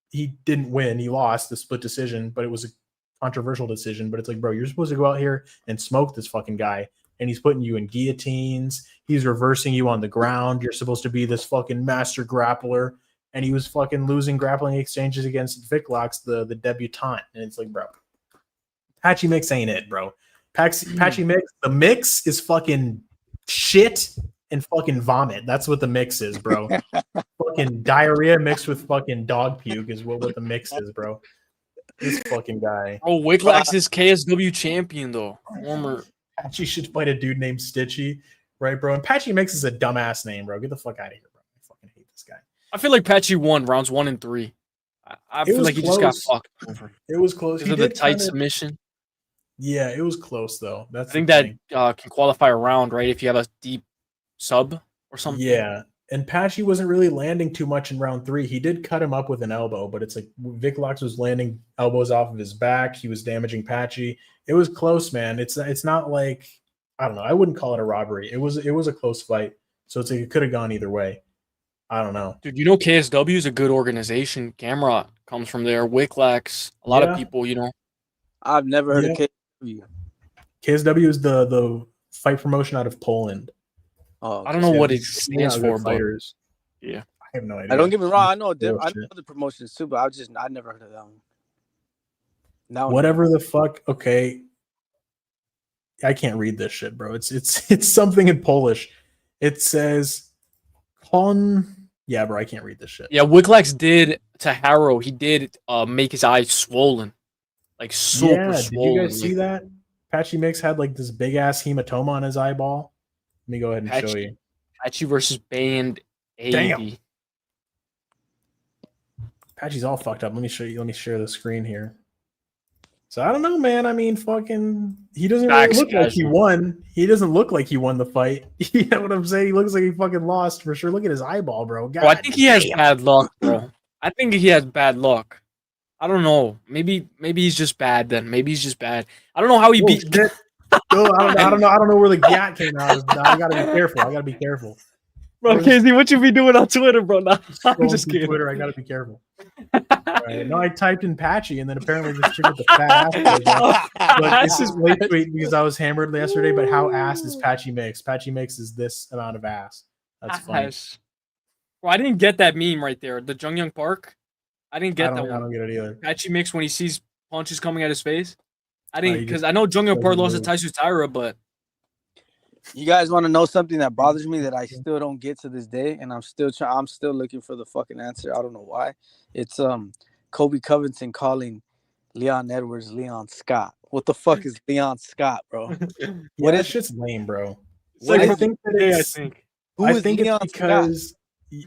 A: he didn't win. He lost the split decision, but it was a controversial decision. But it's like, bro, you're supposed to go out here and smoke this fucking guy. And he's putting you in guillotines. He's reversing you on the ground. You're supposed to be this fucking master grappler. And he was fucking losing grappling exchanges against Viclox, the debutante. And it's like, bro, Patchy Mix ain't it, bro. Patchy Mix, the mix is fucking shit and fucking vomit. That's what the mix is, bro. Fucking diarrhea mixed with fucking dog puke is what the mix is, bro. This fucking guy.
B: Oh, Viclox is KSW champion, though. Former.
A: Patchy should fight a dude named Stitchy, right, bro? And Patchy Mix is a dumbass name, bro. Get the fuck out of here, bro. I fucking hate this guy.
B: I feel like Patchy won rounds 1 and 3. I feel like he just got fucked over.
A: It was close.
B: Because of the tight submission.
A: Yeah, it was close, though.
B: I think that can qualify a round, right? If you have a deep sub or something.
A: Yeah, and Patchy wasn't really landing too much in round 3. He did cut him up with an elbow, but it's like Viclox was landing elbows off of his back. He was damaging Patchy. It was close, man. It's not like, I don't know. I wouldn't call it a robbery. It was a close fight, so it's like it could have gone either way. I don't know,
B: dude. You know, KSW is a good organization. Gamrot comes from there. Viclox, a lot of people. You know,
C: I've never heard of KSW.
A: KSW is the fight promotion out of Poland.
C: Oh,
B: I don't know what it stands for, fighters.
A: Yeah, I have no idea.
C: Don't get me wrong. I know other promotions too, but I never heard of that one.
A: No, whatever the fuck. Okay, I can't read this shit, bro. It's something in Polish. It says "kon." Yeah, bro, I can't read this shit.
B: Yeah, Viclox did to Harrow. He did make his eyes swollen, like super swollen.
A: Did you guys see that? Patchy Mix had like this big ass hematoma on his eyeball. Let me go ahead and show you.
B: Patchy versus Band 80.
A: Damn. Patchy's all fucked up. Let me show you. Let me share the screen here. So I don't know, man. I mean, fucking, he doesn't really look like he won. He doesn't look like he won the fight. You know what I'm saying? He looks like he fucking lost for sure. Look at his eyeball, bro.
B: I think he has bad luck, bro. I think he has bad luck. I don't know. Maybe he's just bad then. Maybe he's just bad. I don't know how he beat.
A: I don't know where the gat came out. I gotta be careful.
B: Bro, Casey, what you be doing on Twitter, bro? Nah, I'm just kidding.
A: Twitter, I gotta be careful. Right. No, I typed in Patchy, and then apparently this chick with the fat ass. But this is way too late because I was hammered yesterday. But how ass is Patchy Mix? Patchy Mix is this amount of ass. That's funny.
B: Well, I didn't get that meme right there. The Jungyoung Park. I didn't get that one.
A: I don't get it either.
B: Patchy Mix when he sees punches coming at his face. I didn't because I know Jungyoung Park lost to Taisu Taira, but
C: you guys want to know something that bothers me that I still don't get to this day, and I'm still looking for the fucking answer. I don't know why. It's Kobe Covington calling Leon Edwards Leon Scott. What the fuck is Leon Scott, bro?
A: What is shit's lame, bro.
B: I think it's
A: because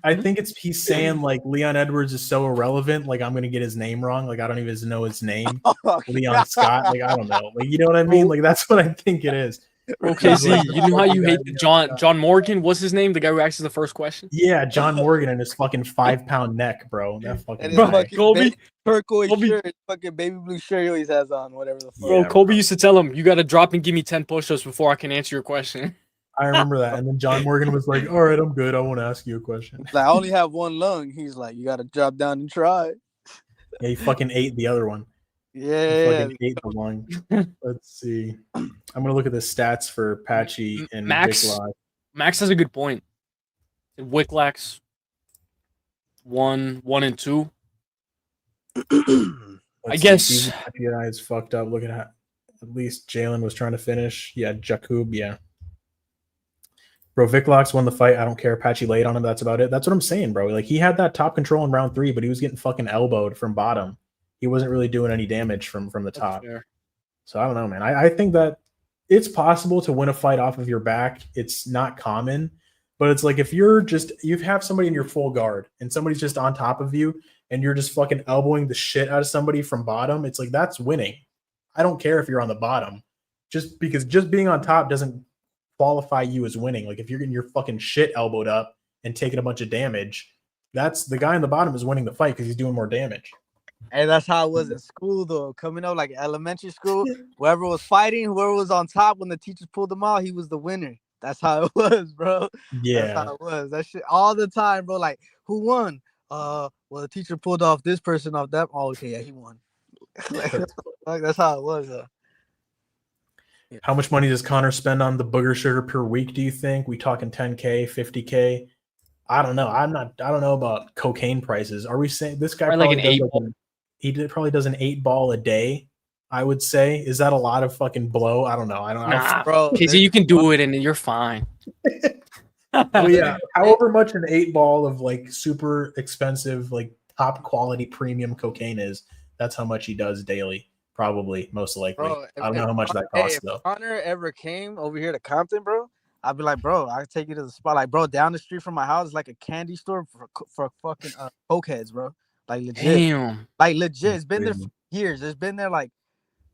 A: I think it's he's saying like Leon Edwards is so irrelevant, like I'm gonna get his name wrong. Like I don't even know his name. Leon Scott. Like I don't know. Like you know what I mean? Like that's what I think it is.
B: Okay, Z, you know how you hate the John Morgan? What's his name? The guy who asks the first question?
A: Yeah, John Morgan and his fucking 5-pound neck, bro. That fucking
B: Kobe
C: turquoise shirt, fucking baby blue shirt he always has on, whatever the fuck.
B: Bro, Kobe used to tell him, you gotta drop and give me 10 push-ups before I can answer your question.
A: I remember that. And then John Morgan was like, all right, I'm good. I won't ask you a question.
C: Like, I only have one lung. He's like, you gotta drop down and try.
A: Yeah, he fucking ate the other one.
C: Yeah.
A: Ate the lung. Let's see. I'm gonna look at the stats for Patchy and
B: Max. Max has a good point. Viclox 1 and 2. I guess
A: Patchy and I is fucked up. Look at least Jalen was trying to finish. Yeah, Jakub. Yeah. Bro, Viclox won the fight. I don't care. Patchy laid on him. That's about it. That's what I'm saying, bro. Like he had that top control in round 3, but he was getting fucking elbowed from bottom. He wasn't really doing any damage from the top. So I don't know, man. I think that it's possible to win a fight off of your back. It's not common, but it's like if you have somebody in your full guard and somebody's just on top of you and you're just fucking elbowing the shit out of somebody from bottom, it's like that's winning. I don't care if you're on the bottom, just because just being on top doesn't qualify you as winning. Like if you're getting your fucking shit elbowed up and taking a bunch of damage, that's the guy on the bottom is winning the fight because he's doing more damage.
C: And that's how it was in school, though. Coming up, like elementary school, whoever was fighting, whoever was on top when the teachers pulled them out, he was the winner. That's how it was, bro.
A: Yeah,
C: that's how it was. That shit all the time, bro. Like, who won? Well, the teacher pulled off this person off that. Oh, okay, yeah, he won. Like, that's how it was.
A: How much money does Connor spend on the booger sugar per week? Do you think we talking 10K, 50K? I don't know. I don't know about cocaine prices. Are we saying this guy
B: probably like an 8
A: probably does an 8-ball a day? I would say. Is that a lot of fucking blow? I don't know. I don't know.
B: Nah,
C: bro.
B: Casey, you can do it and you're fine.
A: Well, yeah. However much an 8-ball of like super expensive, like top quality premium cocaine is, that's how much he does daily. Probably, most likely.
C: Bro,
A: I don't know how much that costs
C: if
A: though.
C: Connor ever came over here to Compton, bro, I'd be like, bro, I'll take you to the spot. Like, bro, down the street from my house is like a candy store for fucking cokeheads, bro. Like legit.
B: Damn.
C: Like legit. It's been there for years. It's been there like,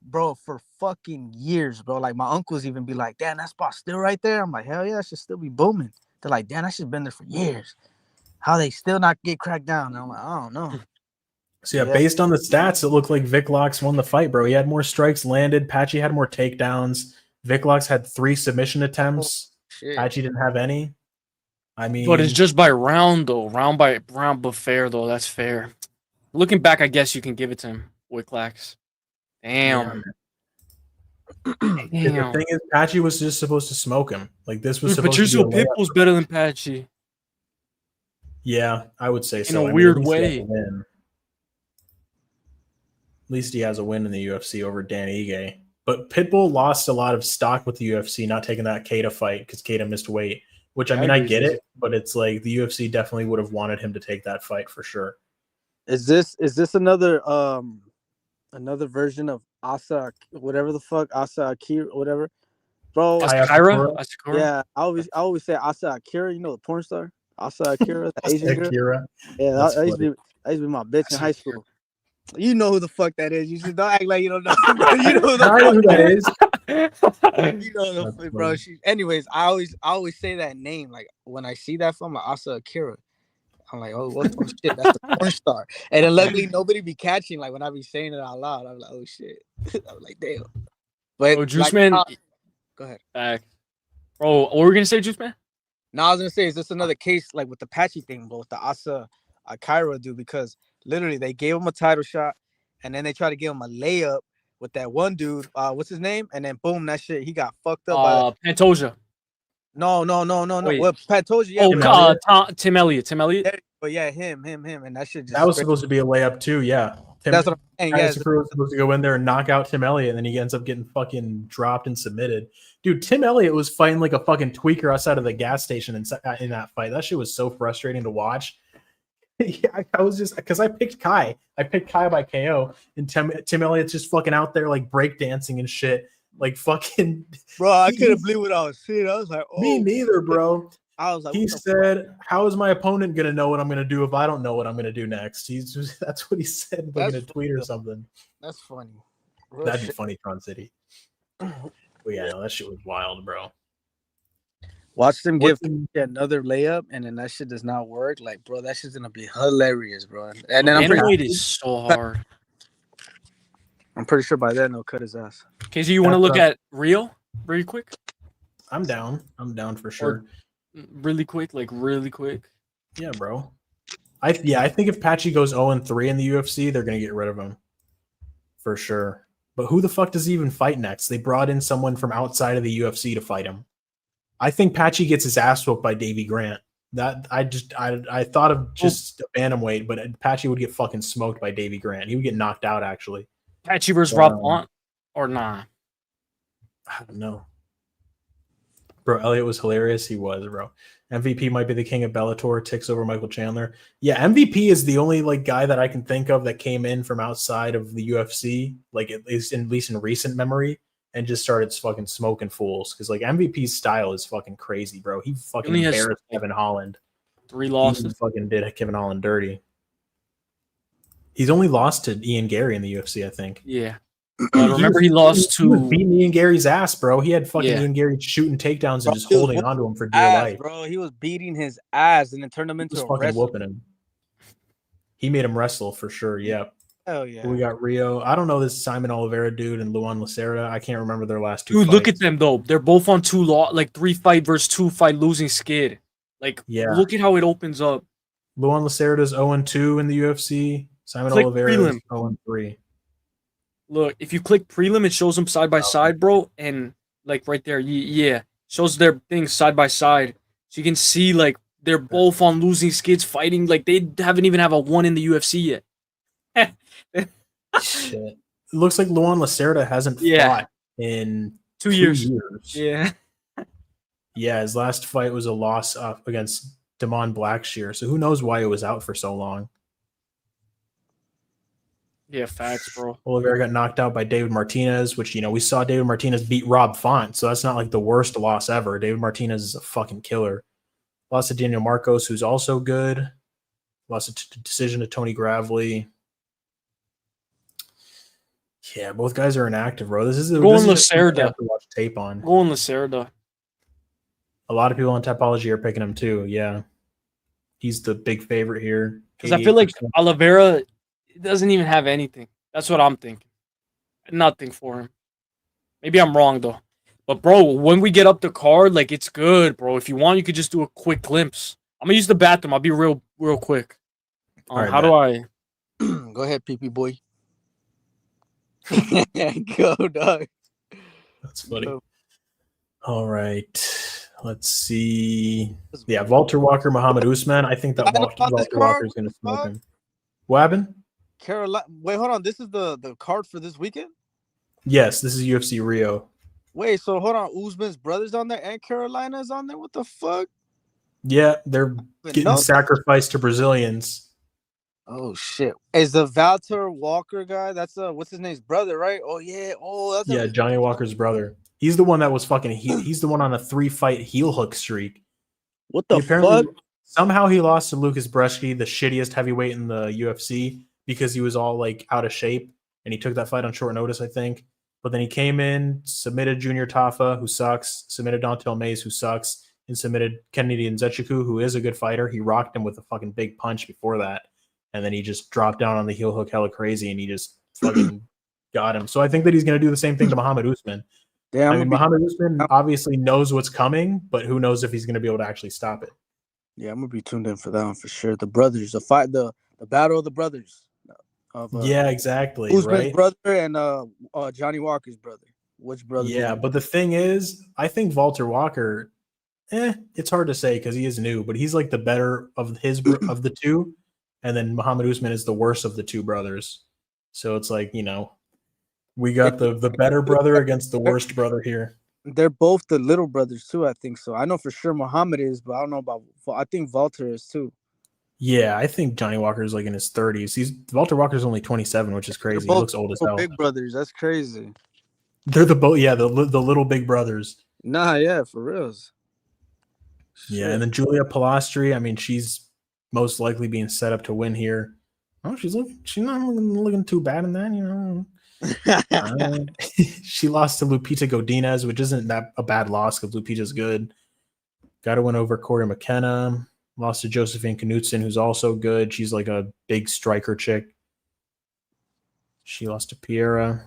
C: bro, for fucking years, bro. Like my uncles even be like, damn, that spot's still right there. I'm like, hell yeah, that should still be booming. They're like, damn, that shit's been there for years. How they still not get cracked down? And I'm like, I don't know.
A: So yeah, based on the stats, it looked like Vic Locks won the fight, bro. He had more strikes landed. Patchy had more takedowns. Vic Locks had 3 submission attempts.
C: Shit.
A: Patchy didn't have any. I mean,
B: But it's just by round, though. Round by round, but fair, though. That's fair. Looking back, I guess you can give it to him. Wicklax. Damn.
A: The thing is, Patchy was just supposed to smoke him. Like this was
B: But
A: supposed
B: you're
A: to be
B: so Pitbull's better than Patchy.
A: Yeah, I would say so.
B: In a weird
A: at least he has
B: way.
A: a win. At least he has a win in the UFC over Dan Ige. But Pitbull lost a lot of stock with the UFC, not taking that Keita fight because Keita missed weight. Which I mean, I get it, but it's like the UFC definitely would have wanted him to take that fight for sure.
C: Is this another version of Asa, whatever the fuck, Asa Akira, whatever, bro?
B: Asakura?
C: Yeah, I always say Asa Akira. You know the porn star, Asa Akira, the Asian girl.
A: Akira.
C: Yeah, that used to be my bitch in high school. You know who the fuck that is. You should don't act like you don't know. You know who the fuck that is. You know the bro. Anyways, I always say that name. Like when I see that film, like Asa Akira, I'm like, oh, what the shit? That's the porn star. And then luckily nobody be catching. Like when I be saying it out loud, I'm like, oh shit. I'm like, damn. But
B: Juiceman,
C: go ahead.
B: Bro, what were we gonna say, Juiceman?
C: No, I was gonna say, is this another case like with the Patchy thing, bro, with the Asa Akira dude? Because literally they gave him a title shot, and then they tried to give him a layup with that one dude. What's his name? And then boom, that shit, he got fucked up.
B: Pantoja.
C: No.
B: Wait.
C: Well, Pantoja, yeah.
B: Tim Elliott.
C: But yeah, him, and that shit just.
A: That was supposed to be a layup too. Yeah.
C: That's what I'm saying. Yeah,
A: was supposed to go in there and knock out Tim Elliott, and then he ends up getting fucking dropped and submitted. Dude, Tim Elliott was fighting like a fucking tweaker outside of the gas station in that fight. That shit was so frustrating to watch. Yeah, I was just because I picked Kai. I picked Kai by KO, and Tim Elliott's just fucking out there like breakdancing and shit. Like fucking.
C: Bro, I couldn't believe what I was seeing. I was like, oh.
A: Me neither, bro.
C: I was like,
A: he said, "How is my opponent gonna know what I'm gonna do if I don't know what I'm gonna do next?" That's what he said, like in a tweet or something.
C: That's funny.
A: That'd be funny, Tron City. But yeah, no, that shit was wild, bro.
C: Watch them give another layup, and then that shit does not work. Like, bro, that shit's gonna be hilarious, bro. And then
B: it is so hard.
C: I'm pretty sure by then they'll cut his ass.
B: Casey, you want to look at Rio really quick?
A: I'm down. I'm down for sure.
B: Really quick.
A: Yeah, bro. I think if Patchy goes 0-3 in the UFC, they're gonna get rid of him for sure. But who the fuck does he even fight next? They brought in someone from outside of the UFC to fight him. I think Patchy gets his ass whooped by Davy Grant. That I thought of just a bantamweight, but Patchy would get fucking smoked by Davy Grant. He would get knocked out actually.
B: Patchy versus Rob Blunt or nah?
A: I don't know. Bro, Elliot was hilarious. He was, bro. MVP might be the king of Bellator, ticks over Michael Chandler. Yeah, MVP is the only like guy that I can think of that came in from outside of the UFC, like at least in recent memory, and just started fucking smoking fools. Because like MVP's style is fucking crazy, bro. He fucking
B: only has,
A: embarrassed
B: like,
A: Kevin Holland.
B: 3
A: He
B: losses.
A: fucking did Kevin Holland dirty. He's only lost to Ian Gary in the UFC, I think.
B: Yeah. But remember, he lost
A: He was
B: to.
A: beating Ian Gary's ass, bro. He had fucking
B: Yeah.
A: Ian Gary shooting takedowns
C: Bro,
A: and just
C: he was
A: holding
C: whooping
A: onto him for dear
C: ass,
A: life.
C: bro. He was beating his ass and then turned him
A: He
C: into
A: was
C: a
A: fucking
C: wrestler.
A: whooping him. He made him wrestle for sure. Yeah.
C: Hell yeah.
A: We got Rio. I don't know this Simon Oliveira dude and Luan Lacerda. I can't remember their last 2
B: Dude,
A: fights.
B: look at them though. They're both on 3 fight versus 2 fight losing skid. Like,
A: Yeah.
B: look at how it opens up.
A: Luan Lacerda's 0-2 in the UFC. Simon
B: Click
A: Oliveira is
B: prelim.
A: 0-3.
B: Look, if you click prelim, it shows them side by side, bro. And like right there, yeah, shows their things side by side. So you can see like they're both on losing skids fighting. Like they haven't even have a 1 in the UFC yet.
A: Shit. It looks like Luan Lacerda hasn't fought in
B: 2
A: 2
B: years.
A: years.
B: Yeah.
A: Yeah, his last fight was a loss against Damon Blackshear. So who knows why it was out for so long.
B: Yeah, facts, bro.
A: Oliveira got knocked out by David Martinez, which, we saw David Martinez beat Rob Font. So that's not like the worst loss ever. David Martinez is a fucking killer. Lost to Daniel Marcos, who's also good. Lost a decision to Tony Gravely. Yeah, both guys are inactive, bro. This is
B: Lacerda.
A: I have to watch tape on.
B: Going Lacerda.
A: A lot of people on Tapology are picking him too. Yeah, he's the big favorite here.
B: Because I feel like Oliveira doesn't even have anything. That's what I'm thinking. Nothing for him. Maybe I'm wrong though. But bro, when we get up the card, like it's good, bro. If you want, you could just do a quick glimpse. I'm gonna use the bathroom. I'll be real quick.
A: Alright,
B: how do I?
C: Go ahead, PP boy. Go, dog.
A: That's funny.
C: Go.
A: All right. Let's see. Yeah, Walter Walker, Muhammad Usman. I think that Walter Walker is going to smoke him. What happened?
C: Carolina. Wait, hold on. This is the card for this weekend?
A: Yes, this is UFC Rio.
C: Wait, so hold on. Usman's brother's on there and Carolina's on there? What the fuck?
A: Yeah, they're getting sacrificed to Brazilians.
C: Oh shit! Is the Walter Walker guy? That's what's his name's brother, right? Oh yeah. Oh, that's
A: Johnny Walker's brother. He's the one that was fucking. He's the one on a 3-fight heel hook streak.
C: What the fuck?
A: Somehow he lost to Lucas Brzeski, the shittiest heavyweight in the UFC, because he was all like out of shape, and he took that fight on short notice, I think. But then he came in, submitted Junior Tafa, who sucks, submitted Dontel Mays, who sucks, and submitted Kennedy Nzechukwu, who is a good fighter. He rocked him with a fucking big punch before that. And then he just dropped down on the heel hook hella crazy, and he just fucking got him. So I think that he's going to do the same thing to Muhammad Usman.
C: Damn,
A: I mean, Muhammad Usman obviously knows what's coming, but who knows if he's going to be able to actually stop it.
C: Yeah, I'm going to be tuned in for that one for sure. The brothers, the battle of the brothers.
A: Yeah, exactly.
C: Usman's brother and Johnny Walker's brother. Which brother?
A: Yeah, but the thing is, I think Walter Walker, it's hard to say because he is new, but he's like the better of of the two. And then Muhammad Usman is the worst of the two brothers. So it's like, we got the better brother against the worst brother here.
C: They're both the little brothers too, I think so. I know for sure Muhammad is, but I don't know about. I think Walter is too.
A: Yeah, I think Johnny Walker is like in his 30s. Walter Walker's only 27, which is crazy. He looks old as hell.
C: Big brothers, that's crazy.
A: They're the little big brothers.
C: Nah, yeah, for reals.
A: Yeah, and then Julia Pilastri. I mean, she's most likely being set up to win here. Oh, she's not looking too bad in that, She lost to Lupita Godinez, which isn't that a bad loss because Lupita's good. Got to win over Corey McKenna. Lost to Josephine Knudsen, who's also good. She's like a big striker chick. She lost to Piera.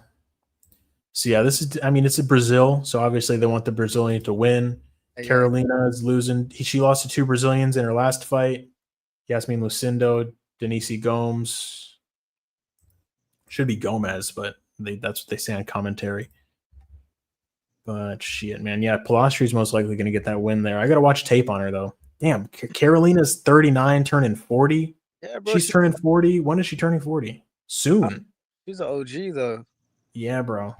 A: So yeah, it's in Brazil, so obviously they want the Brazilian to win. Yeah. Carolina is losing. She lost to 2 Brazilians in her last fight. Yasmin Lucindo, Denise Gomes. Should be Gomez, but that's what they say on commentary. But shit, man. Yeah, Pilastri's most likely going to get that win there. I got to watch tape on her, though. Damn, Carolina's 39, turning 40. Yeah, bro. She's turning 40. When is she turning 40? Soon.
C: She's an OG, though.
A: Yeah, bro.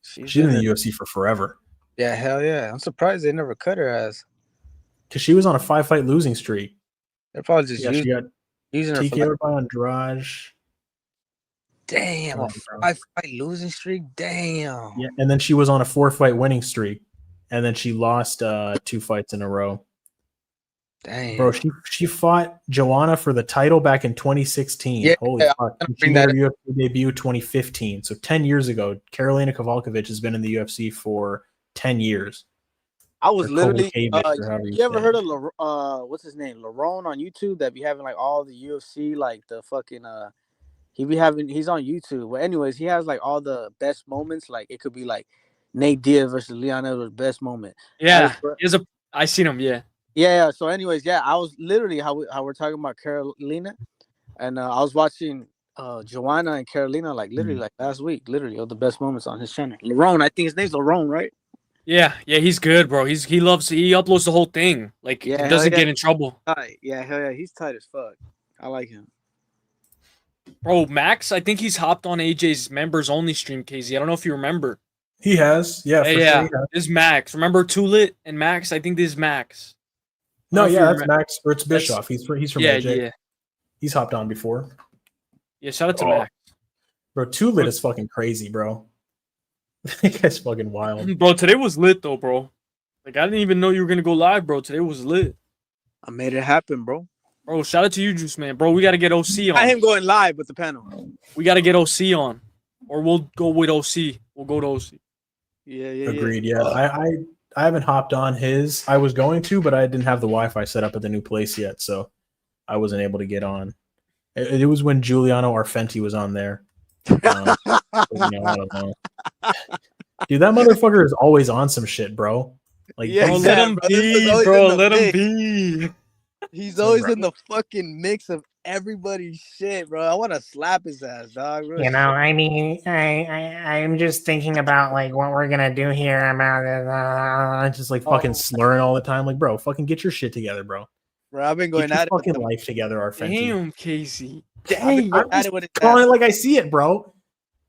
A: She's been in the UFC for forever.
C: Yeah, hell yeah. I'm surprised they never cut her ass.
A: because she was on a 5-fight losing streak.
C: They're probably just
A: Yeah, she got
C: using her for like,
A: TKO'd by Andrade.
C: damn,
A: Come
C: a
A: on, bro.
C: 5-fight losing streak. Damn.
A: Yeah, and then she was on a 4-fight winning streak, and then she lost 2 fights in a row.
C: Damn.
A: Bro, she fought Joanna for the title back in 2016.
C: Yeah,
A: Holy
C: I'm
A: fuck.
C: gonna
A: She
C: bring
A: made her
C: that
A: UFC debut 2015. So 10 years ago, Karolina Kowalkiewicz has been in the UFC for 10 years.
C: I was
A: Or
C: literally.
A: Kowalkiewicz, or however
C: You ever
A: say
C: heard
A: it.
C: of what's his name, Lerone on YouTube? That be having like all the UFC, like the fucking he's on YouTube. But anyways, he has like all the best moments. Like it could be like Nate Diaz versus Leon Edwards' best moment.
B: Yeah, I seen him. Yeah.
C: Yeah. So anyways, yeah, I was literally how we're talking about Carolina, and I was watching Joanna and Carolina like literally like last week. Literally, all the best moments on his channel. Lerone, I think his name's Lerone, right?
B: Yeah, he's good, bro. He uploads the whole thing. Like
C: Yeah,
B: he doesn't
C: hell yeah.
B: get in trouble.
C: Tight. Yeah, hell yeah, he's tight as fuck. I like him.
B: Bro, Max, I think he's hopped on AJ's members only stream, KZ. I don't know if you remember.
A: He has. Yeah, for sure. He has.
B: This is Max. Remember Too Lit and Max? I think this is Max.
A: No, yeah, that's Max Ertz Bischoff. He's from
B: yeah,
A: AJ.
B: Yeah.
A: He's hopped on before.
B: Yeah, shout out to Max.
A: Bro, Too Lit is fucking crazy, bro. That guy's fucking wild.
B: Bro, today was lit though, bro. Like I didn't even know you were gonna go live, bro. Today was lit.
C: I made it happen, bro.
B: Bro, shout out to you, Juiceman. Bro, we gotta get OC on.
C: I am going live with the panel.
B: We gotta get OC on. Or we'll go with OC. We'll go to OC.
C: Yeah.
A: Agreed, yeah. I haven't hopped on his. I was going to, but I didn't have the Wi-Fi set up at the new place yet, so I wasn't able to get on. It was when Giuliano Arfenti was on there. I don't know. Dude, that motherfucker is always on some shit, bro. Like,
C: Yeah,
B: bro,
C: he's
B: let
C: at,
B: him
C: bro.
B: be, bro. Let him
C: mix.
B: be.
C: He's always in the fucking mix of everybody's shit, bro. I want to slap his ass, dog. Real
D: You know, I mean, I'm just thinking about like what we're gonna do here about it.
A: just like fucking slurring all the time. Like, bro, fucking get your shit together, bro.
C: Bro, I've been going
A: Get your
C: at it.
A: fucking life together, Arfenti.
B: Damn, Casey.
A: Dang, I'm just calling it like I see it, bro.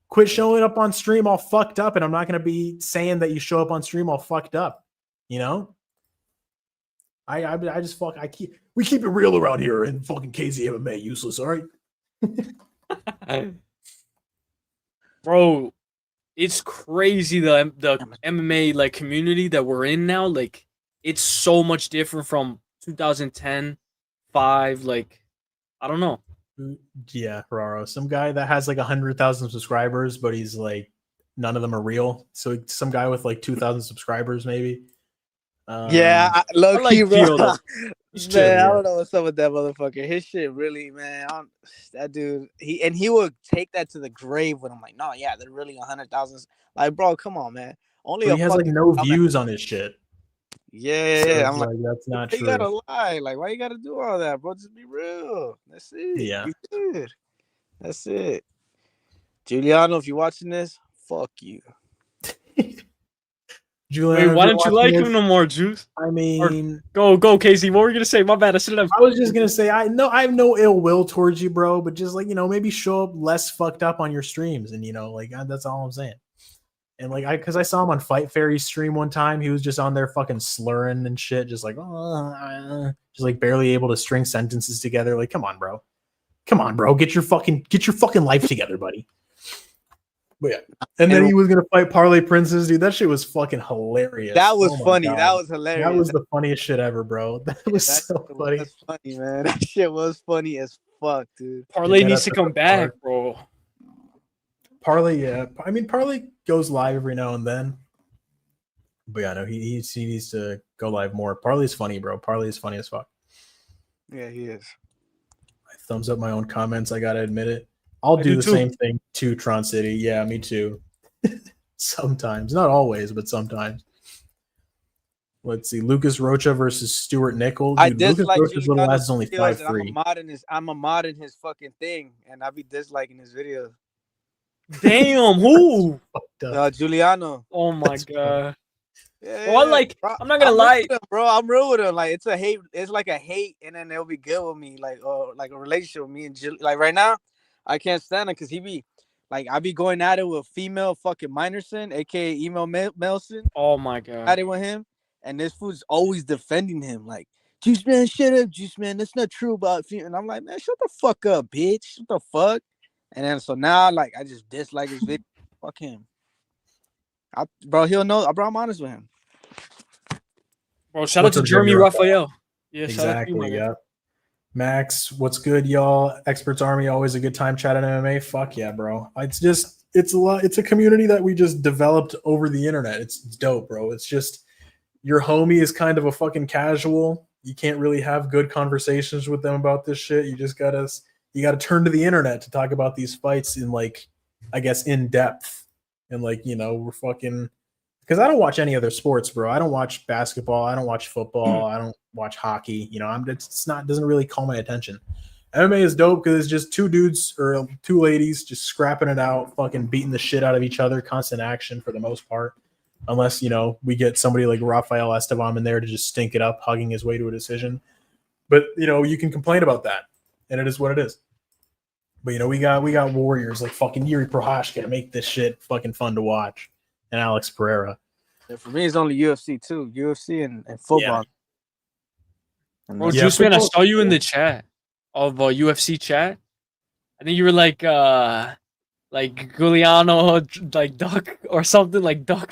A: Quit showing up on stream all fucked up, and I'm not gonna be saying that you show up on stream all fucked up. You know, I just we keep it real around here in fucking KZ MMA, useless. All right,
B: Bro, it's crazy the MMA like community that we're in now. Like, it's so much different from 2010, 5. Like, I don't know.
A: yeah, Ferraro, some guy that has like 100,000 subscribers, but he's like none of them are real. So some guy with like 2,000 subscribers, maybe.
C: Yeah, low
B: I
C: key,
B: like
C: bro.
B: Gio, though.
C: Man, I don't know what's up with that motherfucker. His shit really, man. That dude, he would take that to the grave when I'm like, no, yeah, they're really 100,000. Like, bro, come on, man. Only
A: he has like no views on his shit.
C: Yeah.
A: So
C: I'm like,
A: that's not
C: you
A: true.
C: gotta lie. Like, why you gotta do all that, bro? Just be real. That's it.
A: Yeah.
C: You good. That's it. Giuliano, if you're watching this, fuck you.
A: Julian,
B: Wait, why don't you like him no more, Juice?
A: I mean,
B: go, Casey. What were you gonna say? My bad.
A: I was just gonna say I have no ill will towards you, bro. But just like maybe show up less fucked up on your streams, and like that's all I'm saying. And like because I saw him on Fight Fairy's stream one time, he was just on there fucking slurring and shit, just like just like barely able to string sentences together. Like, come on, bro, get your fucking life together, buddy. But yeah, and then he was gonna fight Parlay Princes, dude. That shit was fucking hilarious.
C: That was funny.
A: God.
C: That was hilarious.
A: That was the funniest shit ever, bro. That was so funny.
C: That's funny, man. That shit was funny as fuck, dude.
B: Parlay needs to come back, bro.
A: Parlay, yeah. I mean, Parlay goes live every now and then. But yeah, no, he needs to go live more. Parlay is funny, bro. Parlay is funny as fuck.
C: Yeah, he is.
A: I thumbs up my own comments. I gotta admit it. I'll do the same thing to Tron City. Yeah, me too. Sometimes, not always, but sometimes. Let's see, Lucas Rocha versus Stuart Nickel.
C: I
A: Dude,
C: dislike
A: Lucas Rocha's little ass is only 5'3".
C: I'm a mod in his fucking thing, and I be disliking his videos.
B: Damn, who?
C: Giuliano.
B: Oh my god.
C: Yeah,
B: well, I'm not gonna lie,
C: bro. I'm real with him. Like it's a hate. It's like a hate, and then they'll be good with me, like like a relationship with me and like right now, I can't stand him because he be like I be going at it with female fucking Minerson, aka Emo Melson.
B: Oh my god.
C: At it with him, and this fool's always defending him, like, Juiceman, shut up, Juiceman. That's not true about you. And I'm like, man, shut the fuck up, bitch. What the fuck? And then so now, like, I just dislike his video. Fuck him. Bro, he'll know. Bro, I'm honest with him.
B: Bro, shout
A: What's
B: out to
A: up,
B: Jeremy
A: Jeremy
B: Raphael. Yeah, shout out to you,
A: Exactly.
B: man.
A: Yeah. Max, what's good, y'all? Experts Army, always a good time chatting MMA. Fuck yeah, bro. It's a lot. It's a community that we just developed over the internet. It's dope, bro. It's just your homie is kind of a fucking casual. You can't really have good conversations with them about this shit. You gotta turn to the internet to talk about these fights in, like, I guess, in depth. And, like, you know, we're fucking, because I don't watch any other sports, bro. I don't watch basketball. I don't watch football. I don't watch hockey. You know, doesn't really call my attention. MMA is dope because it's just two dudes or two ladies just scrapping it out, fucking beating the shit out of each other, constant action for the most part. Unless, you know, we get somebody like Rafael Estevam in there to just stink it up, hugging his way to a decision. But, you know, you can complain about that, and it is what it is. But, you know, we got warriors like fucking Yuri Prohashka to make this shit fucking fun to watch, and Alex Pereira.
C: And for me, it's only UFC too. UFC and football.
A: Yeah.
C: And
B: Bro,
A: Yeah,
B: Juiceman, I
A: football's
B: saw you in
A: cool.
B: the chat of UFC chat. I think you were like Giuliano, like Duck or something, like Duck.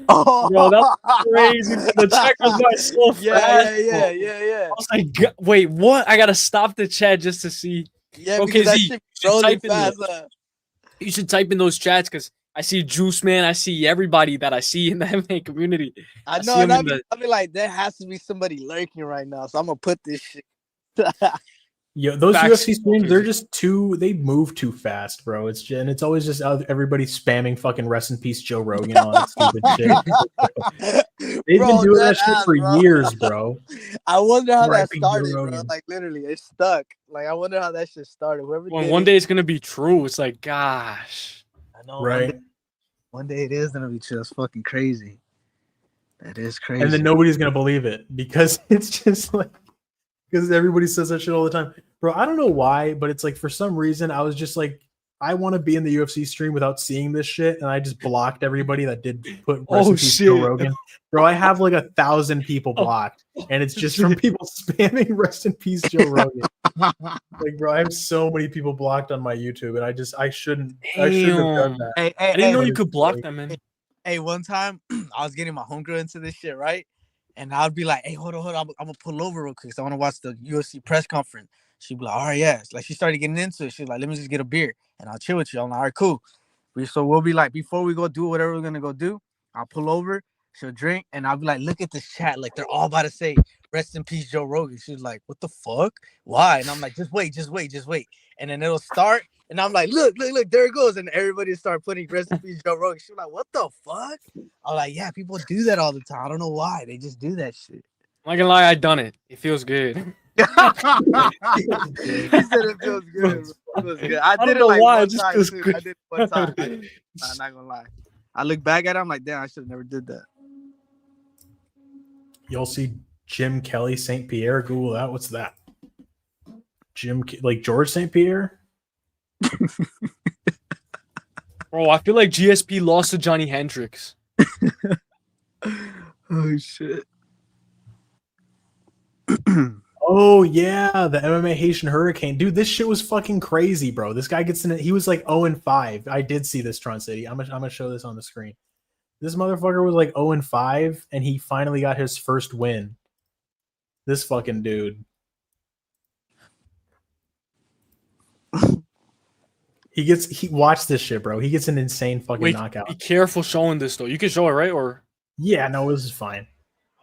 C: oh,
B: Bro, that's crazy. The check was going so fast.
C: yeah.
B: I was like, wait, what? I gotta stop the chat just to see.
C: Yeah,
B: Okay,
C: because that
B: Z,
C: shit
B: you should
C: rolling
B: type in
C: fast.
B: You should type in those chats because I see Juiceman. I see everybody that I see in the MMA community.
C: I
B: see
C: know,
B: him
C: and
B: in
C: I be like, there has to be somebody lurking right now, so I'm gonna put this shit.
A: Yeah, those
B: Facts.
A: UFC streams, they're just they move too fast, bro. It's always just everybody spamming fucking rest in peace Joe Rogan and all that stupid shit. They've been doing that shit for years, bro.
C: I wonder how that
A: R.I.P. Joe
C: started, bro.
A: Rogan.
C: Like literally, it's stuck. Like I wonder how that shit started. Whoever
B: Well,
C: did
B: one
C: it,
B: day it's gonna be true. It's like, gosh.
C: I know.
A: Right.
C: One day it is gonna be true. It's fucking crazy. That is crazy.
A: And then nobody's gonna believe it because it's just like, because everybody says that shit all the time, bro. I don't know why, but it's like for some reason I was just like, I want to be in the UFC stream without seeing this shit, and I just blocked everybody that did put rest in peace Joe Rogan. Bro, I have like 1,000 people blocked, and it's just from people spamming rest in peace Joe Rogan. Like, bro, I have so many people blocked on my YouTube, and I shouldn't have done that.
C: Hey,
B: I didn't know you
A: it's
B: could block
A: like-
B: them, man.
C: Hey, one time I was getting my homegirl into this shit, right? And I'd be like, hey, hold on. I'm gonna pull over real quick. So I want to watch the UFC press conference. She'd be like, all right, yes. Like she started getting into it. She's like, let me just get a beer and I'll chill with you. I'm like, all right, cool. So we'll be like, before we go do whatever we're gonna go do, I'll pull over, she'll drink, and I'll be like, look at this chat. Like they're all about to say, rest in peace, Joe Rogan. She's like, what the fuck? Why? And I'm like, just wait. And then it'll start. And I'm like, look, there it goes. And everybody start putting rest in peace, Joe Rogan. She's like, what the fuck? I'm like, yeah, people do that all the time. I don't know why. They just do that shit.
B: I'm not gonna lie, I done it. It feels good.
C: He said it feels good. Bro. It feels good. I
B: don't
C: did it
B: know
C: like
B: why, it
C: one
B: just
C: time
B: feels
C: too.
B: good.
C: I did it one time. I'm not gonna lie. I look back at it, I'm like, damn, I should have never did that.
A: You'll see Jim Kelly St. Pierre. Google that. What's that? Like George St. Pierre?
B: Bro, I feel like GSP lost to Johnny Hendricks.
C: Oh shit.
A: Oh yeah, the MMA Haitian Hurricane. Dude, this shit was fucking crazy, bro. This guy gets in it. He was like 0-5. I did see this, Tron City. I'm gonna show this on the screen. This motherfucker was like 0-5, and he finally got his first win. This fucking dude. He watch this shit, bro. He gets an insane fucking
B: Wait,
A: knockout.
B: be careful showing this though. You can show it, right? Or
A: Yeah, no, this is fine.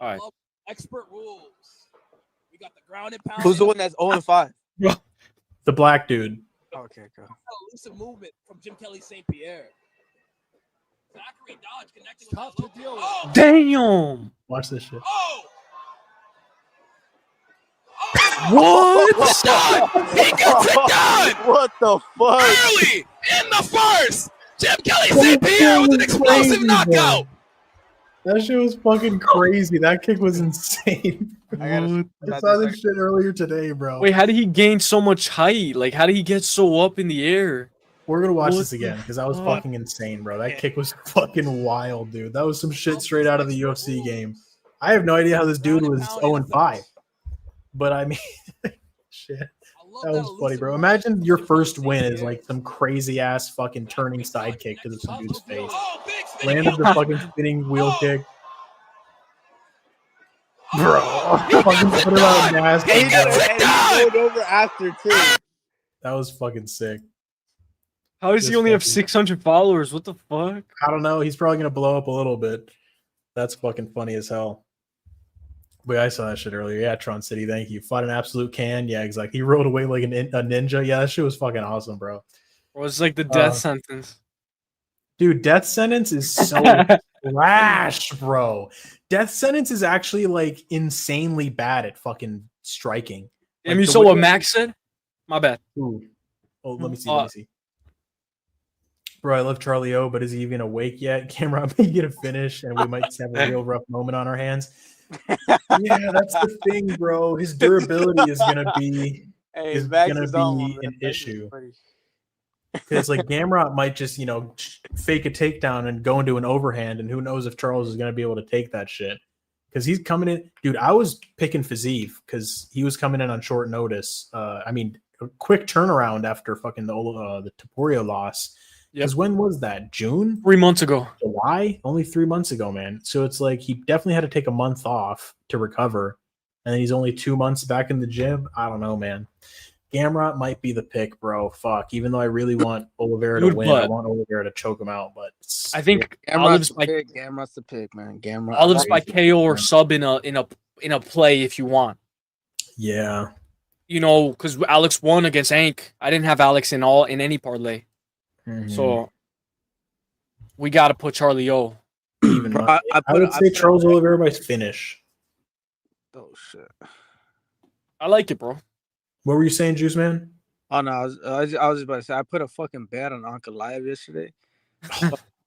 B: all right.
E: Expert rules. We got the ground and pound.
C: Who's the one that's 0-5?
A: The black dude.
C: Okay, cool.
E: Elusive movement from Jim Kelly St. Pierre. Zachary Dodge connecting with tough to deal with. Oh!
B: Damn.
A: Watch this shit.
E: Oh!
B: What?
E: He gets it done!
C: What the fuck?
E: Early in the first! Jim Kelly St. Pierre with an explosive
A: Crazy,
E: knockout!
A: That shit was fucking crazy. That kick was insane. I saw this shit earlier today, bro.
B: Wait, how did he gain so much height? Like, how did he get so up in the air?
A: We're gonna watch
B: What
A: this again because that was
B: the
A: fucking insane, bro. That kick was fucking wild, dude. That was some shit straight out of the UFC game. I have no idea how this dude was
E: Pound
A: 0-5. But I mean, shit.
E: I love
A: That was funny,
E: elusive
A: bro.
E: move.
A: Imagine your
E: Jim
A: first
E: Kelly
A: win
E: St.
A: is like
E: Pierre.
A: some crazy ass fucking turning
E: Zachary Dodge
A: sidekick to
E: connects
A: some
E: top
A: dude's
E: rope heel.
A: face.
E: Oh, big spinning
A: Landed
E: heel
A: the
E: kick.
A: fucking spinning wheel
E: Oh.
A: kick.
E: Oh,
A: Bro,
E: he
A: fucking
E: gets it
A: put him out
E: done.
A: nasty,
C: And
A: bro.
C: he rolled over after too.
A: That was fucking sick.
B: How does he
A: Just
B: only have
A: fucking-
B: 600 followers? What the fuck?
A: I don't know. He's probably gonna blow up a little bit. That's fucking funny as hell. But I saw that shit earlier. Yeah, Tron City, thank you. Fought an absolute can. Yeah, exactly. He rolled away like a ninja. Yeah, that shit was fucking awesome, bro.
B: Or it's like the death
A: Uh,
B: sentence.
A: Dude, death sentence is so trash, bro. Death sentence is actually like insanely bad at fucking striking.
B: And you
A: the
B: saw
A: way
B: what
A: that-
B: Max said? My bad.
A: Ooh. Oh, let me see. Let me see. Bro, I love Charlie O, but is he even awake yet? Camera may get a finish, and we might have a real rough moment on our hands. Yeah, that's the thing, bro. His durability is gonna be
C: Hey,
A: is
C: Max
A: gonna
C: is on one,
A: be
C: man.
A: an
C: Max is
A: issue.
C: funny.
A: Because like Gamrot might just fake a takedown and go into an overhand, and who knows if Charles is gonna be able to take that shit. Because he's coming in, dude. I was picking Fazeev because he was coming in on short notice. I mean, a quick turnaround after fucking the Taporia loss. Because when was that? June?
B: 3 months ago.
A: July? Only 3 months ago, man. So it's like he definitely had to take a month off to recover. And then he's only 2 months back in the gym. I don't know, man. Gamrot might be the pick, bro. Fuck. Even though I really want Oliveira to
B: Dude,
A: win, I
B: but-
A: want Oliveira to choke him out. But
B: I think
C: Gamrot's
B: Olive's
C: the
B: by
C: pick. Gamrot's the pick, man. Gamrot.
B: Olive's by
A: crazy.
B: KO or sub in a play if you want.
A: yeah.
B: You know, because Alex won against Ank. I didn't have Alex in any parlay.
A: Mhm.
B: So we got to put Charlie O.
A: Even
C: Bro,
A: money.
C: I
A: I
C: put-
A: would
C: I
A: say
C: put-
A: Charles Oliveira by finish.
C: Oh shit.
B: I like it, bro.
A: What were you saying, Juice Man?
C: Oh no, I was just about to say I put a fucking bet on Uncle Live yesterday.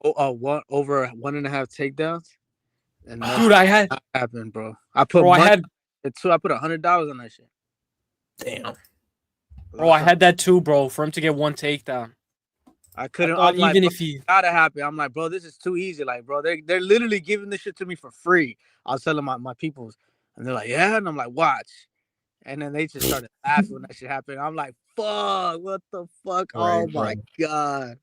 C: One over 1.5 takedowns. And
B: Dude, I had
C: not happened, bro. I put
B: bro, I
C: money
B: had
C: too. I put $100 on that shit.
A: Damn.
B: bro, I had that too, bro, for him to get one takedown.
C: I
B: I
C: couldn't.
B: thought
C: I'm like,
B: even
C: bro,
B: if he
C: gotta happen. I'm like, bro, this is too easy. Like, bro, they're literally giving this shit to me for free. I was telling my peoples, and they're like, yeah, and I'm like, watch. And then they just started laughing when that shit happened. I'm like, fuck, what the fuck?
A: Right,
C: Oh my
A: bro.
C: god.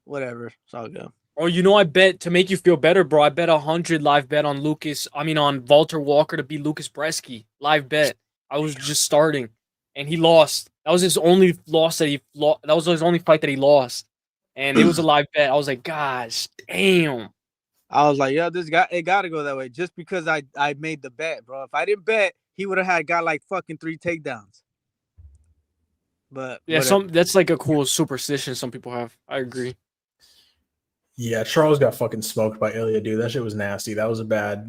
C: Whatever. It's all good.
B: or you know, I bet to make you feel better, bro. I bet 100 live bet on on Walter Walker to beat Lucas Bresky. Live bet. I was just starting, and he lost. That was his only loss that he lost. That was his only fight that he lost, and it was a live bet. I was like, gosh, damn.
C: I was like, yeah, it gotta go that way. Just because I made the bet, bro. If I didn't bet, he would have got like fucking 3 takedowns. But
B: Yeah,
C: whatever.
B: that's like a cool superstition some people have. I agree.
A: Yeah, Charles got fucking smoked by Ilya, dude. That shit was nasty. That was a bad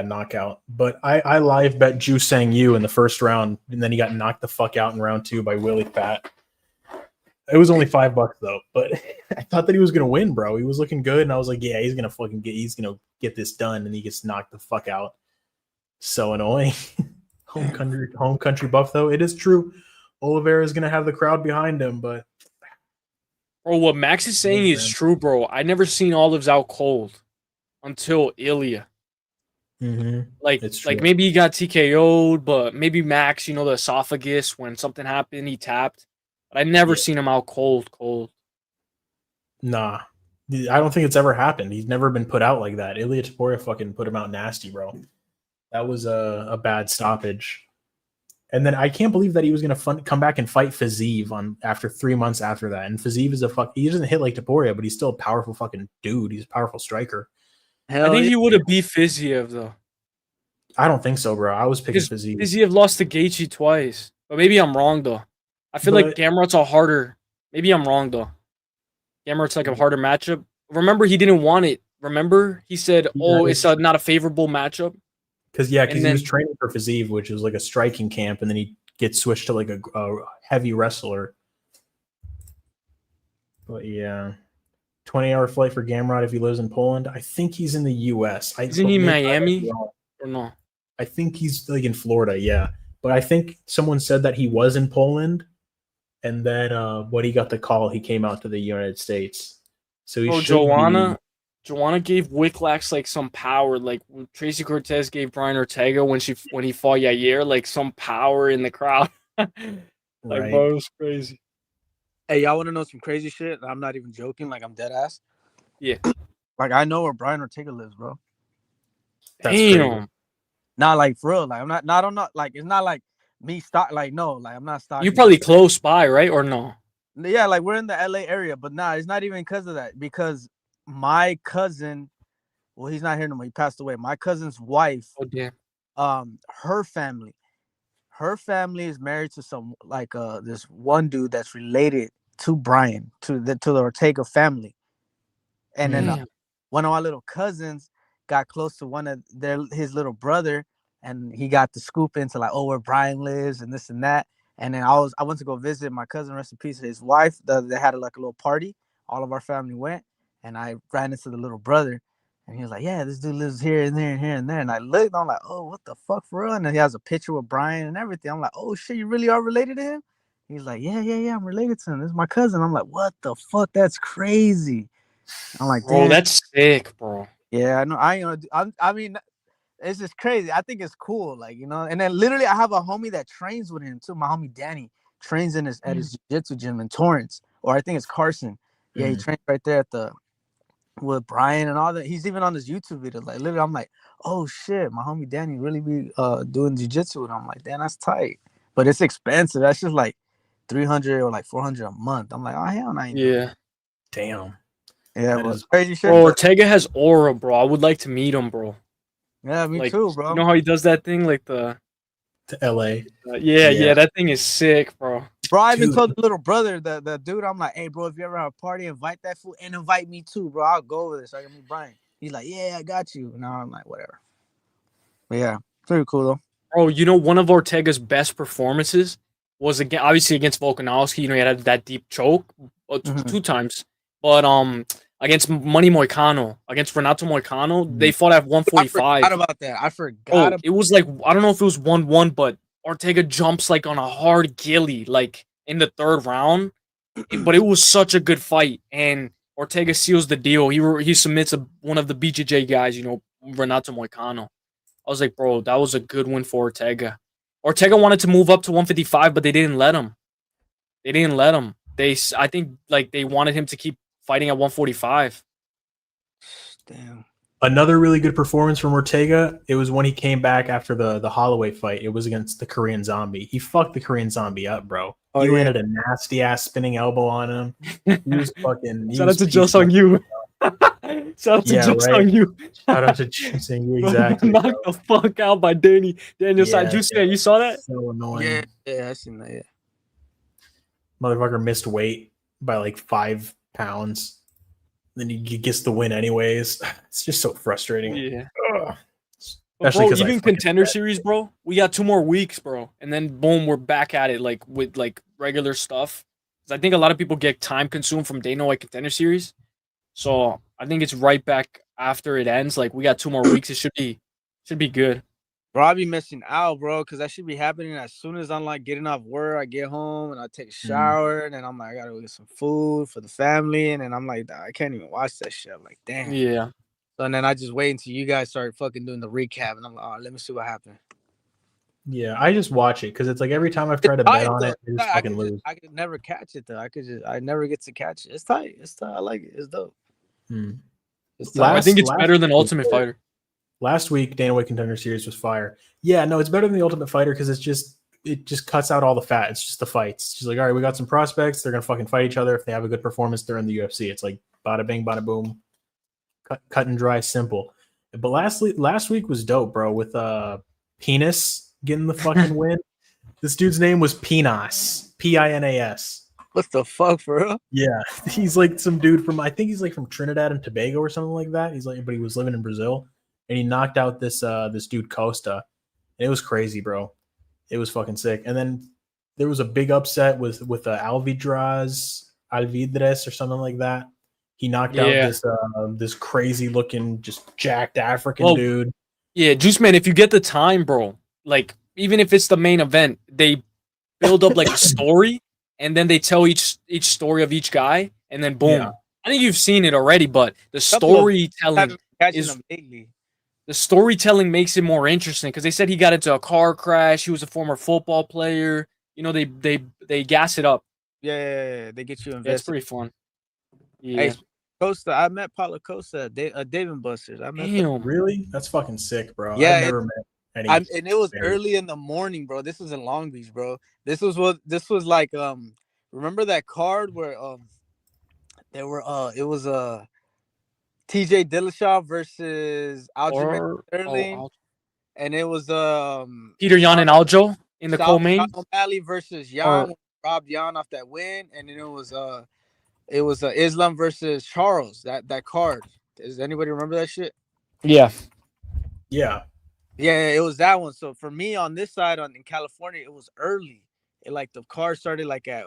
A: knockout. But I live bet Ju Sang Yu in the first round, and then he got knocked the fuck out in round 2 by Willie Fat. It was only $5 though, but I thought that he was gonna win, bro. He was looking good, and I was like, yeah, he's gonna get this done, and he gets knocked the fuck out. So annoying. home country buff though. It is true. Oliveira is gonna have the crowd behind him, but
B: Bro, what Max is saying is
A: man.
B: true, bro. I never seen Olives out cold until Ilya. Like,
A: It's
B: like
A: true.
B: maybe he got TKO'd, but maybe Max, you know, the esophagus when something happened, he tapped. But I never seen him out cold.
A: Nah, I don't think it's ever happened. He's never been put out like that. Ilya Taporia fucking put him out nasty, bro. That was a bad stoppage. And then I can't believe that he was gonna come back and fight Fazeev after 3 months after that. And Fazeev is he doesn't hit like Taporia, but he's still a powerful fucking dude. He's a powerful striker.
C: Hell
B: I think
C: yeah.
B: he would have beat Fiziev though.
A: I don't think so, bro. I was picking
B: Because
A: Fazeev.
B: Fiziev lost to Gaethje twice. But maybe I'm wrong though. I feel like
A: But-
B: Gamrot's a harder. Maybe I'm wrong though. Gamrot's like a harder matchup. Remember, he didn't want it. Remember, he said, "Oh, it's not a favorable matchup."
A: Because
B: And
A: he
B: then-
A: was training for Fazeev, which was like a striking camp, and then he gets switched to like a heavy wrestler. But yeah, 20-hour flight for Gamrot if he lives in Poland. I think he's in the U.S.
B: Isn't he in
A: maybe I might
B: Miami?
A: be wrong.
B: Or no?
A: I think he's like in Florida, yeah. But I think someone said that he was in Poland, and then when he got the call, he came out to the United States. So he
B: Oh,
A: should
B: Joanna. Joanna gave Wicklax like some power, like Tracy Cortez gave Brian Ortega when he fought Yair, like some power in the crowd. Like,
A: Right.
B: bro, it was crazy.
C: Hey, y'all want to know some crazy shit? I'm not even joking. Like, I'm dead ass.
B: Yeah.
C: Like, I know where Brian Ortega lives, bro.
A: That's crazy.
B: Damn.
C: Not like for real. Like, I'm not like it's not like me stock. Like, no, like I'm not stalking.
B: You probably close by, right? Or no?
C: Yeah, like we're in the LA area, but nah, it's not even because of that. Because my cousin, well, he's not here no more. He passed away. My cousin's wife,
B: Oh damn.
C: her family is married to some like this one dude that's related to Brian, to the Ortega family. And then
B: Damn.
C: one of my little cousins got close to his little brother, and he got the scoop into like, oh, where Brian lives and this and that. And then I went to go visit my cousin, rest in peace, his wife. They had like a little party. All of our family went, and I ran into the little brother, and he was like, yeah, this dude lives here and there and here and there. And I looked, I'm like, oh, what the fuck, for real? And then he has a picture with Brian and everything. I'm like, oh shit, you really are related to him? He's like, yeah, I'm related to him. This is my cousin. I'm like, what the fuck? That's crazy. I'm like,
B: Bro,
C: damn.
B: that's sick, bro.
C: Yeah, I know. I mean, it's just crazy. I think it's cool, like, you know. And then literally, I have a homie that trains with him too. My homie Danny trains at his jiu-jitsu gym in Torrance, or I think it's Carson. Yeah, he trains right there with Brian and all that. He's even on his YouTube video. Like, literally, I'm like, oh shit, my homie Danny really be doing jiu-jitsu with him. I'm like, damn, that's tight. But it's expensive. That's just like 300 or like 400 a month. I'm like, oh hell no.
B: Yeah.
A: Damn.
C: Yeah,
A: That
C: but
A: is-
C: crazy shit.
B: Bro, Ortega has aura, bro. I would like to meet him, bro.
C: Yeah, me
B: Like,
C: too, bro.
B: You know how he does that thing, like the
A: To LA.
B: yeah, that thing is sick, bro.
C: Bro, I even
A: Dude.
C: told the little brother, the dude, I'm like, hey, bro, if you ever have a party, invite that fool and invite me too, bro. I'll go over this. I can meet Brian. He's like, yeah, I got you. Now I'm like, whatever. But yeah, pretty cool though.
B: Bro, you know, one of Ortega's best performances was obviously against Volkanovski. You know, he had that deep choke two times, but against Money Moicano, against Renato Moicano, they fought at 145.
C: I forgot about that. I forgot.
B: Oh,
C: about
B: it was like, I don't know if it was 1-1, but Ortega jumps like on a hard gilly, like in the third round. But it was such a good fight, and Ortega seals the deal. He submits one of the BJJ guys, you know, Renato Moicano. I was like, bro, that was a good win for Ortega. Ortega wanted to move up to 155, but they didn't let him. I think like they wanted him to keep fighting at 145.
C: Damn.
A: Another really good performance from Ortega. It was when he came back after the Holloway fight. It was against the Korean Zombie. He fucked the Korean Zombie up, bro.
C: Oh,
A: He
C: yeah.
A: landed a nasty ass spinning elbow on him. He was fucking.
B: Shout out to Joe Sung Yu. Shout out to
A: Yeah,
B: Joe
A: right.
B: Sung Yu.
A: Shout out to Juiceman. You exactly.
B: Knocked the fuck out by Daniel
A: Yeah,
B: Juiceman. You saw that?
A: So annoying.
C: Yeah, I seen that. Yeah.
A: Motherfucker missed weight by like 5 pounds. Then he gets the win anyways. It's just so frustrating.
B: Yeah.
A: Ugh.
B: But
A: Especially
B: bro,
A: 'cause I
B: even
A: fucking
B: Contender
A: bet.
B: Series, bro, we got 2 more weeks, bro. And then boom, we're back at it like with like regular stuff. 'Cause I think a lot of people get time consumed from Dana White Contender Series. So I think it's right back after it ends. Like we got 2 more weeks. It should be good.
C: Bro, I be missing out, bro, because that should be happening as soon as I'm like getting off work. I get home and I take a shower, and then I'm like, I gotta go get some food for the family, and then I'm like, I can't even watch that shit. I'm like, damn.
B: Yeah.
C: So, and then I just wait until you guys start fucking doing the recap, and I'm like, oh, let me see what happened.
A: Yeah, I just watch it because it's like every time I've tried to bet on it, I just fucking lose.
C: I could never catch it though. I never get to catch it. It's tight. I like it. It's dope.
A: Hmm.
C: It's
A: Last-
C: tight.
B: I think it's
A: last
B: better than
A: week-
B: Ultimate Fighter.
A: Last week, Dana White Contender Series was fire. Yeah, no, it's better than the Ultimate Fighter because it just cuts out all the fat. It's just the fights. It's just like, all right, we got some prospects. They're gonna fucking fight each other. If they have a good performance, they're in the UFC. It's like bada bing, bada boom, cut and dry, simple. But last week was dope, bro. With Penis getting the fucking win. This dude's name was Pinas, Pinas.
C: What the fuck, for real?
A: Yeah, he's like some dude from, I think he's like from Trinidad and Tobago or something like that. He's like, but he was living in Brazil, and he knocked out this dude Costa, and it was crazy, bro. It was fucking sick. And then there was a big upset with Alvidres or something like that. He knocked out this crazy looking, just jacked African dude.
B: Yeah, Juiceman, if you get the time, bro, like even if it's the main event, they build up like a story, and then they tell each story of each guy, and then boom.
A: Yeah.
B: I think you've seen it already, but the
C: Couple of-
B: storytelling
C: Haven't been catching
B: is
C: them lately.
B: the storytelling makes it more interesting because they said he got into a car crash. He was a former football player. You know, they gas it up.
C: Yeah, they get you
B: Yeah, it's
C: invested.
B: pretty fun. Yeah.
C: Hey, Costa, I met Paulo Costa, Dave and Buster's. I met them.
B: Damn.
A: Really? That's fucking sick, bro.
C: Yeah,
A: I've never met any.
C: and it was
A: players.
C: early in the morning, bro. This was in Long Beach, bro. This was like remember that card where there were it was TJ Dillashaw versus Aljamain Sterling, and it was
B: Peter Yan and Aljo in the
C: Sean
B: co-main.
C: O'Malley versus Yan, robbed Yan off that win, and then it was Islam versus Charles. That card. Does anybody remember that shit?
B: Yeah.
A: Yeah.
C: Yeah, it was that one. So for me on this side in California, it was early. It like the car started like at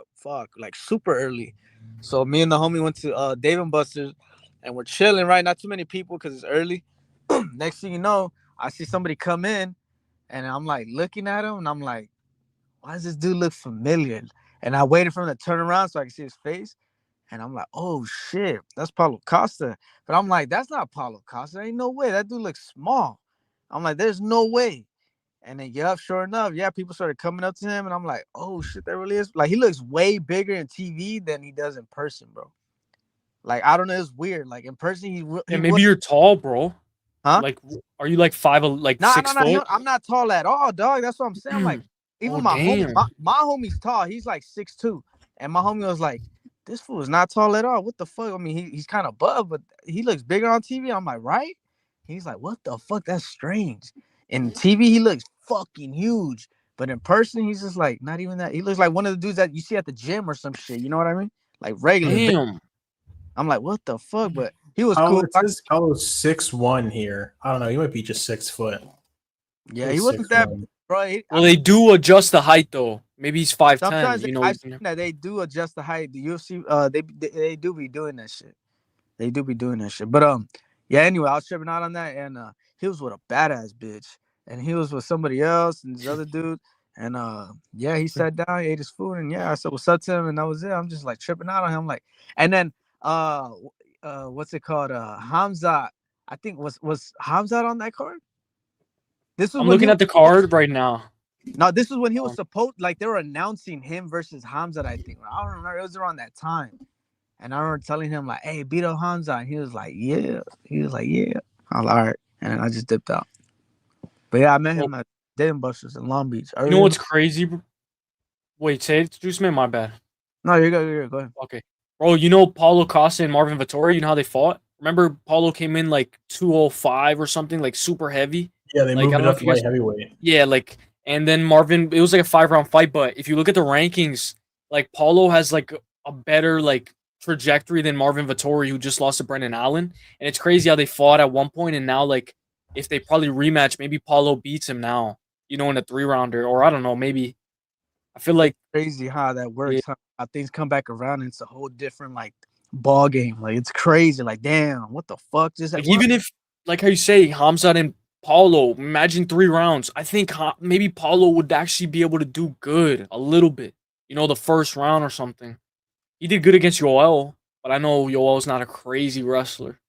C: like super early. So me and the homie went to Dave and Buster's, and we're chilling, right? Not too many people because it's early. Next thing you know, I see somebody come in, and I'm like looking at him, and I'm like, why does this dude look familiar? And I waited for him to turn around so I could see his face. And I'm like, oh shit, that's Paulo Costa. But I'm like, that's not Paulo Costa. Ain't no way. That dude looks small. I'm like, there's no way. And then, sure enough, people started coming up to him. And I'm like, oh shit, that really is. Like, he looks way bigger in TV than he does in person, bro. Like, I don't know. It's weird. Like, in person,
B: Maybe you're tall, bro.
C: Huh?
B: Like, are you like 6 foot?
C: I'm not tall at all, dog. That's what I'm saying. I'm like, even my homie's tall. He's like 6'2". And my homie was like, this fool is not tall at all. What the fuck? I mean, he's kind of buff, but he looks bigger on TV. I'm like, right? He's like, what the fuck? That's strange. In TV, he looks fucking huge. But in person, he's just like, not even that. He looks like one of the dudes that you see at the gym or some shit. You know what I mean? Like regular.
B: Damn.
C: I'm like, what the fuck? But he was cool.
A: It says Paulo's 6'1" here. I don't know. He might be just 6 foot.
C: Yeah, he wasn't that, bro.
B: Well, they do adjust the height though. Maybe he's 5'10".
C: Sometimes
B: I've
C: seen that they do adjust the height. The UFC, they do be doing that shit. They do be doing that shit. But yeah. Anyway, I was tripping out on that, and he was with a badass bitch, and he was with somebody else and this other dude, and he sat down, he ate his food, and I said what's up to him, and that was it. I'm just like tripping out on him, like, and then what's it called? Hamza, I think was Hamza on that card.
B: I'm looking at the card right now.
C: No, this is when he was supposed, like they were announcing him versus Hamza, I think. I don't remember. It was around that time. And I remember telling him, like, hey, beat up Hamza. And he was like, yeah. I was like, all right. And I just dipped out. But yeah, I met him at Dave & Buster's in Long Beach.
B: You know what's crazy? Wait, say it, Juiceman, my bad.
C: No, you're good. Go ahead.
B: Okay. Bro, you know Paulo Costa and Marvin Vettori? You know how they fought? Remember Paulo came in like 205 or something, like super heavy?
A: Yeah, they moved it up to light heavyweight.
B: Yeah, like, and then Marvin, it was like a 5-round fight, but if you look at the rankings, like Paulo has like a better like trajectory than Marvin Vettori, who just lost to Brendan Allen. And it's crazy how they fought at one point, and now like if they probably rematch, maybe Paulo beats him now, in a 3-rounder, or I don't know, maybe. I feel like
C: crazy how that works, how things come back around, and it's a whole different like ball game. Like it's crazy. Like, damn, what the fuck just
B: like, even if, like how you say, Hamza and Paulo, imagine 3 rounds. I think maybe Paulo would actually be able to do good a little bit. The first round or something. He did good against Yoel, but I know Yoel's not a crazy wrestler.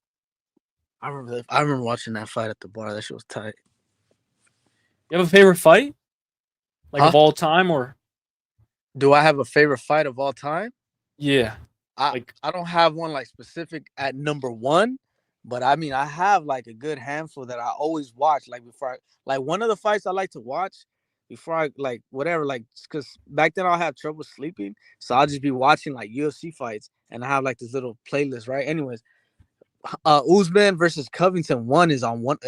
C: I remember watching that fight at the bar. That shit was tight.
B: You have a favorite fight? Like of all time, or?
C: Do I have a favorite fight of all time?
B: Yeah.
C: I don't have one like specific at number 1. But I mean, I have like a good handful that I always watch. Like before, one of the fights I like to watch before I like whatever, like because back then I'll have trouble sleeping, so I'll just be watching like UFC fights, and I have like this little playlist, right? Anyways, Usman versus Covington 1 is on one.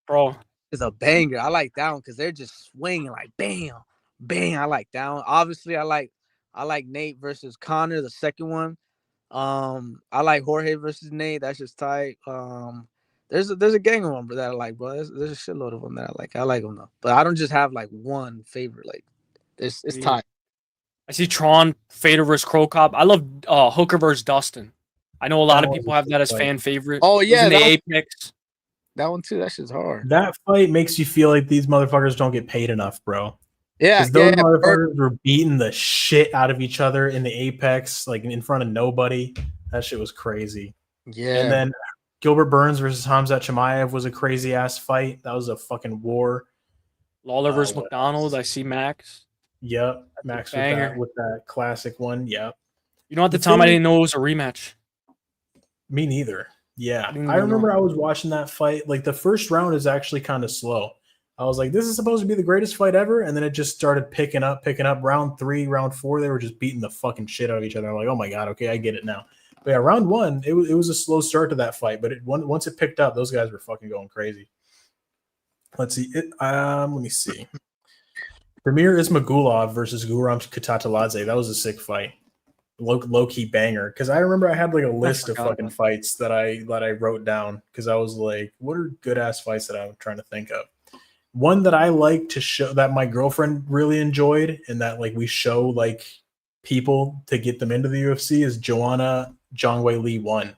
B: Bro,
C: is a banger. I like that one because they're just swinging like bam, bam. I like that one. Obviously, I like Nate versus Connor, the second one. I like Jorge versus Nate. That's just tight. There's a gang of them that I like, bro. There's a shitload of them that I like. I like them though, but I don't just have like one favorite. Like, it's tight.
B: I see Tron Fader versus Crow Cop. I love Hooker versus Dustin. I know a lot of people have that as fan favorite.
C: Oh yeah,
B: the Apex.
C: That one too. That shit's hard.
A: That fight makes you feel like these motherfuckers don't get paid enough, bro.
C: Yeah,
A: those motherfuckers were beating the shit out of each other in the Apex, like in front of nobody. That shit was crazy.
C: Yeah.
A: And then Gilbert Burns versus Hamzat Chimaev was a crazy ass fight. That was a fucking war.
B: Lawler versus
A: what
B: McDonald.
A: else?
B: I see Max.
A: Yep,
B: That's a
A: Max
B: banger.
A: with that classic one. Yep.
B: You know, at the
A: The
B: time, I
A: thing-
B: didn't know it was a rematch.
A: Me neither. Yeah,
B: I didn't
A: I
B: even know.
A: remember I was watching that fight. Like the first round is actually kind of slow. I was like, this is supposed to be the greatest fight ever, and then it just started picking up. Round 3, round 4, they were just beating the fucking shit out of each other. I'm like, oh my god, okay, I get it now. But yeah, round 1, it was a slow start to that fight, but once it picked up, those guys were fucking going crazy. Let's see. Let me see. Premier Ismagulov versus Guram Kutateladze. That was a sick fight. Low key banger. Because I remember I had like a list of
B: forgot
A: fucking
B: about
A: fights that I wrote down because I was like, what are good ass fights that I'm trying to think of? One that I like to show that my girlfriend really enjoyed and that like we show like people to get them into the UFC is Joanna Jongwei Lee 1.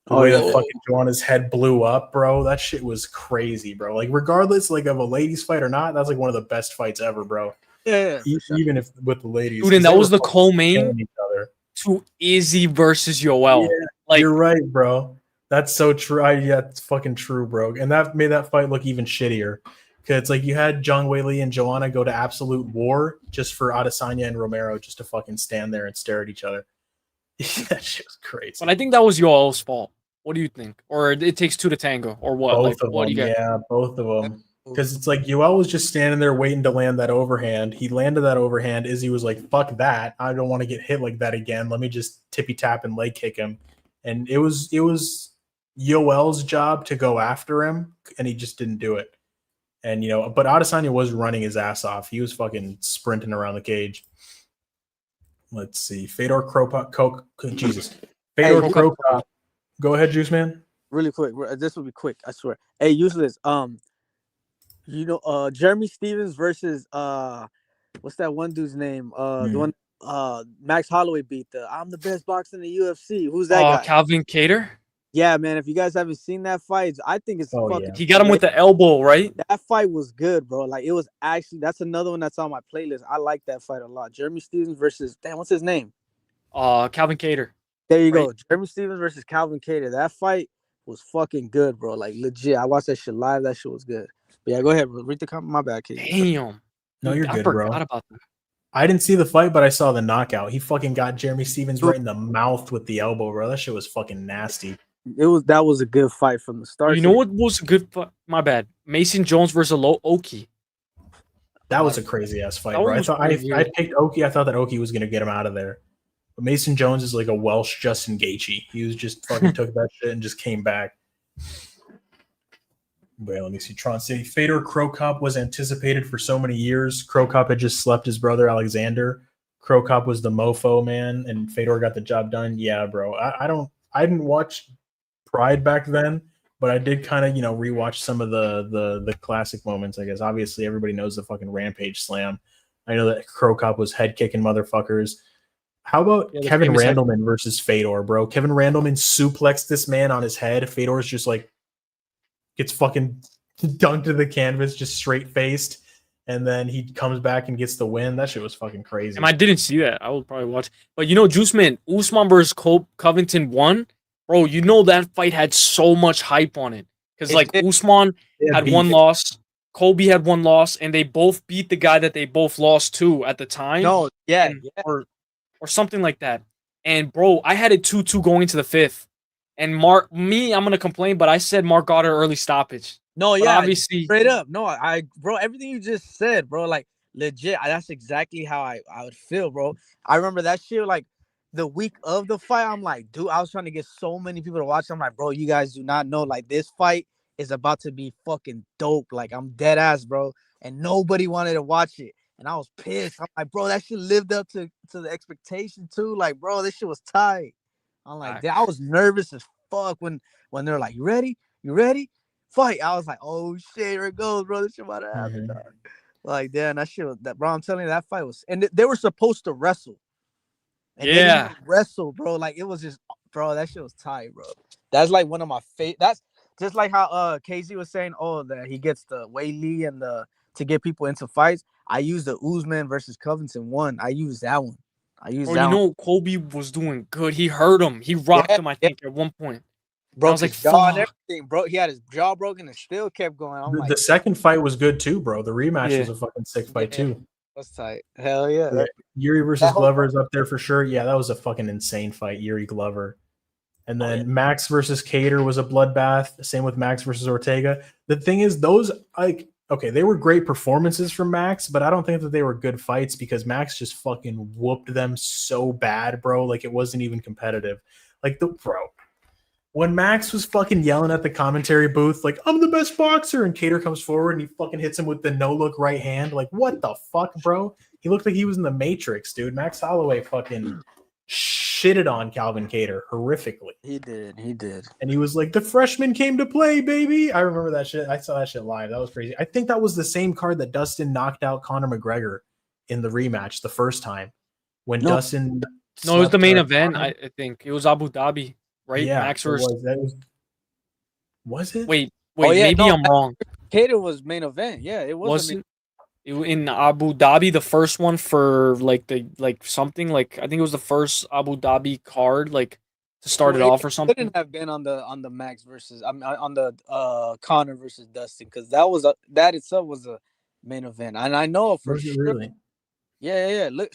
A: The way that fucking Joanna's head blew up, bro. That shit was crazy, bro. Like, regardless, like of a ladies' fight or not, that's like one of the best fights ever, bro.
C: Yeah.
A: Even if with the ladies,
B: Dude, and
A: 'cause
B: that
A: they
B: was
A: were
B: the
A: fucking
B: co-main
A: killing each other.
B: to Izzy versus Yoel.
A: Yeah,
B: Like,
A: you're right, bro. That's so true. Yeah, it's fucking true, bro. And that made that fight look even shittier. Because it's like you had Zhang Weili and Joanna go to absolute war just for Adesanya and Romero just to fucking stand there and stare at each other. That shit was crazy.
B: but I think that was Yoel's fault. What do you think? Or it takes two to tango, or what?
A: Both
B: Like,
A: of
B: what do
A: them,
B: you get?
A: yeah, both of them. Because it's like Yoel was just standing there waiting to land that overhand. He landed that overhand. Izzy was like, "Fuck that! I don't want to get hit like that again. Let me just tippy tap and leg kick him." And it was Yoel's job to go after him, and he just didn't do it. And but Adesanya was running his ass off. He was fucking sprinting around the cage. Let's see, Fedor Krokop. Jesus, Fedor
C: Hey,
A: Krokop. Go ahead, Juice Man.
C: Really quick. This will be quick. I swear. Hey, Useless. Jeremy Stevens versus what's that one dude's name? The one Max Holloway beat. I'm the best boxer in the UFC. Who's that guy?
B: Calvin Cater?
C: Yeah, man. If you guys haven't seen that fight, I think it's fucking.
A: Yeah.
B: He got him with the elbow, right?
C: That fight was good, bro. Like it was actually. That's another one that's on my playlist. I like that fight a lot. Jeremy Stevens versus what's his name?
B: Calvin Cater.
C: There you
B: Right.
C: go. Jeremy Stevens versus Calvin Cater. That fight was fucking good, bro. Like legit. I watched that shit live. That shit was good. But yeah, go ahead, bro. Read the comment. My bad, kid.
B: Damn.
A: No, you're
B: I
A: good,
B: forgot
A: bro.
B: about that.
A: I didn't see the fight, but I saw the knockout. He fucking got Jeremy Stevens right in the mouth with the elbow, bro. That shit was fucking nasty.
C: That was a good fight from the start.
B: You know what was a good fight? My bad. Mason Jones versus Oki.
A: That was a crazy ass fight,
B: That
A: bro.
B: one
A: I
B: was
A: thought
B: pretty
A: I
B: good.
A: picked Oki. I thought that Oki was gonna get him out of there. But Mason Jones is like a Welsh Justin Gaethje. He was just fucking took that shit and just came back. Wait, let me see. Tron City. Fedor Krokop was anticipated for so many years. Krokop had just slept his brother Alexander. Krokop was the mofo man, and Fedor got the job done. Yeah, bro. I didn't watch Pride back then, but I did kind of rewatch some of the classic moments. I guess obviously everybody knows the fucking Rampage Slam. I know that Krokop was head kicking motherfuckers. How about
B: Yeah, the
A: Kevin
B: famous head-
A: Randleman versus Fedor, bro? Kevin Randleman suplexed this man on his head. Fedor's just like gets fucking dunked to the canvas, just straight faced, and then he comes back and gets the win. That shit was fucking crazy.
B: And I didn't see that. I would probably watch. But Juiceman, Usman versus Covington won. Bro, that fight had so much hype on it. Because like Usman had one loss, Kobe had one loss, and they both beat the guy that they both lost to at the time.
C: No, yeah,
B: or something like that. And bro, I had it 2-2 going into the fifth. And I'm gonna complain, but I said Mark got an early stoppage.
C: No,
B: But
C: yeah,
B: obviously,
C: straight up. No, bro, everything you just said, bro, like legit. That's exactly how I would feel, bro. I remember that shit like the week of the fight. I'm like, dude, I was trying to get so many people to watch. I'm like, bro, you guys do not know, like this fight is about to be fucking dope. Like I'm dead ass, bro, and nobody wanted to watch it, and I was pissed. I'm like, bro, that shit lived up to the expectation too. Like, bro, this shit was tight. I'm like, I was nervous as fuck when they're like, you ready? Fight. I was like, oh shit, here it goes, bro. This shit about to happen. Dog. Like, damn, that shit was bro. I'm telling you, that fight was, and they were supposed to wrestle. And they didn't even wrestle, bro. Like it was just, bro, that shit was tight, bro. That's like one of my favorite. That's just like how KZ was saying, that he gets the Weili and to get people into fights. I used the Usman versus Covington one. I used that one. I used
B: Bro,
C: that
B: you
C: one.
B: know Kobe was doing good. He hurt him. He rocked
C: Yeah,
B: him, I
C: yeah.
B: think, at one point. I
C: Broke
B: was like,
C: his jaw and
B: fuck.
C: everything. Bro, he had his jaw broken and still kept going. I'm like,
A: The second fight was good too, bro. The rematch
B: Yeah.
A: was a fucking sick fight
C: yeah,
A: too.
C: that's tight. Hell yeah.
A: Yeah. Yuri versus
C: that whole
A: Glover
C: fight-
A: is up there for sure. Yeah, that was a fucking insane fight, Yuri Glover. And
C: Oh,
A: then
C: yeah.
A: Max versus Cater was a bloodbath. Same with Max versus Ortega. The thing is, those like okay, they were great performances from Max, but I don't think that they were good fights because Max just fucking whooped them so bad, bro. Like it wasn't even competitive. Like the bro. When Max was fucking yelling at the commentary booth, like, I'm the best boxer, and Cater comes forward and he fucking hits him with the no-look right hand. Like, what the fuck, bro? He looked like he was in the Matrix, dude. Max Holloway fucking shitted on Calvin Cater horrifically.
C: He did.
A: And he was like, the freshman came to play, baby. I remember that shit. I saw that shit live. That was crazy. I think that was the same card that Dustin knocked out Conor McGregor in the rematch the first time. When
C: No.
A: Dustin
B: No, it was the
A: slept,
B: main event,
A: Conor.
B: I think. It was Abu Dhabi, right?
A: Yeah,
B: Max
A: it
B: versus.
A: was. That was it?
B: Wait,
C: yeah,
B: maybe
C: no,
B: I'm wrong.
C: Cater was main event. Yeah, it was.
B: Wasn't it in Abu Dhabi the first one for something like I think it was the first Abu Dhabi card like to start it off or something.
C: Couldn't have been on the Max versus on the Connor versus Dustin because that itself was a main event, and I know for
A: Was it
C: sure.
A: really?
C: Yeah. Look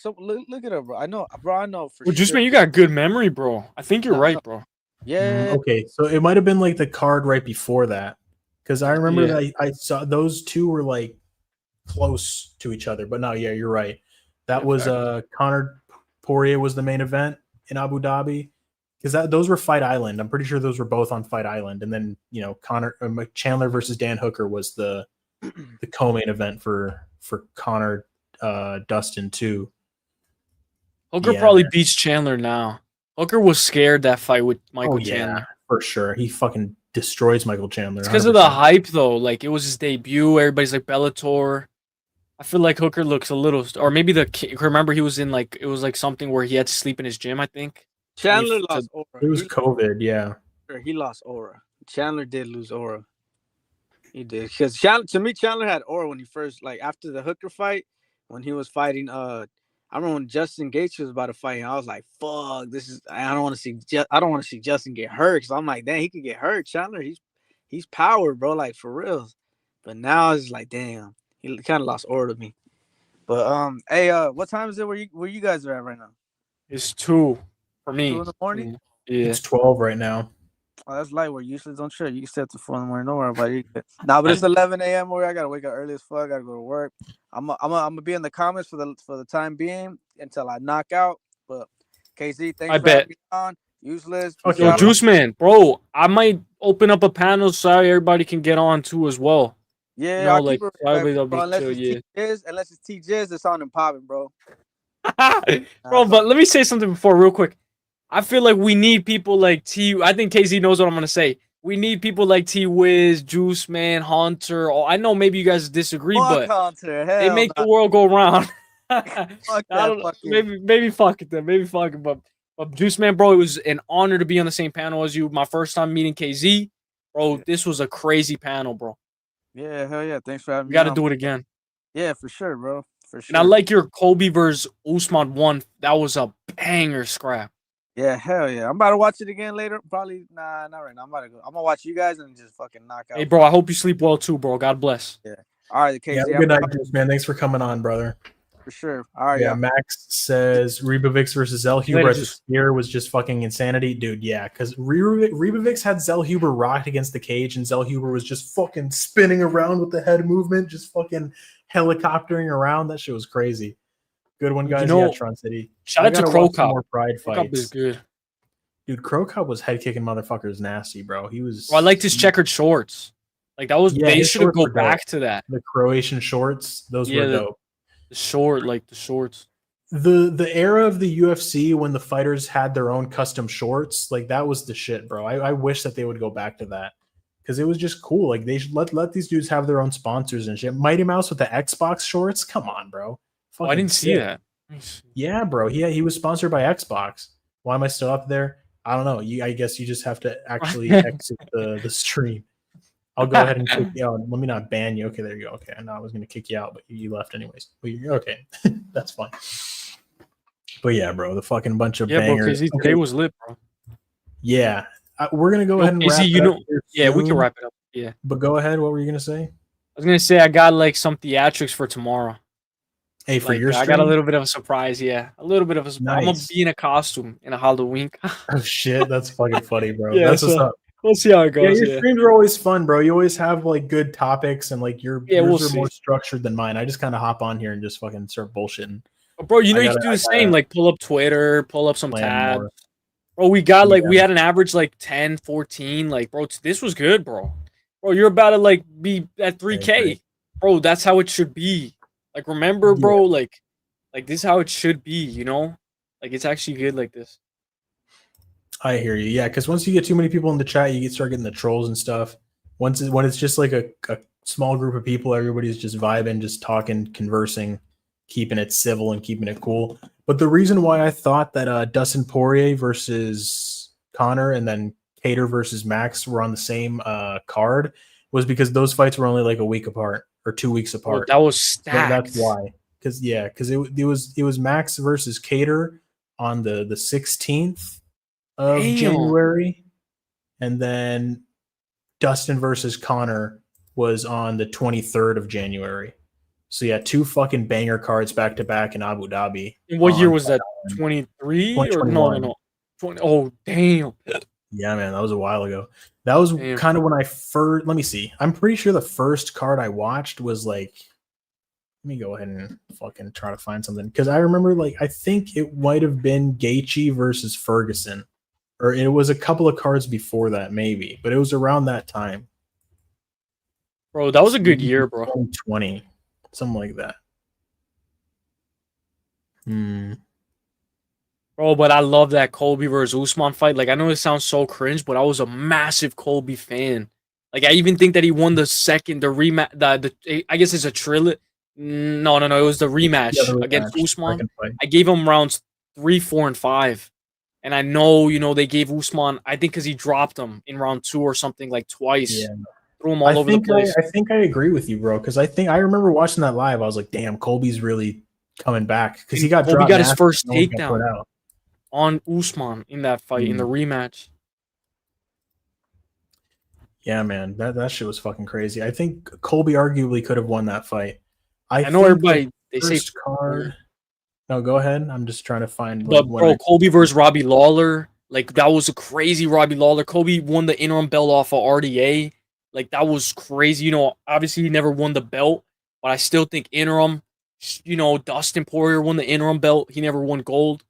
C: at her, bro. I know for
B: Well,
C: sure.
B: Juiceman, you got good memory, bro. I think you're
C: No,
B: right,
C: no.
B: bro.
C: Yeah,
A: Okay, so it might have been like the card right before that because I remember
B: Yeah.
A: that I saw those two were like close to each other. But no, yeah, you're right. That
B: Yeah,
A: was
B: facts.
A: Conor Poirier was the main event in Abu Dhabi because those were Fight Island. I'm pretty sure those were both on Fight Island, and then Connor Chandler versus Dan Hooker was the co-main event for Connor Dustin too.
B: Hooker
A: Yeah,
B: probably
A: man.
B: beats Chandler now. Hooker was scared that fight with Michael Chandler.
A: for sure. He fucking destroys Michael Chandler.
B: It's because of the
A: 100%.
B: hype, though. Like, it was his debut. Everybody's like, Bellator. I feel like Hooker looks a little... Or maybe remember he was in, like... It was, like, something where he had to sleep in his gym, I think.
C: Chandler lost aura.
A: It was COVID, yeah.
C: He lost aura. Chandler did lose aura. He did because Chandler had aura when he first after the Hooker fight when he was fighting. I remember when Justin Gaethje was about to fight, and I was like, "Fuck, this is I don't want to see. I don't want to see Justin get hurt." Because I'm like, "Damn, he could get hurt." Chandler, he's power, bro, like for real. But now it's like, damn, he kind of lost aura to me. But hey, what time is it where you guys are at right now?
B: It's 2 for me.
C: 2 in the morning.
B: Yeah.
A: It's 12 right now.
C: Oh, that's light. We're usually don't trip. You can stay up to 4 in the morning. Don't worry about it. Nah, but it's 11 a.m. where I gotta wake up early as fuck. I gotta go to work. I'm gonna be in the comments for the time being until I knock out. But KZ, thanks
B: I
C: for
B: bet.
C: having me on. Useless.
A: Okay,
B: Yo,
A: bro.
B: Juiceman, bro, I might open up a panel so everybody can get on, too, as well.
C: Yeah,
B: No,
C: I'll
B: like,
C: keep it
B: everybody
C: respectful,
B: that'll
C: bro.
B: be chill, yeah.
C: Unless it's T-Jizz, it's on and popping, bro.
B: Bro, but let me say something before, real quick. I feel like we need people like T. I think KZ knows what I'm gonna say. We need people like T Wiz, Juiceman, Hunter. I know maybe you guys disagree,
C: Fuck
B: but
C: Hunter.
B: they
C: Hell
B: make
C: nah.
B: the world go round.
C: Fuck
B: I
C: that
B: don't,
C: fucking.
B: maybe fuck it then. Maybe fuck it. But Juiceman, bro, it was an honor to be on the same panel as you. My first time meeting KZ, bro.
C: Yeah.
B: This was a crazy panel, bro.
C: Yeah, hell yeah. Thanks for having
B: We
C: me
B: got to
C: on.
B: do it again.
C: Yeah, for sure, bro. For sure.
B: And I like your Kobe versus Usman one. That was a banger scrap.
C: Yeah, hell yeah. I'm about to watch it again later. Probably not right now. I'm gonna watch you guys and just fucking knock out.
B: Hey, bro, I hope you sleep well too, bro. God bless.
C: All right, KZ.
A: Yeah, good night, man. Thanks for coming on, brother.
C: For sure. All right,
A: Yeah,
C: yeah.
A: Max says Rebovix versus Zellhuber
B: Later,
A: at the spear was just fucking insanity. Dude, yeah, because Rebovix had Zellhuber rocked against the cage, and Zellhuber was just fucking spinning around with the head movement, just fucking helicoptering around. That shit was crazy. Good one, guys. Yeah, Tron City.
B: Shout out to
A: Crow Cop.
B: Crow
A: More pride
B: Cop is
A: fights.
B: good.
A: Dude, Crow Cop was head kicking motherfuckers nasty, bro. He was.
B: Bro, I liked his checkered shorts. Like that was.
A: Yeah,
B: They
A: his
B: should have
A: shorts
B: go
A: were dope.
B: back to that.
A: The Croatian shorts. Those
B: Yeah,
A: were dope.
B: The shorts.
A: The era of the UFC when the fighters had their own custom shorts, like that was the shit, bro. I wish that they would go back to that because it was just cool. Like they should let these dudes have their own sponsors and shit. Mighty Mouse with the Xbox shorts, come on, bro.
B: Oh, I didn't see that.
A: Yeah, bro. He was sponsored by Xbox. Why am I still up there? I don't know. I guess you just have to actually exit the stream. I'll go ahead and kick you out. Let me not ban you. Okay, there you go. Okay, I know I was going to kick you out, but you left anyways. Well, okay, that's fine. But yeah, bro, the fucking bunch of
B: Yeah, bro,
A: bangers.
B: KZ today was lit, bro.
A: Yeah, we're gonna go ahead and
B: KZ,
A: wrap it up here
B: yeah, we can
A: soon,
B: wrap it up. Yeah.
A: But go ahead. What were you gonna say?
B: I was gonna say I got like some theatrics for tomorrow.
A: Hey, for
B: Like
A: your
B: I
A: stream?
B: got a little bit of a surprise, yeah. A little bit of a surprise. I'm gonna
A: Nice.
B: be in a costume in a Halloween.
A: Oh shit, that's fucking funny, bro.
B: Yeah,
A: That's what's
B: so
A: up.
B: we'll see how it
A: Yeah,
B: goes.
A: your
B: Yeah,
A: streams are always fun, bro. You always have like good topics, and like
B: Yeah,
A: yours
B: we'll
A: are more
B: see.
A: structured than mine. I just kind of hop on here and just fucking start bullshitting.
B: But bro, you know
A: I
B: you can
A: gotta-
B: do
A: I
B: the same.
A: gotta
B: Like pull up Twitter, pull up some
A: plan
B: tabs.
A: more.
B: Bro, we got like
A: Yeah.
B: we had an average like 10, 14. Like, bro, this was good, bro. Bro, you're about to like be at 3K.
A: agree.
B: Bro, that's how it should be. Like, remember,
A: Yeah.
B: bro, like this is how it should be, you know? Like it's actually good like this.
A: I hear you. Yeah, because once you get too many people in the chat, you start getting the trolls and stuff. When it's just like a small group of people, everybody's just vibing, just talking, conversing, keeping it civil and keeping it cool. But the reason why I thought that Dustin Poirier versus Connor and then Cater versus Max were on the same card was because those fights were only like a week apart or 2 weeks
B: Bro,
A: apart.
B: that was
A: So
B: stacked.
A: that's why. Because it was Max versus Cater on the 16th of
B: Damn.
A: January, and then Dustin versus Connor was on the 23rd of January. So yeah, 2 fucking banger cards back to back in Abu Dhabi.
B: And what year
A: on
B: was that?
A: Fight Island.
B: 23 or no,
A: 2021.
B: 20. Oh, damn.
A: Yeah, man, that was a while ago. That was
B: Damn.
A: kind of when I first. Let me see. I'm pretty sure the first card I watched was like. Let me go ahead and fucking try to find something because I remember like I think it might have been Gaethje versus Ferguson, or it was a couple of cards before that maybe, but it was around that time.
B: Bro, that was a good year, bro.
A: 2020, something like that.
B: Bro, but I love that Colby versus Usman fight. Like, I know it sounds so cringe, but I was a massive Colby fan. Like, I even think that he won the rematch. I guess it's a trilogy. No. It was the rematch
A: Yeah, the
B: against
A: rematch,
B: Usman.
A: second fight.
B: I gave him rounds 3, 4, and 5. And I know, they gave Usman, I think because he dropped him in round 2 or something like twice.
A: Yeah.
B: Threw him all over the place.
A: I think I agree with you, bro. Because I remember watching that live. I was like, damn, Colby's really coming back because he got
B: Colby
A: dropped
B: got his
A: after
B: first
A: no one got put
B: takedown
A: out.
B: on Usman in that fight, in the rematch.
A: Yeah, man, that shit was fucking crazy. I think Colby arguably could have won that fight.
B: I know
A: think
B: everybody, they
A: the
B: say
A: first card. No, go ahead. I'm just trying to find.
B: But
A: when
B: bro,
A: I-
B: Colby versus Robbie Lawler, like that was a crazy Robbie Lawler. Colby won the interim belt off of RDA. Like that was crazy. Obviously he never won the belt, but I still think interim. Dustin Poirier won the interim belt. He never won gold,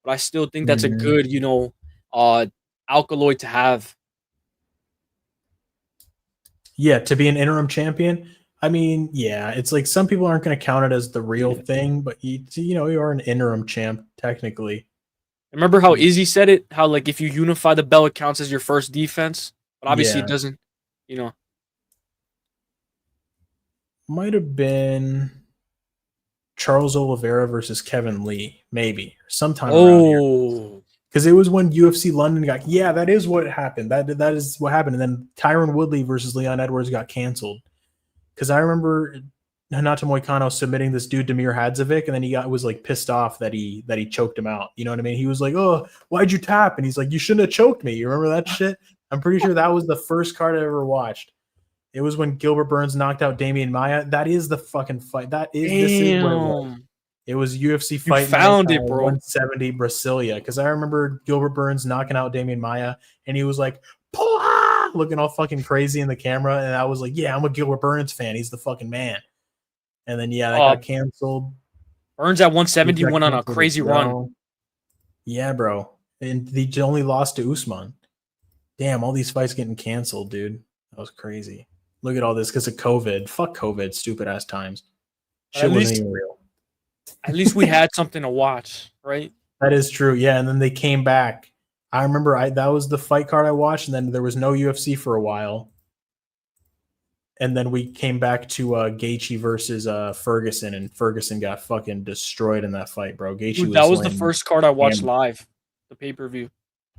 B: but I still think that's a good, alkaloid to have.
A: Yeah, to be an interim champion. I mean, yeah, it's like some people aren't going to count it as the real thing, but you are an interim champ technically.
B: Remember how Izzy said it? How like if you unify the belt, it counts as your first defense, but obviously
A: Yeah.
B: it doesn't.
A: Might have been Charles Oliveira versus Kevin Lee, maybe sometime around here.
B: Oh,
A: Because it was when UFC London got. Yeah, that is what happened. That is what happened. And then Tyron Woodley versus Leon Edwards got canceled. Because I remember Hanato Moicano submitting this dude Damir Hadzovic, and then he was like pissed off that he choked him out. You know what I mean? He was like, "Oh, why'd you tap?" And he's like, "You shouldn't have choked me." You remember that shit? I'm pretty sure that was the first card I ever watched. It was when Gilbert Burns knocked out Damian Maia. That is the fucking fight. This is what it was.
B: damn.
A: It was UFC fight
B: found
A: night,
B: it, bro.
A: 170 Brasilia. Because I remember Gilbert Burns knocking out Damian Maia, and he was like, "Pah!" looking all fucking crazy in the camera. And I was like, "Yeah, I'm a Gilbert Burns fan. He's the fucking man." And then that got canceled.
B: Burns at 170
A: He got
B: went on a
A: canceled
B: crazy
A: as
B: run.
A: well. Yeah, bro. And he only lost to Usman. Damn, all these fights getting canceled, dude. That was crazy. Look at all this because of COVID. Fuck COVID, stupid ass times. Shit wasn't even real.
B: At least we had something to watch, right?
A: That is true. Yeah, and then they came back. I remember that was the fight card I watched, and then there was no UFC for a while. And then we came back to Gaethje versus Ferguson, and Ferguson got fucking destroyed in that fight, bro. Gaethje
B: Dude, that was the
A: laying
B: first card I watched
A: hammered.
B: live, the pay-per-view.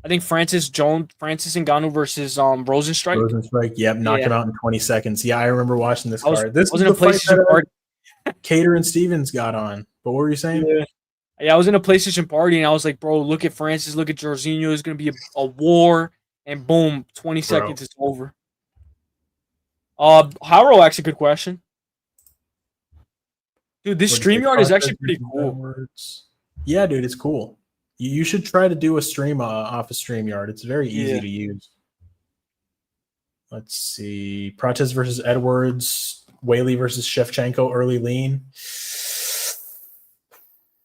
B: I think Francis Ngannou versus Rosenstrike.
A: Rosenstrike, yep, knocked him out in 20 seconds. Yeah, I remember watching this card. This
B: was
A: was
B: in a
A: the fight
B: PlayStation
A: that
B: party.
A: Cater and Stevens got on. But what were you saying?
B: Yeah. Yeah, I was in a PlayStation party and I was like, bro, look at Francis, look at Jorginho. It's gonna be a war, and boom, 20 seconds, it's over. Haro, actually, good question. Dude, this StreamYard is actually pretty cool.
A: Yeah, dude, it's cool. You should try to do a stream off of StreamYard. It's very easy to use. Let's see. Prates versus Edwards. Whaley versus Shevchenko, early lean.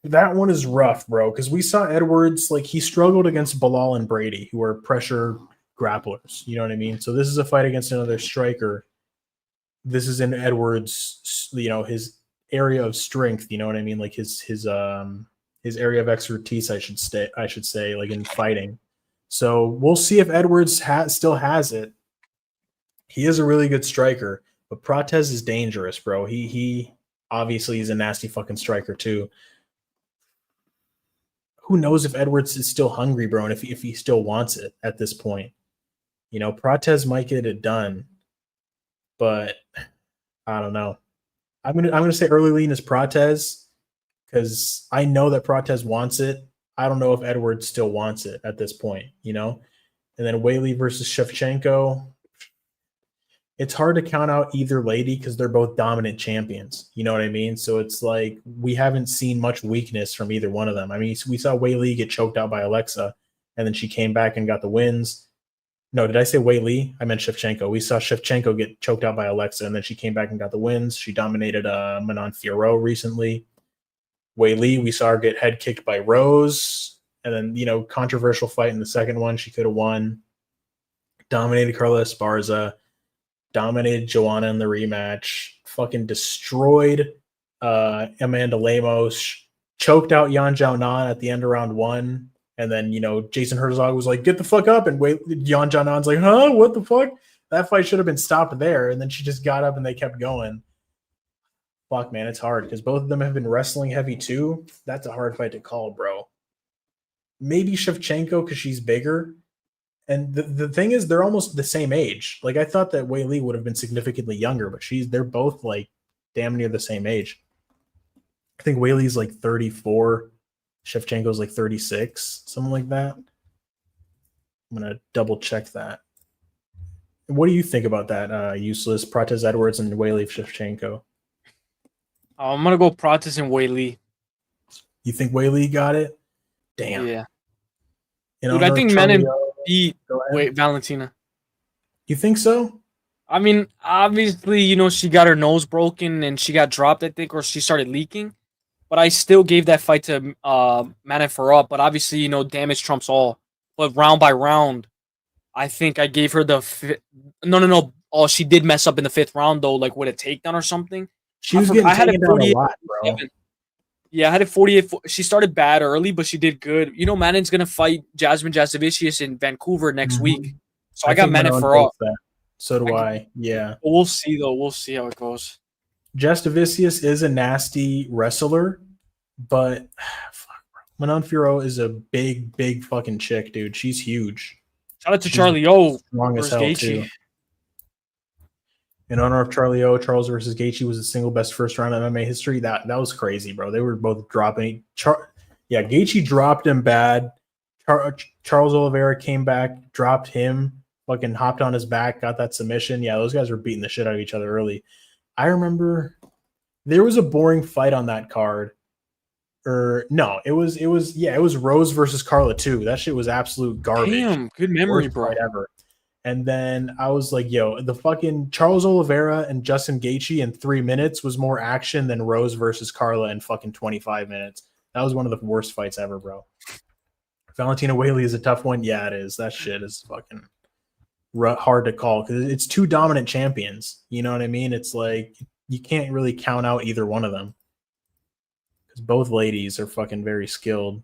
A: That one is rough, bro, because we saw Edwards, like, he struggled against Bilal and Brady, who are pressure grapplers. You know what I mean? So this is a fight against another striker. This is in Edwards, his area of strength. You know what I mean? Like his area of expertise, I should say, like in fighting. So we'll see if Edwards still has it. He is a really good striker, but Prates is dangerous, bro. He obviously is a nasty fucking striker too. Who knows if Edwards is still hungry, bro, and if he still wants it at this point. Prates might get it done, but I don't know. I'm gonna say early lean is Prates because I know that Prates wants it. I don't know if Edwards still wants it at this point, And then Whaley versus Shevchenko. It's hard to count out either lady because they're both dominant champions. You know what I mean? So it's like we haven't seen much weakness from either one of them. I mean, we saw Whaley get choked out by Alexa, and then she came back and got the wins. No, did I say Whaley? I meant Shevchenko. We saw Shevchenko get choked out by Alexa, and then she came back and got the wins. She dominated Manon Fiorot recently. Whaley, we saw her get head kicked by Rose, and then, controversial fight in the second one. She could have won. Dominated Carla Esparza. Dominated Joanna in the rematch, fucking destroyed Amanda Lemos, choked out Yan Jiaonan at the end of round 1, and then, Jason Herzog was like, get the fuck up, and Yan Jiaonan's like, huh, what the fuck? That fight should have been stopped there, and then she just got up and they kept going. Fuck, man, it's hard, because both of them have been wrestling heavy too. That's a hard fight to call, bro. Maybe Shevchenko, because she's bigger. And the thing is, they're almost the same age. Like, I thought that Wei Li would have been significantly younger, but they're both like damn near the same age. I think Wei Li's like 34, Shevchenko's like 36, something like that. I'm gonna double check that. What do you think about that? Uselyis, Prates Edwards, and Wei Li Shevchenko.
B: I'm gonna go Prates and Wei Li.
A: You think Wei Li got it? Damn.
B: Yeah. Dude, I think Menon beat Valentina.
A: You think so?
B: I mean, obviously, she got her nose broken and she got dropped, I think, or she started leaking. But I still gave that fight to Manon Fiorot. But obviously, damage trumps all. But round by round, I think I gave her the no. Oh, she did mess up in the 5th round though, like with a takedown or something.
A: She was getting taken down a lot, bro.
B: Yeah, I had it 48. She started bad early, but she did good. Manon's gonna fight Jasmine Jasovicius in Vancouver next week, so I got Manon Fiorot.
A: So do I. Yeah.
B: We'll see though. We'll see how it goes.
A: Jasovicius is a nasty wrestler, but Manon Fiorot is a big fucking chick, dude. She's huge.
B: Shout out to Charlie O.
A: Strong as hell too. In honor of Charlie O, Charles versus Gaethje was the single best first round in MMA history. That was crazy, bro. They were both dropping. Gaethje dropped him bad. Charles Oliveira came back, dropped him, fucking hopped on his back, got that submission. Yeah, those guys were beating the shit out of each other early. I remember there was a boring fight on that card. It was Rose versus Carla too. That shit was absolute garbage.
B: Damn, good memory, bro.
A: Ever. And then I was like, yo, the fucking Charles Oliveira and Justin Gaethje in 3 minutes was more action than Rose versus Carla in fucking 25 minutes. That was one of the worst fights ever, bro. Valentina Whaley is a tough one. Yeah, it is. That shit is fucking hard to call because it's two dominant champions. You know what I mean? It's like you can't really count out either one of them because both ladies are fucking very skilled.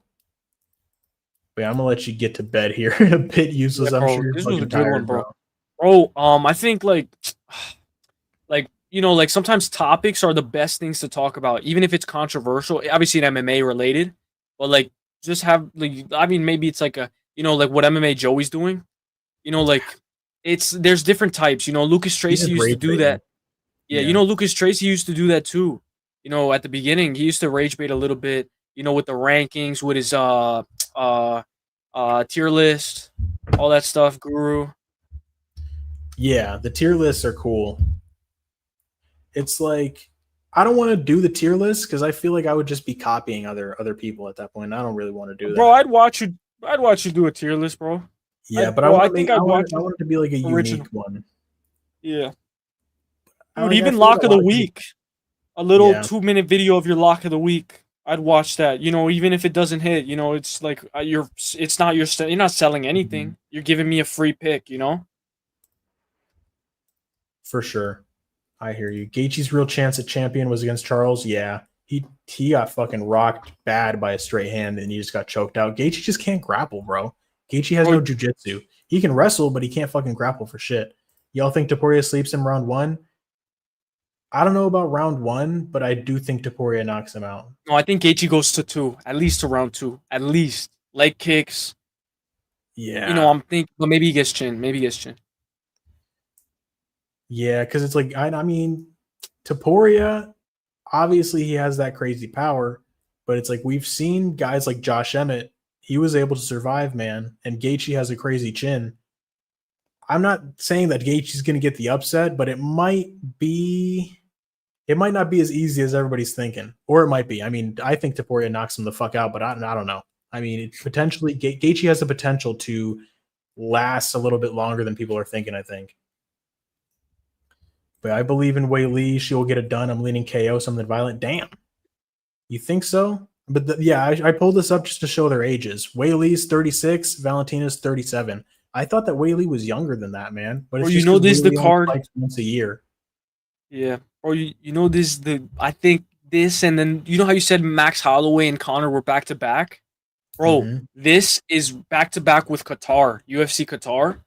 A: But yeah, I'm gonna let you get to bed here. A bit useless.
B: Yeah, bro,
A: I'm sure
B: this was a good one, bro. Bro, I think like sometimes topics are the best things to talk about, even if it's controversial. Obviously, in MMA related, but like just have maybe it's like like what MMA Joey's doing. There's different types. Lucas Tracy used to do that. Yeah, Lucas Tracy used to do that too. At the beginning, he used to rage bait a little bit. with the rankings, with his tier list, all that stuff, Guru.
A: Yeah, the tier lists are cool. It's like I don't want to do the tier list because I feel like I would just be copying other people at that point. I don't really want to do that.
B: Bro, I'd watch you do a tier list, bro.
A: Yeah, but
B: bro,
A: I
B: I think I'd watch
A: want it to be like a
B: original.
A: unique one.
B: Yeah.
A: I
B: Dude,
A: like- I
B: even
A: feel
B: lock
A: like
B: of
A: a
B: the
A: lot of people-
B: week. A little
A: Yeah.
B: 2-minute video of your lock of the week. I'd watch that. Even if it doesn't hit, it's like it's not you're not selling anything.
A: Mhm.
B: You're giving me a free pick,
A: For sure. I hear you. Gaethje's real chance at champion was against Charles. Yeah. He got fucking rocked bad by a straight hand and he just got choked out. Gaethje just can't grapple, bro. Gaethje has no jujitsu. He can wrestle, but he can't fucking grapple for shit. Y'all think Topuria sleeps him round 1? I don't know about round 1, but I do think Topuria knocks him out.
B: No, I think Gaethje goes to 2, at least to round 2, at least leg kicks.
A: Yeah.
B: I'm thinking, but maybe he gets chin.
A: Yeah, because it's like I mean, Topuria, obviously he has that crazy power, but it's like we've seen guys like Josh Emmett, he was able to survive, man, and Gaethje has a crazy chin. I'm not saying that Gaethje's going to get the upset, but it might not be as easy as everybody's thinking, or it might be. I mean, I think Topuria knocks him the fuck out, but I don't know. I mean, potentially Gaethje has the potential to last a little bit longer than people are thinking, I think. But I believe in Wei Li. She will get it done. I'm leaning KO, something violent. Damn. You think so? But I pulled this up just to show their ages. Wei Li's 36, Valentina's 37. I thought that Wei Li was younger than that, man. But it's just
B: this
A: Wei
B: the
A: Li only
B: card
A: fights once a year.
B: Yeah. Or this I think this, and then how you said Max Holloway and Connor were back to back? Bro, This is back to back with Qatar, UFC Qatar.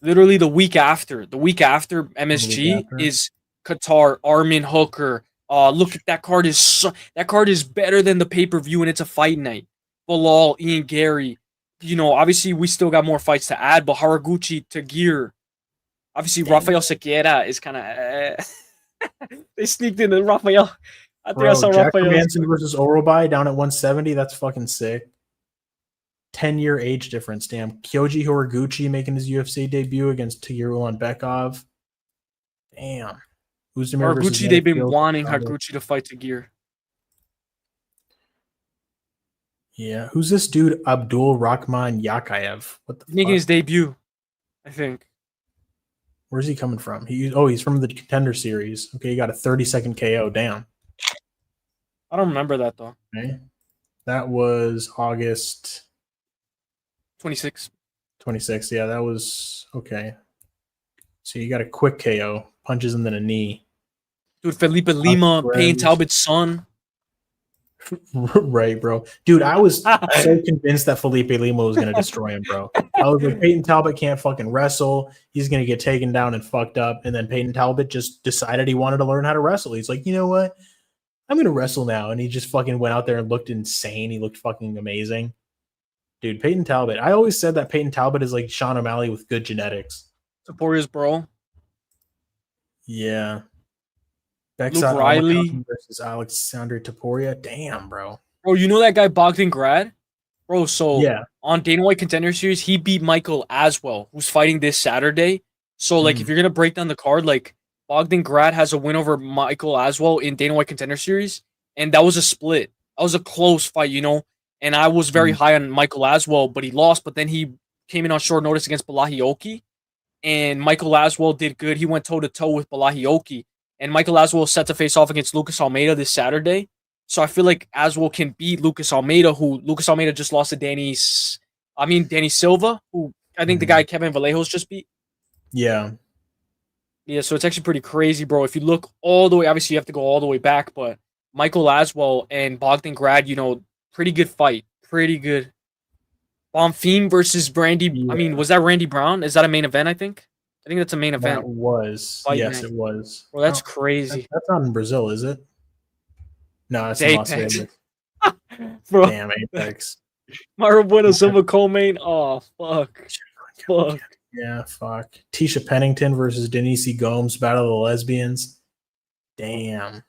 B: Literally the week after MSG is Qatar, Armin Hooker. Look at that card that card is better than the pay-per-view, and it's a fight night. Bilal, Ian Gary. Obviously we still got more fights to add, but Haraguchi, Tagir. Obviously Rafael Sequeira is kind of they sneaked in Rafael. I think I saw
A: Jack
B: Rafael
A: Manson versus Orobai down at 170. That's fucking sick. 10-year age difference. Damn. Kyoji Horiguchi making his UFC debut against Tagir Ulanbekov. Damn.
B: Haraguchi, they've been wanting Haraguchi to fight Tagir.
A: Yeah. Who's this dude? Abdul Rahman Yakayev. What the fuck?
B: Making his debut, I think.
A: Where's he coming from? He's from the Contender Series. Okay, he got a 30-second KO. Damn.
B: I don't remember that though.
A: Okay. That was August
B: 26.
A: 26. Yeah, that was okay. So you got a quick KO, punches and then a knee.
B: Dude, Felipe Lima, Payne Talbot's son.
A: Right, bro. Dude, I was so convinced that Felipe Lima was going to destroy him, bro. I was like, Peyton Talbot can't fucking wrestle. He's going to get taken down and fucked up. And then Peyton Talbot just decided he wanted to learn how to wrestle. He's like, you know what? I'm going to wrestle now. And he just fucking went out there and looked insane. He looked fucking amazing. Dude, Peyton Talbot. I always said that Peyton Talbot is like Sean O'Malley with good genetics.
B: Toporia's bro.
A: Yeah.
B: Luke Riley
A: versus Alexander Topuria. Damn, bro.
B: Bro, you know that guy Bogdan Grad? Bro, so
A: yeah.
B: On Dana White Contender Series, he beat Michael Aswell, who's fighting this Saturday. So, like, if you're going to break down the card, like, Bogdan Grad has a win over Michael Aswell in Dana White Contender Series, and that was a split. That was a close fight, and I was very high on Michael Aswell, but he lost, but then he came in on short notice against Balahioki, and Michael Aswell did good. He went toe-to-toe with Balahioki, and Michael Aswell is set to face off against Lucas Almeida this Saturday. So I feel like Aswell can beat Lucas Almeida, who Lucas Almeida just lost to Danny Silva, who I think the guy Kevin Vallejos just beat.
A: Yeah.
B: Yeah, so it's actually pretty crazy, bro. If you look all the way, obviously you have to go all the way back, but Michael Aswell and Bogdan Grad, pretty good fight. Pretty good. Bonfim versus Randy. Yeah. I mean, was that Randy Brown? Is that a main event, I think? I think that's a main event.
A: That was. Yes, it was.
B: Well, that's crazy.
A: That's not in Brazil, is it? No, it's in Las Vegas.
B: Bro.
A: Damn, Apex.
B: Mauro Bueno Silva co-main. Oh, fuck. Fuck.
A: Yeah, fuck. Tisha Pennington versus Denise Gomes, Battle of the Lesbians. Damn.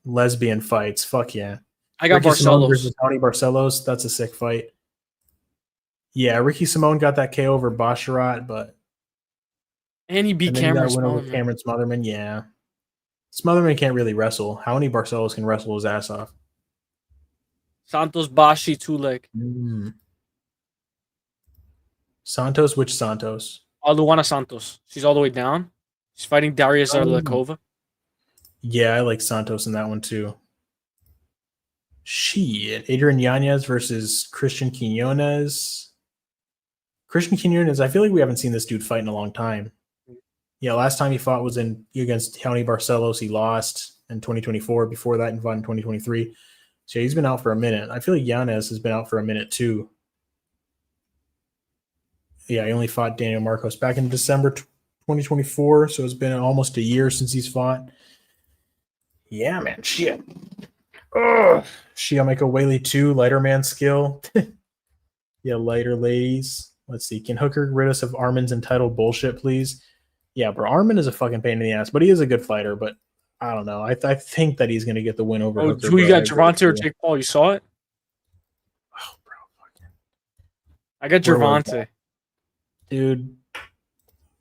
A: Lesbian fights. Fuck yeah.
B: I got
A: Ricky Simone
B: Barcelos.
A: versus Tony Barcelos. That's a sick fight. Yeah, Ricky Simone got that KO over Basharat, but
B: And he beat
A: and then he got
B: Cameron
A: a win over
B: Smotherman.
A: Cameron Smotherman. Yeah, Smotherman can't really wrestle. How many Barcelos can wrestle his ass off?
B: Santos Bashi 2-leg.
A: Santos, which Santos?
B: Luana Santos. She's all the way down. She's fighting Daria
A: Oh.
B: Zarlakova.
A: Yeah, I like Santos in that one too. Shit. Adrian Yanez versus Christian Quinones. Christian Quinones, I feel like we haven't seen this dude fight in a long time. Yeah, last time he fought was against Tony Barcelos. He lost in 2024. Before that, he fought in 2023. So he's been out for a minute. I feel like Yanez has been out for a minute too. Yeah, he only fought Daniel Marcos back in December 2024. So it's been almost a year since he's fought. Yeah, man. Shit. Ugh. Shiameko Whaley 2, lighter man skill. Yeah, lighter ladies. Let's see. Can Hooker rid us of Armin's entitled bullshit, please? Yeah, bro. Armin is a fucking pain in the ass, but he is a good fighter. But I don't know. I think that he's going to get the win over Hooker.
B: Who you
A: bro.
B: got, Gervonta or Jake Paul? You saw it?
A: Oh, bro. Fucking.
B: I got
A: Where was
B: Gervonta.
A: Dude.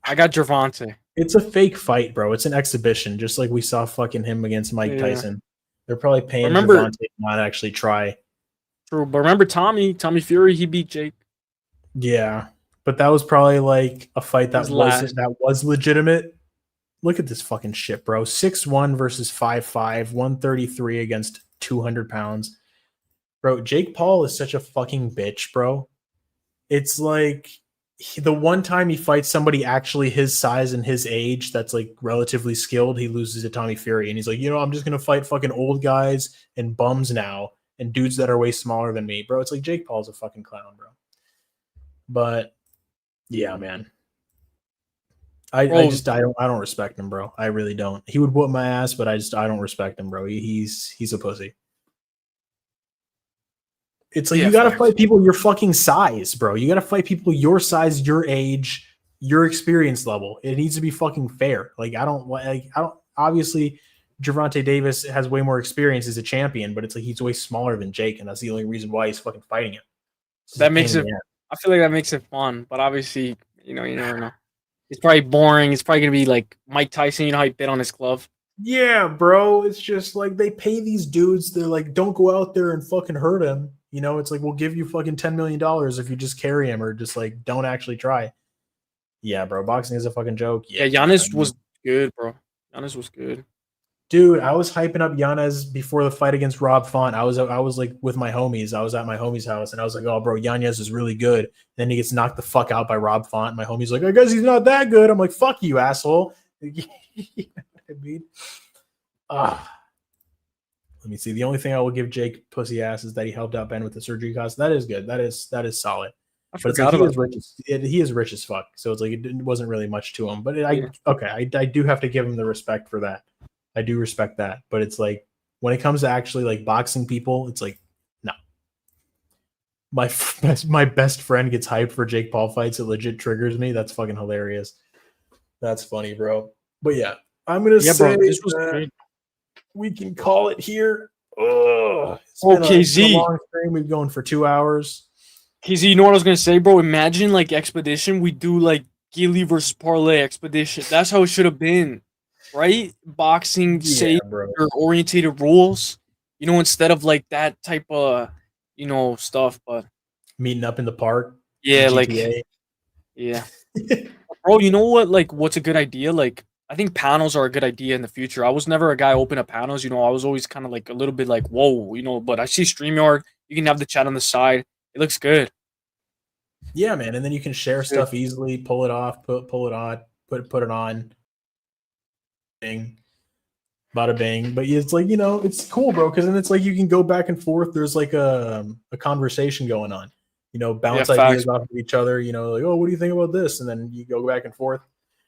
B: I got Gervonta.
A: It's a fake fight, bro. It's an exhibition, just like we saw fucking him against Mike Tyson. They're probably paying Gervonta to not actually try.
B: True, but remember Tommy Fury, he beat Jake.
A: Yeah, but that was probably like a fight that was legitimate. Look at this fucking shit, bro. 6'1" versus 5'5", 133 against 200 pounds. Bro, Jake Paul is such a fucking bitch, bro. It's like the one time he fights somebody actually his size and his age that's like relatively skilled, he loses to Tommy Fury. And he's like, I'm just going to fight fucking old guys and bums now and dudes that are way smaller than me. Bro, it's like Jake Paul's a fucking clown, bro. But yeah, man. I don't respect him, bro. I really don't. He would whoop my ass, but I don't respect him, bro. He's a pussy. It's like you gotta fight people your fucking size, bro. You gotta fight people your size, your age, your experience level. It needs to be fucking fair. Like I don't obviously Gervonta Davis has way more experience as a champion, but it's like he's way smaller than Jake, and that's the only reason why he's fucking fighting him.
B: That makes it I feel like that makes it fun, but obviously, you never know. It's probably boring. It's probably gonna be like Mike Tyson, you know how he bit on his glove.
A: Yeah, bro. It's just like they pay these dudes, they're like, don't go out there and fucking hurt him. It's like we'll give you fucking $10 million if you just carry him or just like don't actually try. Yeah, bro. Boxing is a fucking joke.
B: Yeah, Giannis was good, bro. Giannis was good.
A: Dude, I was hyping up Yanez before the fight against Rob Font. I was like with my homies. I was at my homie's house and I was like, oh, bro, Yanez is really good. And then he gets knocked the fuck out by Rob Font. My homie's like, I guess he's not that good. I'm like, fuck you, asshole. You know what I mean? Let me see. The only thing I will give Jake pussy ass is that he helped out Ben with the surgery costs. That is good. That is solid. But it's like he is rich as fuck. So it's like it wasn't really much to him. But I do have to give him the respect for that. I do respect that. But it's like when it comes to actually like boxing people, it's like no. My best friend gets hyped for Jake Paul fights. It legit triggers me. That's fucking hilarious. That's funny, bro. But yeah, I'm gonna say
B: bro, this was great.
A: We can call it here. It's
B: KZ.
A: a long stream. We've going for 2 hours.
B: KZ, you know what I was gonna say, bro? Imagine like Expedition. We do like Gilly versus Parlay Expedition. That's how it should have been, right? Boxing, safe, orientated rules. Instead of like that type of stuff. But
A: meeting up in the park.
B: Yeah, like yeah. Bro, you know what? Like, what's a good idea? Like, I think panels are a good idea in the future. I was never a guy open up panels. I was always kind of like a little bit like, whoa, but I see StreamYard. You can have the chat on the side. It looks good.
A: Yeah, man. And then you can share stuff easily, pull it off, pull it on, put it on. Bing. Bada bing. But it's like, it's cool, bro, because then it's like you can go back and forth. There's like a conversation going on. Bounce ideas off of each other, like, oh, what do you think about this? And then you go back and forth.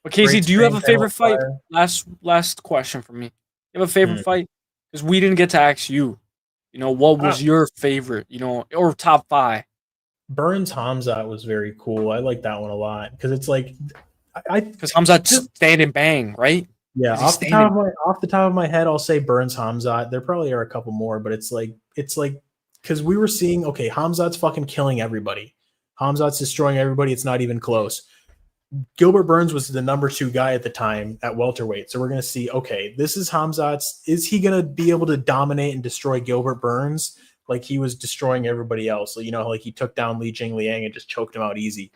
B: But Casey, do you have a favorite fight? Last question for me. You have a favorite fight? Because we didn't get to ask you. What was your favorite? Or top 5?
A: Burns Hamzat was very cool. I like that one a lot because it's like,
B: because Hamzat stand and bang, right?
A: Yeah,
B: Is he
A: off the top of my head, I'll say Burns Hamzat. There probably are a couple more, but it's like because we were seeing Hamzat's fucking killing everybody. Hamzat's destroying everybody. It's not even close. Gilbert Burns was the number 2 guy at the time at welterweight. So we're gonna see, okay, this is Hamzat's. Is he gonna be able to dominate and destroy Gilbert Burns like he was destroying everybody else? So, like he took down Li Jingliang and just choked him out easy.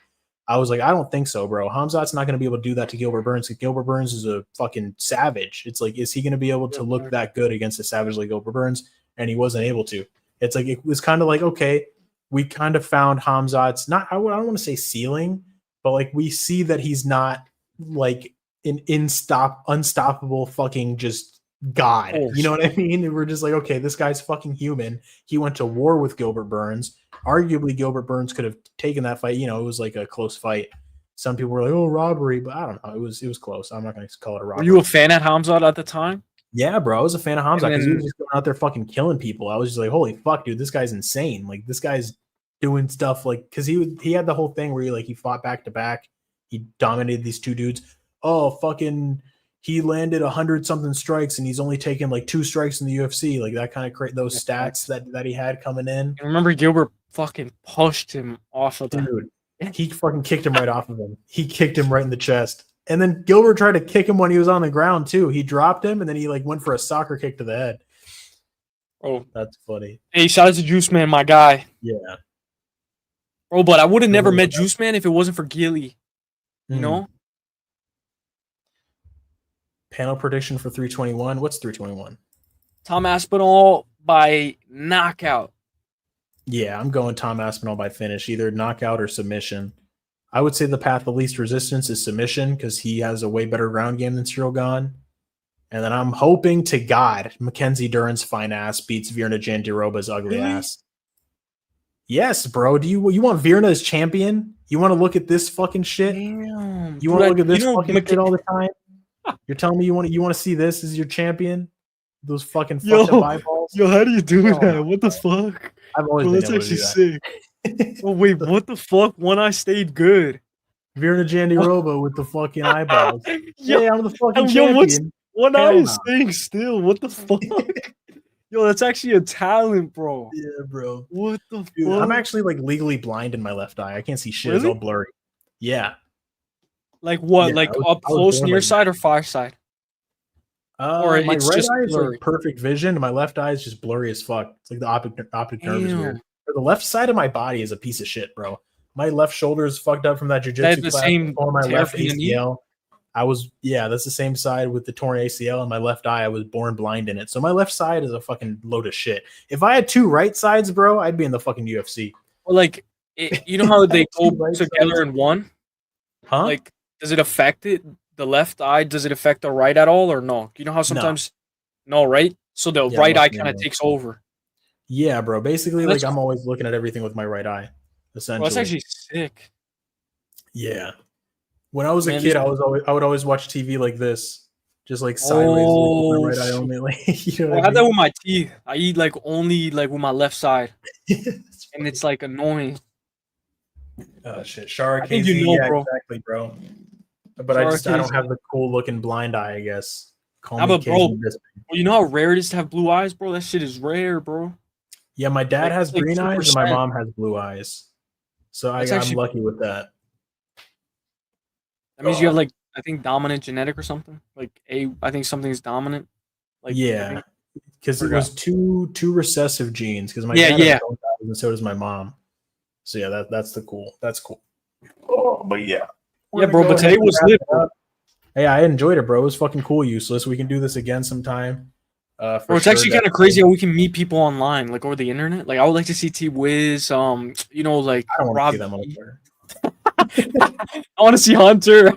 A: I was like, I don't think so, bro. Hamzat's not going to be able to do that to Gilbert Burns. Gilbert Burns is a fucking savage. It's like, is he going to be able to look that good against a savage like Gilbert Burns? And he wasn't able to. It's like, it was kind of like, okay, we kind of found Hamzat's I don't want to say ceiling, but like we see that he's not like an unstoppable fucking just God. You know what I mean? And we're just like, okay, this guy's fucking human. He went to war with Gilbert Burns. Arguably, Gilbert Burns could have taken that fight. It was like a close fight. Some people were like, "Oh, robbery," but I don't know. It was close. I'm not going to call it a robbery.
B: Were you a fan of Hamzat at the time?
A: Yeah, bro. I was a fan of Hamzat because he was just going out there fucking killing people. I was just like, "Holy fuck, dude! This guy's insane. Like, this guy's doing stuff like because he had the whole thing where he fought back to back. He dominated these 2 dudes. Oh, fucking." He landed 100-something strikes, and he's only taken like 2 strikes in the UFC. Like that kind of those stats that he had coming in.
B: I remember Gilbert fucking pushed him off of
A: Dude, he fucking kicked him right off of him. He kicked him right in the chest. And then Gilbert tried to kick him when he was on the ground too. He dropped him, and then he went for a soccer kick to the head.
B: Oh,
A: that's funny.
B: Hey, shout out to Juiceman, my guy.
A: Yeah.
B: Bro, but I would have never met Juiceman if it wasn't for Gilly. You know?
A: Panel prediction for 321. What's 321?
B: Tom Aspinall by knockout.
A: Yeah, I'm going Tom Aspinall by finish, either knockout or submission. I would say the path of least resistance is submission because he has a way better ground game than Cyril Gane. And then I'm hoping to God Mackenzie Dern's fine ass beats Virna Jandiroba's ugly ass. Yes, bro. Do you want Virna as champion? You want to look at this fucking shit?
B: Damn.
A: You want to look at this fucking shit all the time? You're telling me you want to see this as your champion? Those fucking fucked up eyeballs.
B: Yo, how do you do that? What the fuck?
A: I've always been able to do that.
B: Sick. Oh wait, what the fuck? One eye stayed good.
A: Virna Jandiroba with the fucking eyeballs. Yeah, I'm the fucking champion.
B: One eye is staying still. What the fuck? Yo, that's actually a talent, bro.
A: Yeah, bro.
B: What the
A: Dude,
B: fuck?
A: I'm actually legally blind in my left eye. I can't see shit. It's all blurry. Yeah.
B: Like what?
A: Yeah,
B: like up close, near side, or far side?
A: Or my right eye is like perfect vision, and my left eye is just blurry as fuck. It's like the optic nerve is weird. The left side of my body is a piece of shit, bro. My left shoulder is fucked up from that jiu-jitsu class. Or my left ACL. That's the same side with the torn ACL, and my left eye, I was born blind in it. So my left side is a fucking load of shit. If I had 2 right sides, bro, I'd be in the fucking UFC.
B: Well, you know how they go together in one?
A: Huh?
B: Like, does it affect it? The left eye, does it affect the right at all or no? You know how sometimes no, right? So the right eye kind of takes over.
A: Yeah, bro. Basically, I'm always looking at everything with my right eye. Essentially,
B: well, that's actually sick.
A: Yeah. When I was a kid, I would always watch TV like this, just like sideways, with my right eye only.
B: I have that with my teeth. I eat only with my left side, and it's annoying.
A: Oh shit, Shara
B: I think bro.
A: Exactly, bro. But I don't have the cool looking blind eye, I guess.
B: Bro, you know how rare it is to have blue eyes, bro? That shit is rare, bro.
A: Yeah, my dad has green eyes and my mom has blue eyes. So I'm lucky with that.
B: That means you have I think dominant genetic or something. I think something's dominant.
A: Yeah. Because it was two recessive genes. Because my dad has both eyes and so does my mom. So yeah, that's cool. Oh, but yeah.
B: Yeah, bro, but today was lit, bro.
A: Hey, I enjoyed it, bro. It was fucking cool, Uselyis. We can do this again sometime.
B: Bro, it's actually kind of crazy how we can meet people online, over the internet. I would like to see T Wiz,
A: I don't want to see them on Twitter.
B: I want to see Hunter.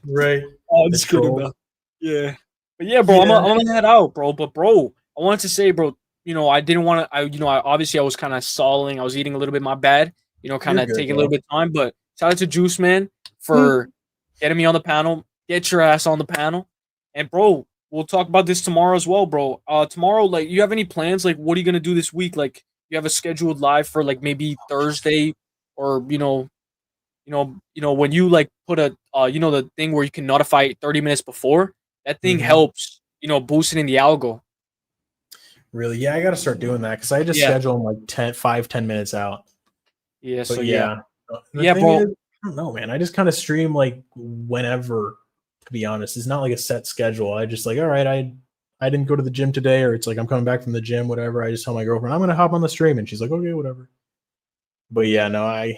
A: Right.
B: Oh, I'm just kidding, bro. Yeah. But yeah, bro, I'm gonna head out, bro. But bro, I wanted to say, bro, I didn't want to. Obviously I was kind of stalling. I was eating a little bit. My bad. Kind of taking a little bit of time. But shout out to Juiceman for getting me on the panel. Get your ass on the panel. And bro, we'll talk about this tomorrow as well, bro. Tomorrow, you have any plans? What are you gonna do this week? You have a scheduled live for maybe Thursday, or when you put a the thing where you can notify 30 minutes before. That thing
A: Mhm.
B: helps, boosting the algo.
A: Really? Yeah, I got to start doing that because I just
B: Yeah.
A: schedule them like 10 minutes out.
B: Yeah,
A: But
B: so
A: yeah, the
B: Yeah,
A: thing
B: bro.
A: is, I don't know, man. I just kind of stream like whenever. To be honest, it's not like a set schedule. I just like, all right, I didn't go to the gym today, or it's like I'm coming back from the gym, whatever. I just tell my girlfriend I'm gonna hop on the stream, and she's like, okay, whatever. But yeah, no,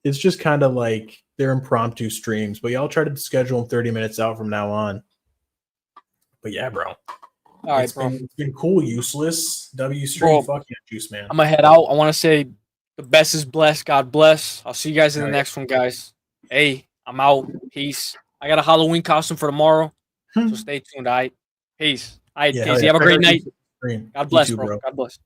A: it's just kind of like they're impromptu streams. But yeah, I'll try to schedule them 30 minutes out from now on. But yeah, bro,
B: All right, bro.
A: it's been cool. Useless W stream.
B: Bro,
A: Fuck yeah, Juice man.
B: I'm gonna head out. I want to say the best is blessed. God bless. I'll see you guys in the
A: Right.
B: next one, guys. Hey, I'm out. Peace. I got a Halloween costume for tomorrow, so stay tuned. All right. Peace. All right,
A: Yeah,
B: Casey. Have a great night. God
A: You
B: bless,
A: too,
B: bro. God bless.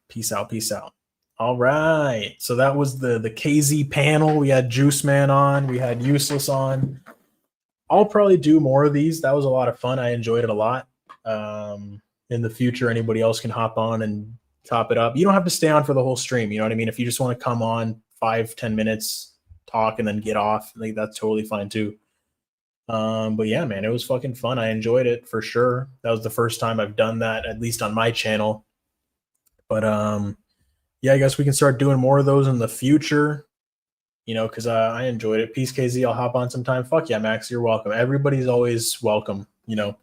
A: Peace out. Peace out. All right. So that was the KZ panel. We had Juiceman on. We had Useless on. I'll probably do more of these. That was a lot of fun. I enjoyed it a lot. In the future, anybody else can hop on and top it up. You don't have to stay on for the whole stream. You know what I mean? If you just want to come on 5-10 minutes, talk, and then get off, like that's totally fine too. But yeah, man, it was fucking fun. I enjoyed it for sure. That was the first time I've done that, at least on my channel. But yeah, I guess we can start doing more of those in the future. Because I enjoyed it. Peace, KZ. I'll hop on sometime. Fuck yeah, Max. You're welcome. Everybody's always welcome. And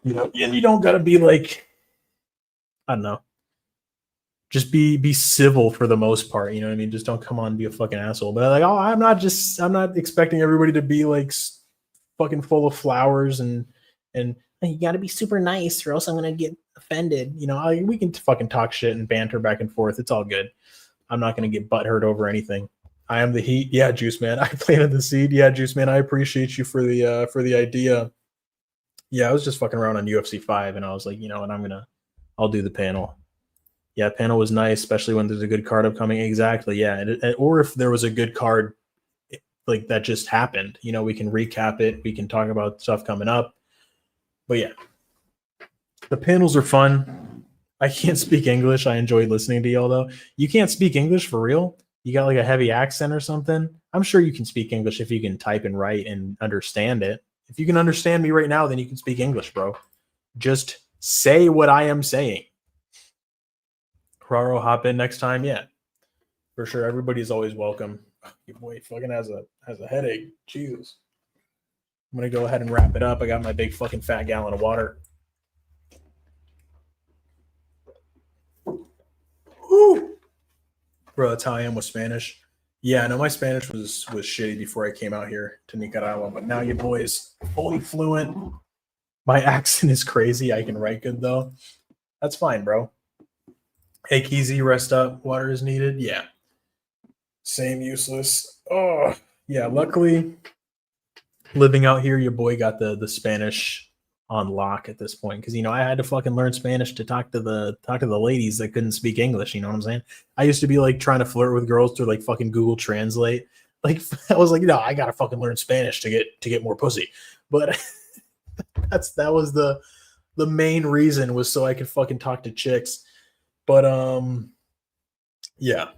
A: you don't gotta be like, I don't know. Just be civil for the most part. You know what I mean? Just don't come on and be a fucking asshole. But like, I'm not expecting everybody to be like fucking full of flowers and you got to be super nice or else I'm gonna get offended. We can fucking talk shit and banter back and forth. It's all good. I'm not gonna get butthurt over anything. I am the heat. Yeah, Juice Man. I planted the seed. Yeah, Juice Man. I appreciate you for the idea. Yeah, I was just fucking around on UFC 5 and I was like, and I'll do the panel. Yeah, panel was nice, especially when there's a good card upcoming. Exactly. Yeah, or if there was a good card like that just happened, we can recap it. We can talk about stuff coming up. But yeah, the panels are fun. I can't speak English. I enjoyed listening to y'all though. You can't speak English for real? You got like a heavy accent or something? I'm sure you can speak English if you can type and write and understand it. If you can understand me right now, then you can speak English, bro. Just say what I am saying. Raro, hop in next time. Yeah, for sure. Everybody's always welcome. Your boy fucking has a headache. Jesus. I'm gonna go ahead and wrap it up. I got my big fucking fat gallon of water. Woo! Bro, that's how I am with Spanish. Yeah, no, my Spanish was shitty before I came out here to Nicaragua, but now your boy is fully fluent. My accent is crazy. I can write good though. That's fine, bro. Hey, Keezy, rest up. Water is needed. Yeah. Same, Useless. Oh, yeah. Luckily, living out here, your boy got the Spanish on lock at this point because I had to fucking learn Spanish to talk to the ladies that couldn't speak English. You know what I'm saying? I used to be like trying to flirt with girls through like fucking Google Translate. Like I was like, I gotta fucking learn Spanish to get more pussy. But that was the main reason was so I could fucking talk to chicks. But yeah,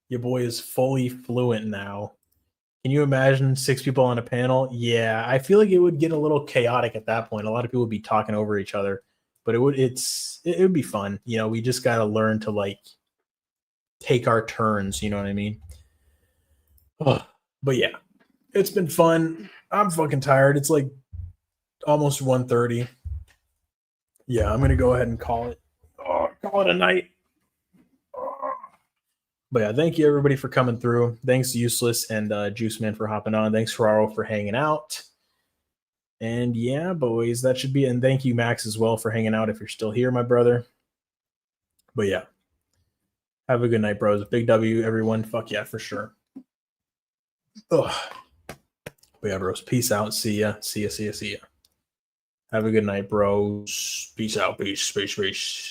A: your boy is fully fluent now. Can you imagine 6 people on a panel? Yeah, I feel like it would get a little chaotic at that point. A lot of people would be talking over each other, but it would be fun. We just got to learn to like take our turns. You know what I mean? Oh, but yeah, it's been fun. I'm fucking tired. It's like almost 1:30. Yeah, I'm gonna go ahead and call it a night. But yeah, thank you everybody for coming through. Thanks Useless and Juiceman for hopping on. Thanks Ferraro for hanging out. And yeah, boys, that should be it. And thank you, Max, as well for hanging out if you're still here, my brother. But yeah, have a good night, bros. Big W, everyone. Fuck yeah, for sure. Ugh. But yeah, bros. Peace out. See ya. See ya. See ya. See ya. Have a good night, bros. Peace out. Peace. Peace. Peace.